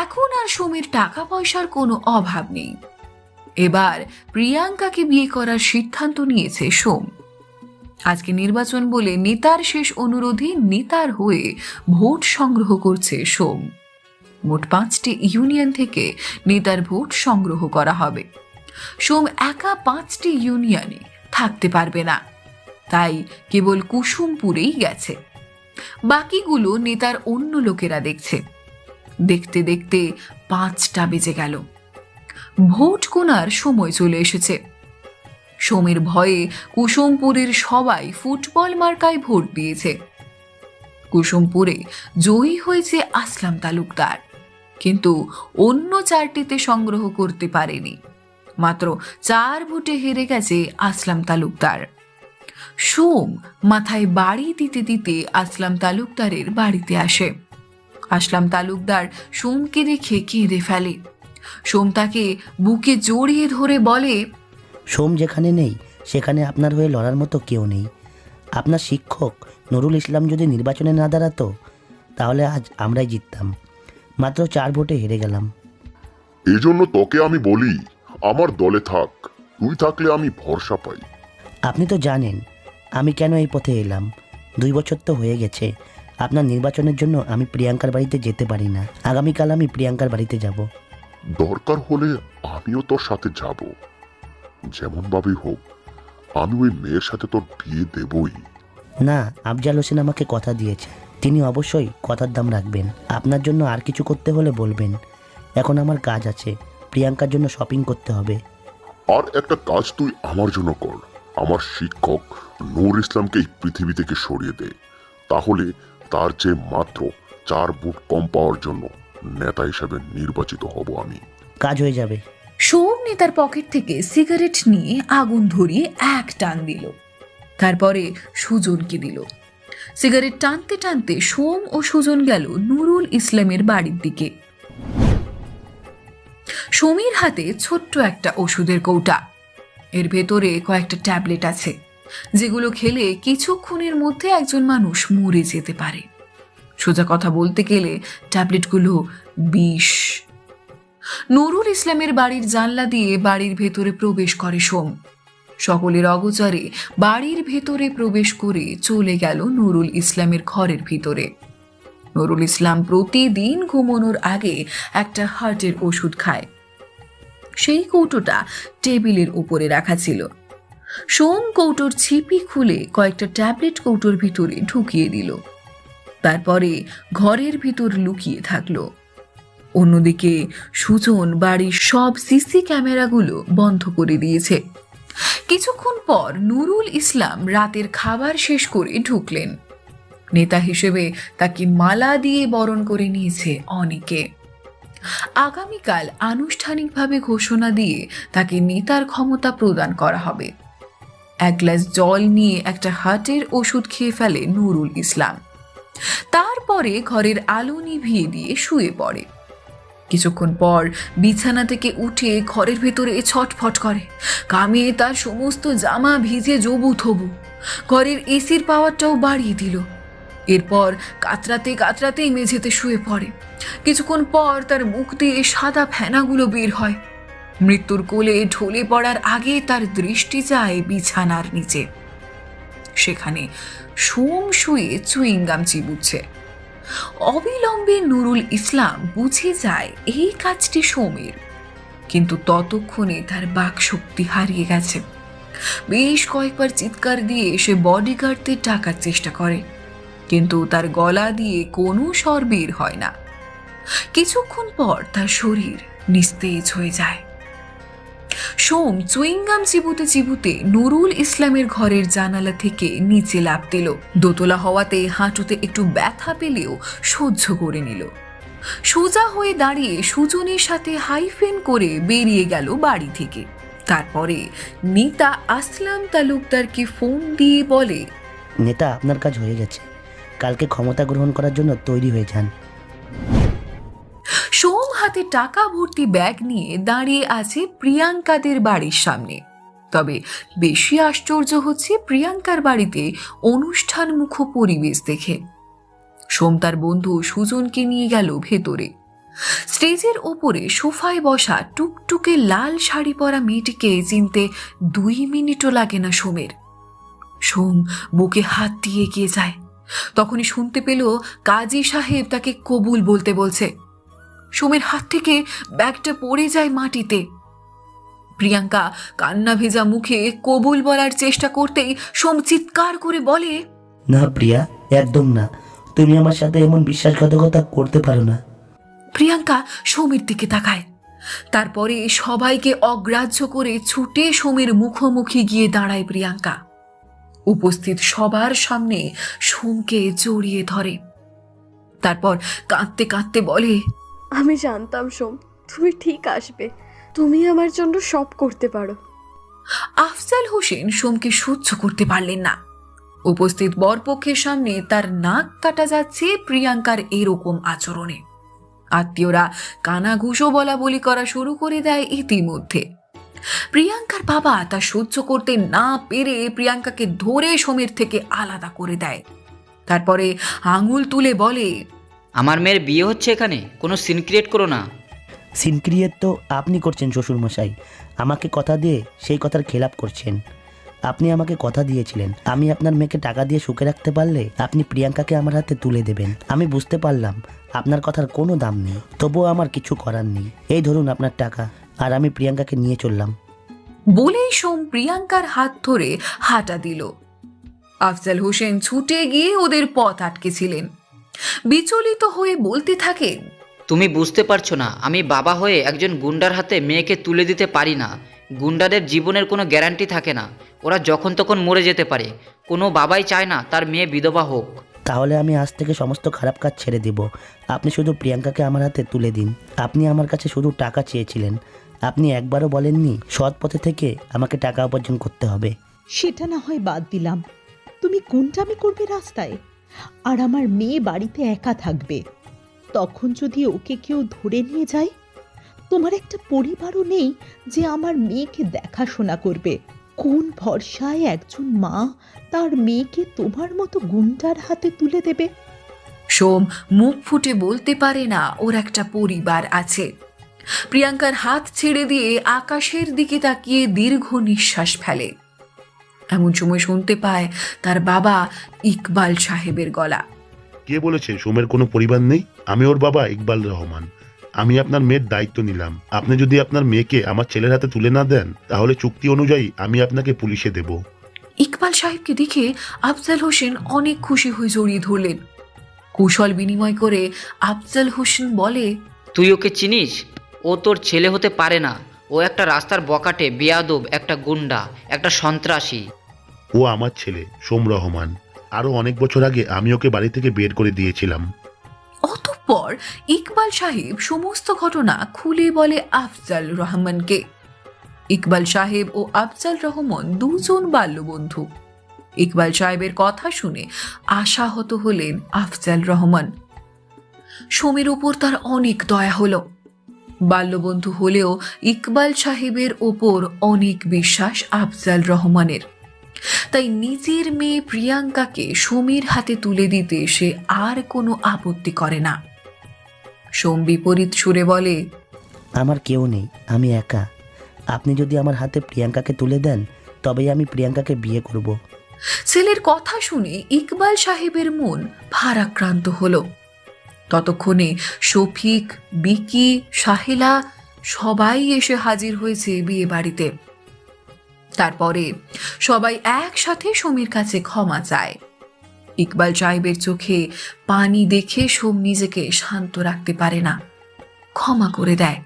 S3: এখন আর সোমের টাকা পয়সার কোনো অভাব নেই। এবার প্রিয়াঙ্কাকে বিয়ে করার সিদ্ধান্ত নিয়েছে সোম। আজকে নির্বাচন বলে নেতার শেষ অনুরোধে নেতার হয়ে ভোট সংগ্রহ করছে সোম। মোট 5টি ইউনিয়ন থেকে নেতার ভোট সংগ্রহ করা হবে। সোম একা 5টি ইউনিয়নে থাকতে পারবে না, তাই কেবল কুসুমপুরেই গেছে। বাকিগুলো নেতার অন্য লোকেরা দেখছে। দেখতে দেখতে 5টা বেজে গেল। ভোট গোনার সময় চলে এসেছে। সোমের ভয়ে কুসুমপুরের সবাই ফুটবল মার্কায় ভোট দিয়েছে। কুসুমপুরে জয়ী হয়েছে আসলাম তালুকদার, কিন্তু অন্য 4টিতে সংগ্রহ করতে পারেনি। মাত্র 4 ভোটে হেরে গেছে আসলাম তালুকদার। সোম মাথায় বাড়ি দিতে দিতে আসলাম তালুকদারের বাড়িতে আসে। আসলাম তালুকদার সোমকে দেখে কেঁদে ফেলে। সোম তাকে বুকে জড়িয়ে ধরে বলে,
S8: সোম যেখানে নেই সেখানে আপনার হয়ে লড়ার মতো কেউ নেই। আপনার শিক্ষক নুরুল ইসলাম যদি নির্বাচনে না দাঁড়াতো তাহলে আজ আমরাই জিততাম। মাত্র 4 ভোটে হেরে গেলাম।
S16: এই জন্য তোকে আমি বলি আমার দলে থাক, তুই থাকলে আমি ভরসা পাই।
S8: আপনি তো জানেন আমি কেন এই পথে এলাম। 2 বছর তো হয়ে গেছে। আপনার নির্বাচনের জন্য আমি প্রিয়াঙ্কার বাড়িতে যেতে পারি না। আগামীকাল আমি প্রিয়াঙ্কার বাড়িতে যাব।
S16: দরকার হলে আমিও তোর সাথে যাব। যেমন ভাবেই হোক আমি ওই মেয়ের সাথে তোর বিয়ে দেবই।
S8: না, আফজাল হোসেন আমাকে কথা দিয়েছে, তিনি অবশ্যই কথার দাম রাখবেন। আপনার জন্য আর কিছু করতে হলে বলবেন। এখন আমার কাজ আছে, প্রিয়াঙ্কার জন্য শপিং করতে হবে।
S16: আর একটা কাজ তুই আমার জন্য কর, আমার শিক্ষক নূর ইসলামকে এই পৃথিবী থেকে সরিয়ে দে, তাহলে তার চেয়ে মাত্র 4 ভোট কম পাওয়ার জন্য নেতা হিসেবে নির্বাচিত হব আমি।
S8: কাজ হয়ে যাবে।
S3: সোম নেতার পকেট থেকে সিগারেট নিয়ে আগুন ধরিয়ে এক টান দিল, তারপরে সুজনকে দিল। সিগারেট টানতে টানতে সোম ও সুজন গেল নুরুল ইসলামের বাড়ির দিকে। সোমের হাতে ছোট্ট একটা ওষুধের কৌটা, এর ভেতরে কয়েকটা ট্যাবলেট আছে, যেগুলো খেলে কিছুক্ষণের মধ্যে একজন মানুষ মরে যেতে পারে। সোজা কথা বলতে গেলে ট্যাবলেটগুলো বিষ। নুরুল ইসলামের বাড়ির জানলা দিয়ে বাড়ির ভেতরে প্রবেশ করে সোম। সকলের অগোচরে বাড়ির ভেতরে প্রবেশ করে চলে গেল নুরুল ইসলামের ঘরের ভিতরে। নুরুল ইসলাম প্রতিদিন ঘুমানোর আগে একটা হার্টের ওষুধ খায়। সেই কৌটোটা টেবিলের উপরে রাখা ছিল। সোম কৌটোর ছিপি খুলে কয়েকটা ট্যাবলেট কৌটোর ভিতরে ঢুকিয়ে দিল, তারপরে ঘরের ভিতর লুকিয়ে থাকলো। অন্যদিকে সুজন বাড়ির সব সিসি ক্যামেরাগুলো বন্ধ করে দিয়েছে। কিছুক্ষণ পর নুরুল ইসলাম রাতের খাবার শেষ করে ঢুকলেন। নেতা হিসেবে তাকে মালা দিয়ে বরণ করে নিয়েছে অনেকে। আগামীকাল আনুষ্ঠানিকভাবে ঘোষণা দিয়ে তাকে নেতার ক্ষমতা প্রদান করা হবে। এক গ্লাস জল নিয়ে একটা হার্টের ওষুধ খেয়ে ফেলে নুরুল ইসলাম। তারপরে ঘরের আলো নিভিয়ে দিয়ে শুয়ে পড়ে। কিছুক্ষণ পর বিছানা থেকে উঠে ঘরের ভেতরে ছটফট করে। কামে তার সমস্ত জামা ভিজে জবু থবু। ঘরের এসির পাওয়ারটাও বাড়িয়ে দিল। এরপর কাতরাতে কাতরাতেই মেঝেতে শুয়ে পড়ে। কিছুক্ষণ পর তার মুখ দিয়ে সাদা ফেনাগুলো বের হয়। মৃত্যুর কোলে ঢলে পড়ার আগে তার দৃষ্টি যায় বিছানার নিচে। সেখানে সোম শুয়ে চুইংগাম চিবুচ্ছে। অবিলম্বে নুরুল ইসলাম বুঝে যায় এই কাজটি সোমের, কিন্তু ততক্ষণে তার বাক শক্তি হারিয়ে গেছে। বেশ কয়েকবার চিৎকার দিয়ে সে বডিগার্ডদের ডাকার চেষ্টা করে, কিন্তু তার গলা দিয়ে কোনো স্বর বের হয় না। কিছুক্ষণ পর তার শরীর নিস্তেজ হয়ে যায়। সোম চুইংগাম চিবুতে চিবুতে নুরুল ইসলামের ঘরের জানালা থেকে নিচে লাফ দিল। দোতলা হওয়াতে হাঁটুতে একটু ব্যথা পেলেও সহ্য করে নিল। সোজা হয়ে দাঁড়িয়ে সুজনের সাথে হাইফেন করে বেরিয়ে গেল বাড়ি থেকে। তারপরে নেতা আসলাম তালুকদারকে ফোন দিয়ে বলে,
S8: নেতা, আপনার কাজ হয়ে গেছে, কালকে ক্ষমতা গ্রহণ করার জন্য তৈরি হয়ে যান।
S3: সোম হাতে টাকা ভর্তি ব্যাগ নিয়ে দাঁড়িয়ে আছে প্রিয়াঙ্কাদের বাড়ির সামনে। তবে বেশি আশ্চর্য হচ্ছে প্রিয়াঙ্কার বাড়িতে অনুষ্ঠানমুখ পরিবেশ দেখে। সোম তার বন্ধু সুজনকে নিয়ে গেল ভেতরে। স্টেজের ওপরে সোফায় বসা টুকটুকে লাল শাড়ি পরা মেয়েটিকে চিনতে 2 মিনিটও লাগে না সোমের। সোম বুকে হাত দিয়ে এগিয়ে যায়। তখনই শুনতে পেল কাজী সাহেব তাকে কবুল বলতে বলছে। সোমের হাত থেকে ব্যাগটা পড়ে যায় মাটিতে। প্রিয়াঙ্কা কান্না ভেজা মুখে কবুল বলার চেষ্টা করতেই সোম চিৎকার করে বলে,
S8: না প্রিয়া, একদম না, তুমি আমার সাথে এমন বিশ্বাসঘাতকতা করতে পারো না।
S3: প্রিয়াঙ্কা সোমের দিকে তাকায়। তারপরে সবাইকে অগ্রাহ্য করে ছুটে সোমের মুখোমুখি গিয়ে দাঁড়ায় প্রিয়াঙ্কা। উপস্থিত সবার সামনে সোমকে জড়িয়ে ধরে। তারপর কাঁদতে কাঁদতে বলে,
S5: আমি জানতাম সোম, তুমি ঠিক আসবে, তুমি আমার জন্য সব করতে পারো।
S3: আফজাল হোসেন সোমকে সহ্য করতে পারলেন না। উপস্থিত বরপক্ষের সামনে তার নাক কাটা যাচ্ছে প্রিয়াঙ্কার এরকম আচরণে। আত্মীয়রা কানাঘুষো বলা বলি করা শুরু করে দেয় ইতিমধ্যে। প্রিয়াঙ্কার বাবা তা সহ্য করতে না পেরে প্রিয়াঙ্কাকে ধরে সোমের থেকে আলাদা করে দেয়। তারপরে আঙুল তুলে বলে,
S1: আমার মেয়ের বিয়ে হচ্ছে এখানে, কোনো সিন ক্রিয়েট করো না।
S8: সিন ক্রিয়েট তো আপনি করছেন শ্বশুরমশাই, আমাকে কথা দিয়ে সেই কথার খেলাপ করছেন। আপনি আমাকে কথা দিয়েছিলেন, আমি আপনার মেয়েকে টাকা দিয়ে সুখে রাখতে পারলে আপনি প্রিয়াঙ্কাকে আমার হাতে তুলে দেবেন। আমি বুঝতে পারলাম আপনার কথার কোনো দাম নেই, তবুও আমার কিছু করার নেই। এই ধরুন আপনার টাকা, আর আমি প্রিয়াঙ্কাকে নিয়ে চললাম।
S3: বলেই সোম প্রিয়াঙ্কার হাত ধরে হাঁটা দিল। আফজাল হোসেন ছুটে গিয়ে ওদের পথ আটকেছিলেন। বিচলিত হয়ে বলতে থাকেন,
S1: তুমি বুঝতে পারছো না, আমি বাবা হয়ে একজন গুন্ডার হাতে মেয়েকে তুলে দিতে পারি না। গুন্ডাদের জীবনের কোনো গ্যারান্টি থাকে না, ওরা যখন তখন মরে যেতে পারে। কোনো বাবাই চায় না তার মেয়ে বিধবা হোক।
S8: তাহলে আমি আজ থেকে সমস্ত খারাপ কাজ ছেড়ে দেব। আপনি শুধু প্রিয়াঙ্কাকে আমার হাতে তুলে দিন। আপনি আমার কাছে শুধু টাকা চেয়েছিলেন, আপনি একবারও বলেননি সৎ পথে থেকে আমাকে টাকা উপার্জন করতে হবে।
S4: সেটা না হয় বাদ দিলাম, তুমি গুন্ডামি করবে রাস্তায়, আর আমার মেয়ে বাড়িতে একা থাকবে। তখন যদি ওকে কেউ ধরে নিয়ে যায়, তোমার একটা পরিবারও নেই যে আমার মেয়েকে দেখাশোনা করবে। কোন ভরসায় একজন মা তার মেয়েকে তোমার মতো গুন্ডার হাতে তুলে দেবে?
S3: সোম মুখ ফুটে বলতে পারে না ওর একটা পরিবার আছে। প্রিয়াঙ্কার হাত ছেড়ে দিয়ে আকাশের দিকে তাকিয়ে দীর্ঘ নিঃশ্বাস ফেলে। এমন সময় শুনতে পায় তার বাবা ইকবাল সাহেবের গলা।
S7: কে বলেছে সোমের কোনো পরিবার নেই? আমি ওর বাবা ইকবাল রহমান। আমি আপনার মেয়ের দায়িত্ব নিলাম। আপনি যদি আপনার মেয়েকে আমার ছেলের হাতে তুলে না দেন, তাহলে চুক্তি অনুযায়ী আমি আপনাকে পুলিশে দেব।
S3: ইকবাল সাহেবকে দেখে আফজাল হোসেন অনেক খুশি হয়ে জড়িয়ে ধরলেন। কৌশল বিনিময় করে আফজাল হোসেন বলে,
S1: তুই ওকে চিনিস? ও তোর ছেলে হতে পারে না। ও একটা রাস্তার বকাটে, বেয়াদব, একটা গুন্ডা, একটা সন্ত্রাসী।
S7: ও আমার ছেলে সোম রহমান। আরো অনেক বছর আগে আমি ওকে বাড়ি থেকে বের করে দিয়েছিলাম।
S3: অতঃপর ইকবাল সাহেব সমস্ত ঘটনা খুলে বলে আফজাল রহমানকে। ইকবাল সাহেব ও আফজাল রহমান দুজন বাল্যবন্ধু। ইকবাল সাহেবের কথা শুনে আশাহত হলেন আফজাল রহমান। সোমের ওপর তার অনেক দয়া হলো। বাল্যবন্ধু হলেও ইকবাল সাহেবের ওপর অনেক বিশ্বাস আফজাল রহমানের। তাই নিজের মেয়ে প্রিয়াঙ্কাকে সোমের হাতে তুলে দিতে সে আর কোনো আপত্তি করে না। সোম বিপরীত সুরে বলে,
S8: আমার কেউ নেই, আমি একা। আপনি যদি আমার হাতে প্রিয়াঙ্কাকে তুলে দেন, তবেই আমি প্রিয়াঙ্কাকে বিয়ে করব।
S3: ছেলের কথা শুনে ইকবাল সাহেবের মন ভারাক্রান্ত হলো। ততক্ষণে শফিক, বিকি, সাহেলা সবাই এসে হাজির হয়েছে বিয়ে বাড়িতে। তারপরে সবাই একসাথে সোমের কাছে ক্ষমা চায়। ইকবাল সাহেবের চোখে পানি দেখে সোম নিজেকে শান্ত রাখতে পারে না, ক্ষমা করে দেয়।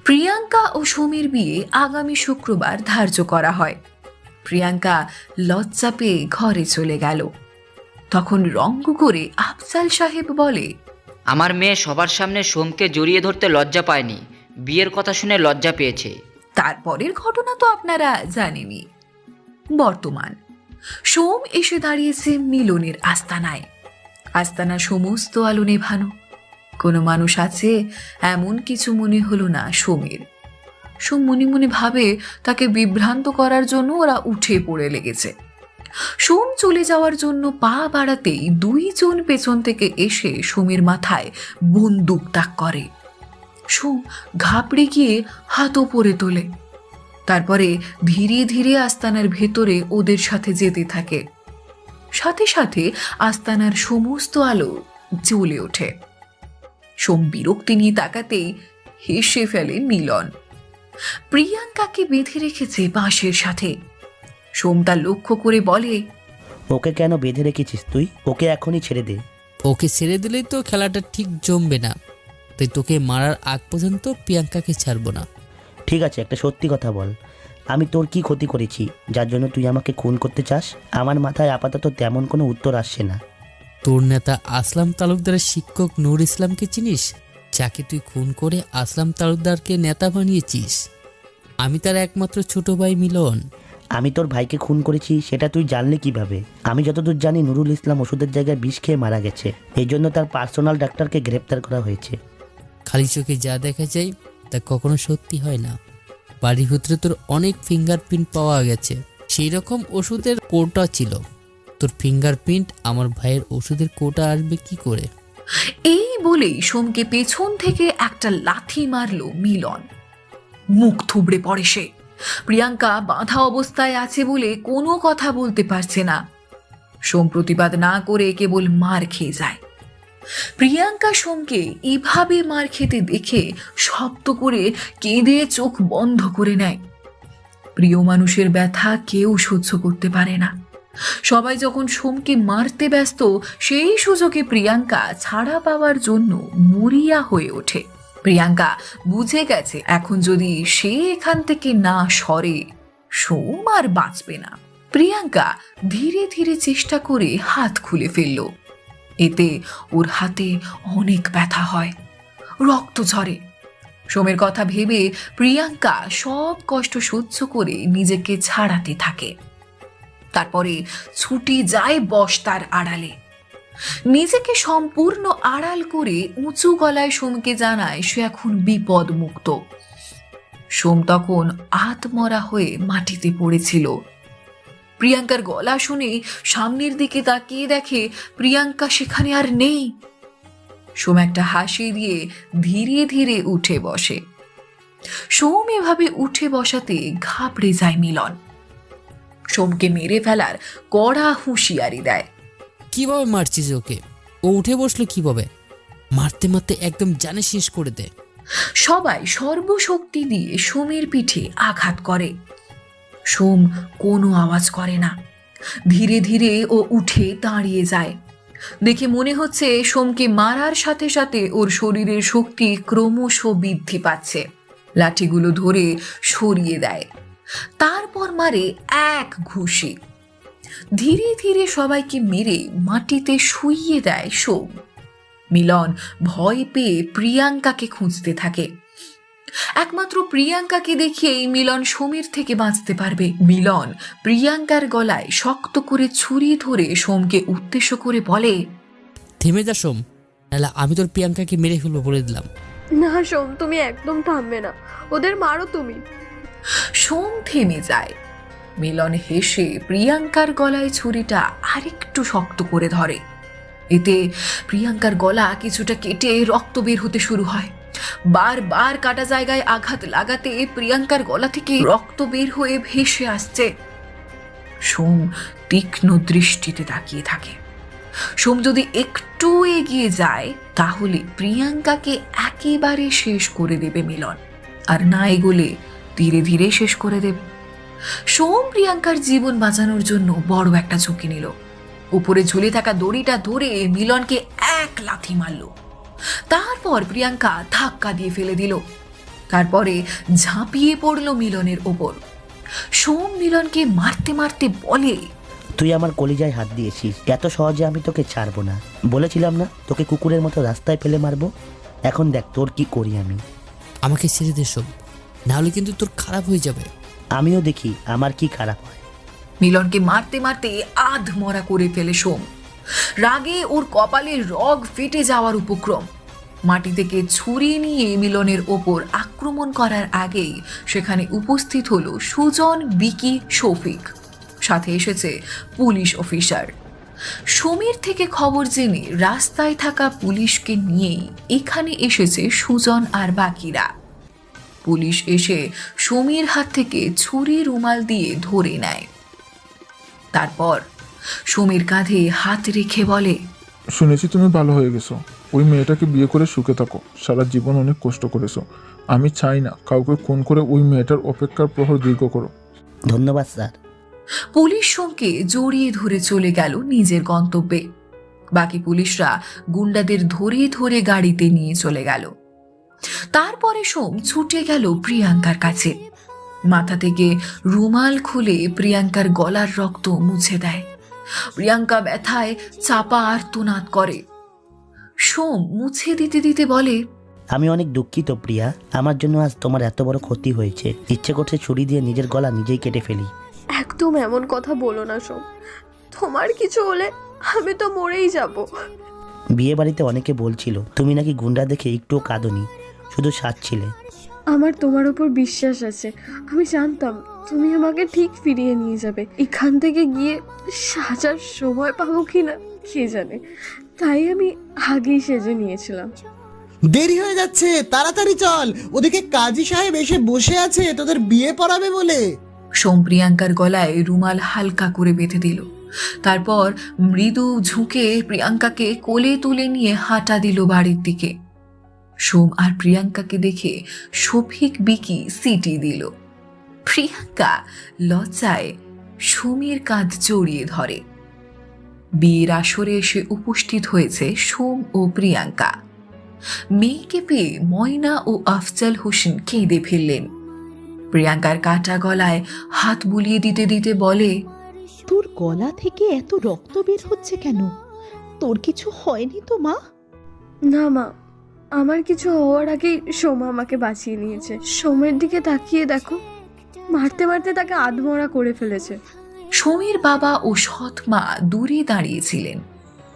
S3: প্রিয়াঙ্কা ও সোমের বিয়ে আগামী শুক্রবার ধার্য করা হয়। প্রিয়াঙ্কা লজ্জা পেয়ে ঘরে চলে গেল। তখন রঙ্গ করে আফজাল সাহেব বলে,
S1: আমার মেয়ে সবার সামনে সোমকে জড়িয়ে ধরতে লজ্জা পায়নি, বিয়ের কথা শুনে লজ্জা পেয়েছে।
S3: তারপরের ঘটনা তো আপনারা জানেনই। বর্তমান সোম এসে দাঁড়িয়েছে মিলনের আস্তানায়। আস্তানা সমস্ত আলো নেভানো। কোনো মানুষ আছে এমন কিছু মনে হলো না সোমের। সোম মনে মনে ভাবে তাকে বিভ্রান্ত করার জন্য ওরা উঠে পড়ে লেগেছে। সোম চলে যাওয়ার জন্য পা বাড়াতেই দুইজন পেছন থেকে এসে সোমের মাথায় বন্দুক তাক করে। সোম ঘাবড়ে গিয়ে হাত ওপরে তোলে। তারপরে ধীরে ধীরে আস্তানার ভেতরে ওদের সাথে যেতে থাকে। সাথে সাথে আস্তানার সমস্ত আলো জ্বলে ওঠে। সোম বিরক্তি নিয়ে তাকাতেই হেসে ফেলে মিলন। প্রিয়াঙ্কাকে বেঁধে রেখেছে বাঁশের সাথে। সোম তা লক্ষ্য করে বলে,
S8: ওকে কেন বেঁধে রেখেছিস তুই? ওকে এখনই ছেড়ে দে।
S2: ওকে ছেড়ে দিলেই তো খেলাটা ঠিক জমবে না, তাই তোকে মারার আগ পর্যন্ত প্রিয়াঙ্কাকে ছাড়বো না।
S8: ঠিক আছে, একটা সত্যি কথা বল, আমি তোর কি ক্ষতি করেছি যার জন্য তুই আমাকে খুন করতে চাস? আমার মাথায় আপাতত তেমন কোনো উত্তর আসছে না।
S2: তোর নেতা আসলাম তালুকদারের শিক্ষক নূর ইসলামকে চিনিস, যাকে তুই খুন করে আসলাম তালুকদারকে নেতা বানিয়েছিস? আমি তার একমাত্র ছোট ভাই মিলন।
S8: আমি তোর ভাইকে খুন করেছি সেটা তুই জানলি কিভাবে? আমি যতদূর জানি নুরুল ইসলাম ওষুধের জায়গায় বিষ খেয়ে মারা গেছে, এই জন্য তার পার্সোনাল ডাক্তারকে গ্রেপ্তার করা হয়েছে।
S2: খালি চোখে যা দেখা যায় তা কখনো সত্যি হয় না। বাড়ির ভিতরে তোর অনেক ফিঙ্গারপ্রিন্ট পাওয়া গেছে, সেই রকম ওষুধের কোটা ছিল। তোর ফিঙ্গারপ্রিন্ট আমার ভাইয়ের ওষুধের কোটা আসবে কি করে?
S3: এই বলেই সোমকে পেছন থেকে একটা লাথি মারলো মিলন। মুখ থুবড়ে পড়ে সে। প্রিয়াঙ্কা বাঁধা অবস্থায় আছে বলে কোনো কথা বলতে পারছে না। সোম প্রতিবাদ না করে কেবল মার খেয়ে যায়। প্রিয়াঙ্কা সোমকে এভাবে মার খেতে দেখে শব্দ করে কেঁদে চোখ বন্ধ করে নেয়। প্রিয় মানুষের ব্যথা কেউ সহ্য করতে পারে না। সবাই যখন সোমকে মারতে ব্যস্ত, সেই সুযোগে প্রিয়াঙ্কা ছাড়া পাওয়ার জন্য মরিয়া হয়ে ওঠে। প্রিয়াঙ্কা বুঝে গেছে এখন যদি সে এখান থেকে না সরে, সোম আর বাঁচবে না। প্রিয়াঙ্কা ধীরে ধীরে চেষ্টা করে হাত খুলে ফেলল। এতে ওর হাতে অনেক ব্যথা হয়, রক্ত ঝরে। সোমের কথা ভেবে প্রিয়াঙ্কা সব কষ্ট সহ্য করে নিজেকে ছাড়াতে থাকে। তারপরে ছুটি যায় বস্তার আড়ালে। নিজেকে সম্পূর্ণ আড়াল করে উঁচু গলায় সোমকে জানায় সে এখন বিপদ মুক্ত। সোম তখন আধমরা হয়ে মাটিতে পড়েছিল। প্রিয়াঙ্কার গলা শুনে সামনের দিকে তাকিয়ে দেখে প্রিয়াঙ্কা সেখানে আর নেই। সোম একটা হাসি দিয়ে ধীরে ধীরে উঠে বসে। সোম এভাবে উঠে বসাতে ঘাবড়ে যায় মিলন। সোমকে মেরে ফেলার কড়া হুঁশিয়ারি দেয়।
S2: কিভাবে মারছিস ওকে? ও উঠে বসলো কিভাবে? মারতে মারতে একদম জানে শেষ করে দে।
S3: সবাই সর্বশক্তি দিয়ে সোমের পিঠে আঘাত করে। সোম কোনো আওয়াজ করে না। ধীরে ধীরে ও উঠে দাঁড়িয়ে যায়। দেখে মনে হচ্ছে সোমকে মারার সাথে সাথে ওর শরীরের শক্তি ক্রমশ বৃদ্ধি পাচ্ছে। লাঠিগুলো ধরে সরিয়ে দেয়, তারপর মারে এক ঘুষি। ধীরে ধীরে সবাইকে মেরে মাটিতে শুইয়ে দেয় সোম। মিলন ভয় পেয়ে প্রিয়াঙ্কাকে খুঁজতে থাকে। একমাত্র প্রিয়াঙ্কাকে দেখিয়েই মিলন সোমের থেকে বাঁচতে পারবে। মিলন প্রিয়াঙ্কার গলায় শক্ত করে ছুরি ধরে সোমকে উদ্দেশ্য করে বলে,
S2: থেমে যা সোম, নাহলে আমি তোর প্রিয়াঙ্কাকে মেরে ফেলবো বলে দিলাম।
S5: না সোম, তুমি একদম থামবে না, ওদের মারো তুমি।
S3: সোম থেমে যায়। মিলন হেসে প্রিয়াঙ্কার গলায় ছুরিটা আরেকটু শক্ত করে ধরে। এতে প্রিয়াঙ্কার গলা কিছুটা কেটে রক্ত বের হতে শুরু হয়। বারবার কাটা জায়গায় আঘাত লাগাতে প্রিয়াঙ্কার গলা থেকে রক্ত বের হয়ে ভেসে আসছে। সোম তীক্ষ্ণ দৃষ্টিতে তাকিয়ে থাকে। সোম যদি একটু এগিয়ে যায় তাহলে প্রিয়াঙ্কাকে একেবারে শেষ করে দেবে মিলন, আর না এগোলে ধীরে ধীরে শেষ করে দেবে। সোম প্রিয়াঙ্কার জীবন বাঁচানোর জন্য বড় একটা ঝুঁকি নিল। উপরে ঝুলে থাকা দড়িটা ধরে মিলনকে এক লাথি মারল। তারপর প্রিয়াঙ্কা ধাক্কা দিয়ে ফেলে দিল। তারপরে ঝাঁপিয়ে পড়ল মিলনের ওপর। সোম মিলনকে মারতে মারতে বলে,
S8: তুই আমার কলিজায় হাত দিয়েছিস, এত সহজে আমি তোকে ছাড়বো না। বলেছিলাম না তোকে কুকুরের মতো রাস্তায় ফেলে মারবো? এখন দেখ তোর কি করি আমি।
S2: আমাকে ছেড়ে দে সোম, নাহলে কিন্তু তোর খারাপ হয়ে যাবে।
S8: আমিও দেখি আমার কি খারাপ হয়।
S3: মিলনকে মারতে মারতে আধমরা করে ফেলে সোম। রাগে ওর কপালে রগ ফেটে যাওয়ার উপক্রম। মাটি থেকে ছুরি নিয়ে মিলনের ওপর আক্রমণ করার আগেই সেখানে উপস্থিত হলো সুজন, বিকি, শফিক। সাথে এসেছে পুলিশ অফিসার। সোমের থেকে খবর জেনে রাস্তায় থাকা পুলিশকে নিয়েই এখানে এসেছে সুজন আর বাকিরা। পুলিশ এসে সোমের হাত থেকে ছুরি রুমাল দিয়ে ধরে নেয়। তারপর সোমের কাঁধে হাত রেখে বলে,
S15: শুনেছি তুমি ভালো হয়ে গেছো। ওই মেয়েটাকে বিয়ে করে সুখে থাকো। সারা জীবন অনেক কষ্ট করেছো। আমি চাই না কাউকে খুন করে ওই মেয়েটার অপেক্ষার প্রহর দীর্ঘ করো।
S8: ধন্যবাদ স্যার।
S3: পুলিশ সোমকে জড়িয়ে ধরে চলে গেল নিজের গন্তব্যে। বাকি পুলিশরা গুন্ডাদের ধরে ধরে গাড়িতে নিয়ে চলে গেল। তারপরে সোম ছুটে গেল প্রিয়াঙ্কার কাছে। মাথা থেকে রুমাল খুলে প্রিয়াঙ্কার গলার রক্ত মুছে দেয়। প্রিয়াঙ্কা ব্যথায় চাপা আর্তনাদ করে। সোম মুছে দিতে দিতে বলে,
S8: আমি অনেক দুঃখিত প্রিয়া, আমার জন্য আজ তোমার এত বড় ক্ষতি হয়েছে। ইচ্ছে করছে ছুরি দিয়ে নিজের গলা নিজেই কেটে ফেলি।
S5: একদম এমন কথা বলো না সোম, তোমার কিছু হলে আমি তো মরেই যাব।
S8: বিয়ে বাড়িতে অনেকে বলছিল তুমি নাকি গুন্ডা দেখে একটুও কাঁদনি, শুধু সাজছিলে।
S5: আমার তোমার উপর বিশ্বাস আছে। আমি জানতাম তুমি আমাকে ঠিক ফিরিয়ে নিয়ে যাবে। এখান থেকে গিয়ে সাজার সময় পাবো কিনা কে জানে, তাই আমি আগেই সেজে নিয়েছিলাম।
S9: দেরি হয়ে যাচ্ছে, তাড়াতাড়ি চল, ওদিকে কাজী সাহেব এসে বসে আছে তোদের বিয়ে পড়াবে বলে।
S3: সোম প্রিয়াঙ্কার গলায় রুমাল হালকা করে বেঁধে দিল। তারপর মৃদু ঝুঁকে প্রিয়াঙ্কাকে কোলে তুলে নিয়ে হাঁটা দিল বাড়ির দিকে। সোম আর প্রিয়াঙ্কাকে দেখে শফিক, বিকি সিটি দিল। প্রিয়াঙ্কা লজ্জায় সোমের কাঁধ জড়িয়ে ধরে। বিয়ের আসরে এসে উপস্থিত হয়েছে সোম ও প্রিয়াঙ্কা। মেয়েকে পেয়ে ময়না ও আফজাল হোসেন কেঁদে ফেললেন। প্রিয়াঙ্কার কাটা গলায় হাত বুলিয়ে দিতে দিতে বলে,
S4: তোর গলা থেকে এত রক্ত বের হচ্ছে কেন? তোর কিছু হয়নি তো মা?
S5: না মা, আমার কিছু হওয়ার আগেই সোম আমাকে বাঁচিয়ে নিয়েছে। সোমের দিকে তাকিয়ে দেখো, মারতে মারতে তাকে আধমরা করে ফেলেছে।
S3: সোমের বাবা ও সৎ মা দূরে দাঁড়িয়েছিলেন।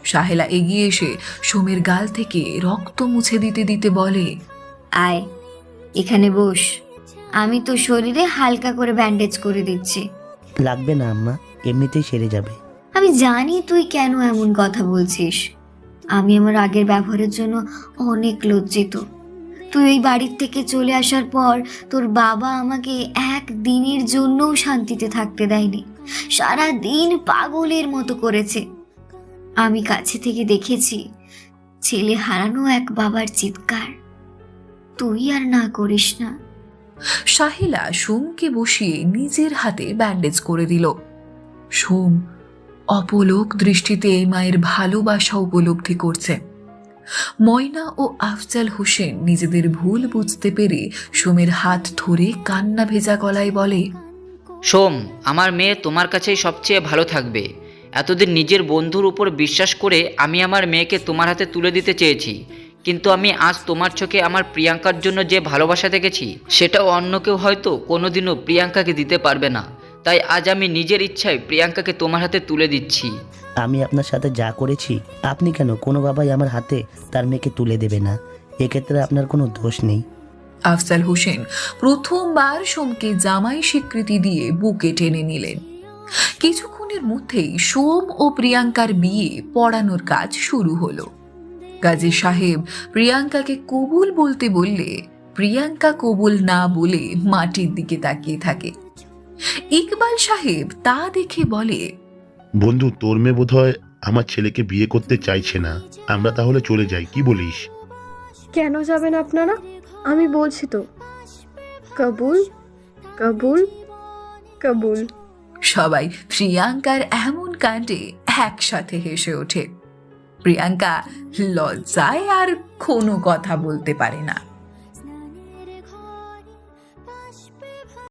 S3: সাহেলা এগিয়ে এসে সোমের গাল থেকে রক্ত মুছে দিতে দিতে বলে,
S13: আয় এখানে বস, আমি তো শরীরে হালকা করে ব্যান্ডেজ করে দিচ্ছি।
S8: লাগবে না আম্মা, এমনিতেই সেরে যাবে।
S13: আমি জানি তুই কেন এমন কথা বলছিস। আমি আমার আগের ব্যবহারের জন্য অনেক লজ্জিত। তুই এই বাড়ির থেকে চলে আসার পর তোর বাবা আমাকে একদিনের জন্যও শান্তিতে থাকতে দেয়নি। সারা দিন পাগলের মতো করেছে। আমি কাছে থেকে দেখেছি ছেলে হারানো এক বাবার চিৎকার। তুই আর না করিস না।
S3: সাহেলা সোমকে বসিয়ে নিজের হাতে ব্যান্ডেজ করে দিল। সোম অপলক দৃষ্টিতে মায়ের ভালোবাসা উপলব্ধি করছে। ময়না ও আফজাল হোসেন নিজেদের ভুল বুঝতে পেরে সোমের হাত ধরে কান্না ভেজা গলায় বলে,
S1: সোম, আমার মেয়ে তোমার কাছেই সবচেয়ে ভালো থাকবে। এতদিন নিজের বন্ধুর উপর বিশ্বাস করে আমি আমার মেয়েকে তোমার হাতে তুলে দিতে চেয়েছি, কিন্তু আমি আজ তোমার চোখে আমার প্রিয়াঙ্কার জন্য যে ভালোবাসা দেখেছি সেটাও অন্য কেউ হয়তো কোনোদিনও প্রিয়াঙ্কাকে দিতে পারবে না। তাই আজ আমি নিজের ইচ্ছায় প্রিয়াঙ্কাকে তোমার হাতে তুলে দিচ্ছি।
S8: আমি আপনার সাথে যা করেছি আপনি কেন কোনো বাবাই আমার হাতে তার মেয়েকে তুলে দেবে না? এক্ষেত্রে আপনার কোনো দোষ নেই।
S3: আফজাল হোসেন প্রথমবার সোমকে জামাই স্বীকৃতি দিয়ে বুকে টেনে নিলেন। কিছুক্ষণের মধ্যেই সোম ও প্রিয়াঙ্কার বিয়ে পড়ানোর কাজ শুরু হলো। গাজী সাহেব প্রিয়াঙ্কাকে কবুল বলতে বললে প্রিয়াঙ্কা কবুল না বলে মাটির দিকে তাকিয়ে থাকে। ইকবাল সাহেব তা দেখে বলে,
S7: বন্ধু, তোর মেয়ে বোধহয় আমার ছেলেকে বিয়ে করতে চাইছে না। আমরা তাহলে চলে যাই, কি বলিস?
S5: কেন যাবেন আপনারা? আমি বলছি তো, কবুল কবুল কবুল।
S3: সবাই প্রিয়াঙ্কার এমন কাণ্ডে একসাথে হেসে ওঠে। প্রিয়াঙ্কা লজ্জায় আর কোনো কথা বলতে পারে না।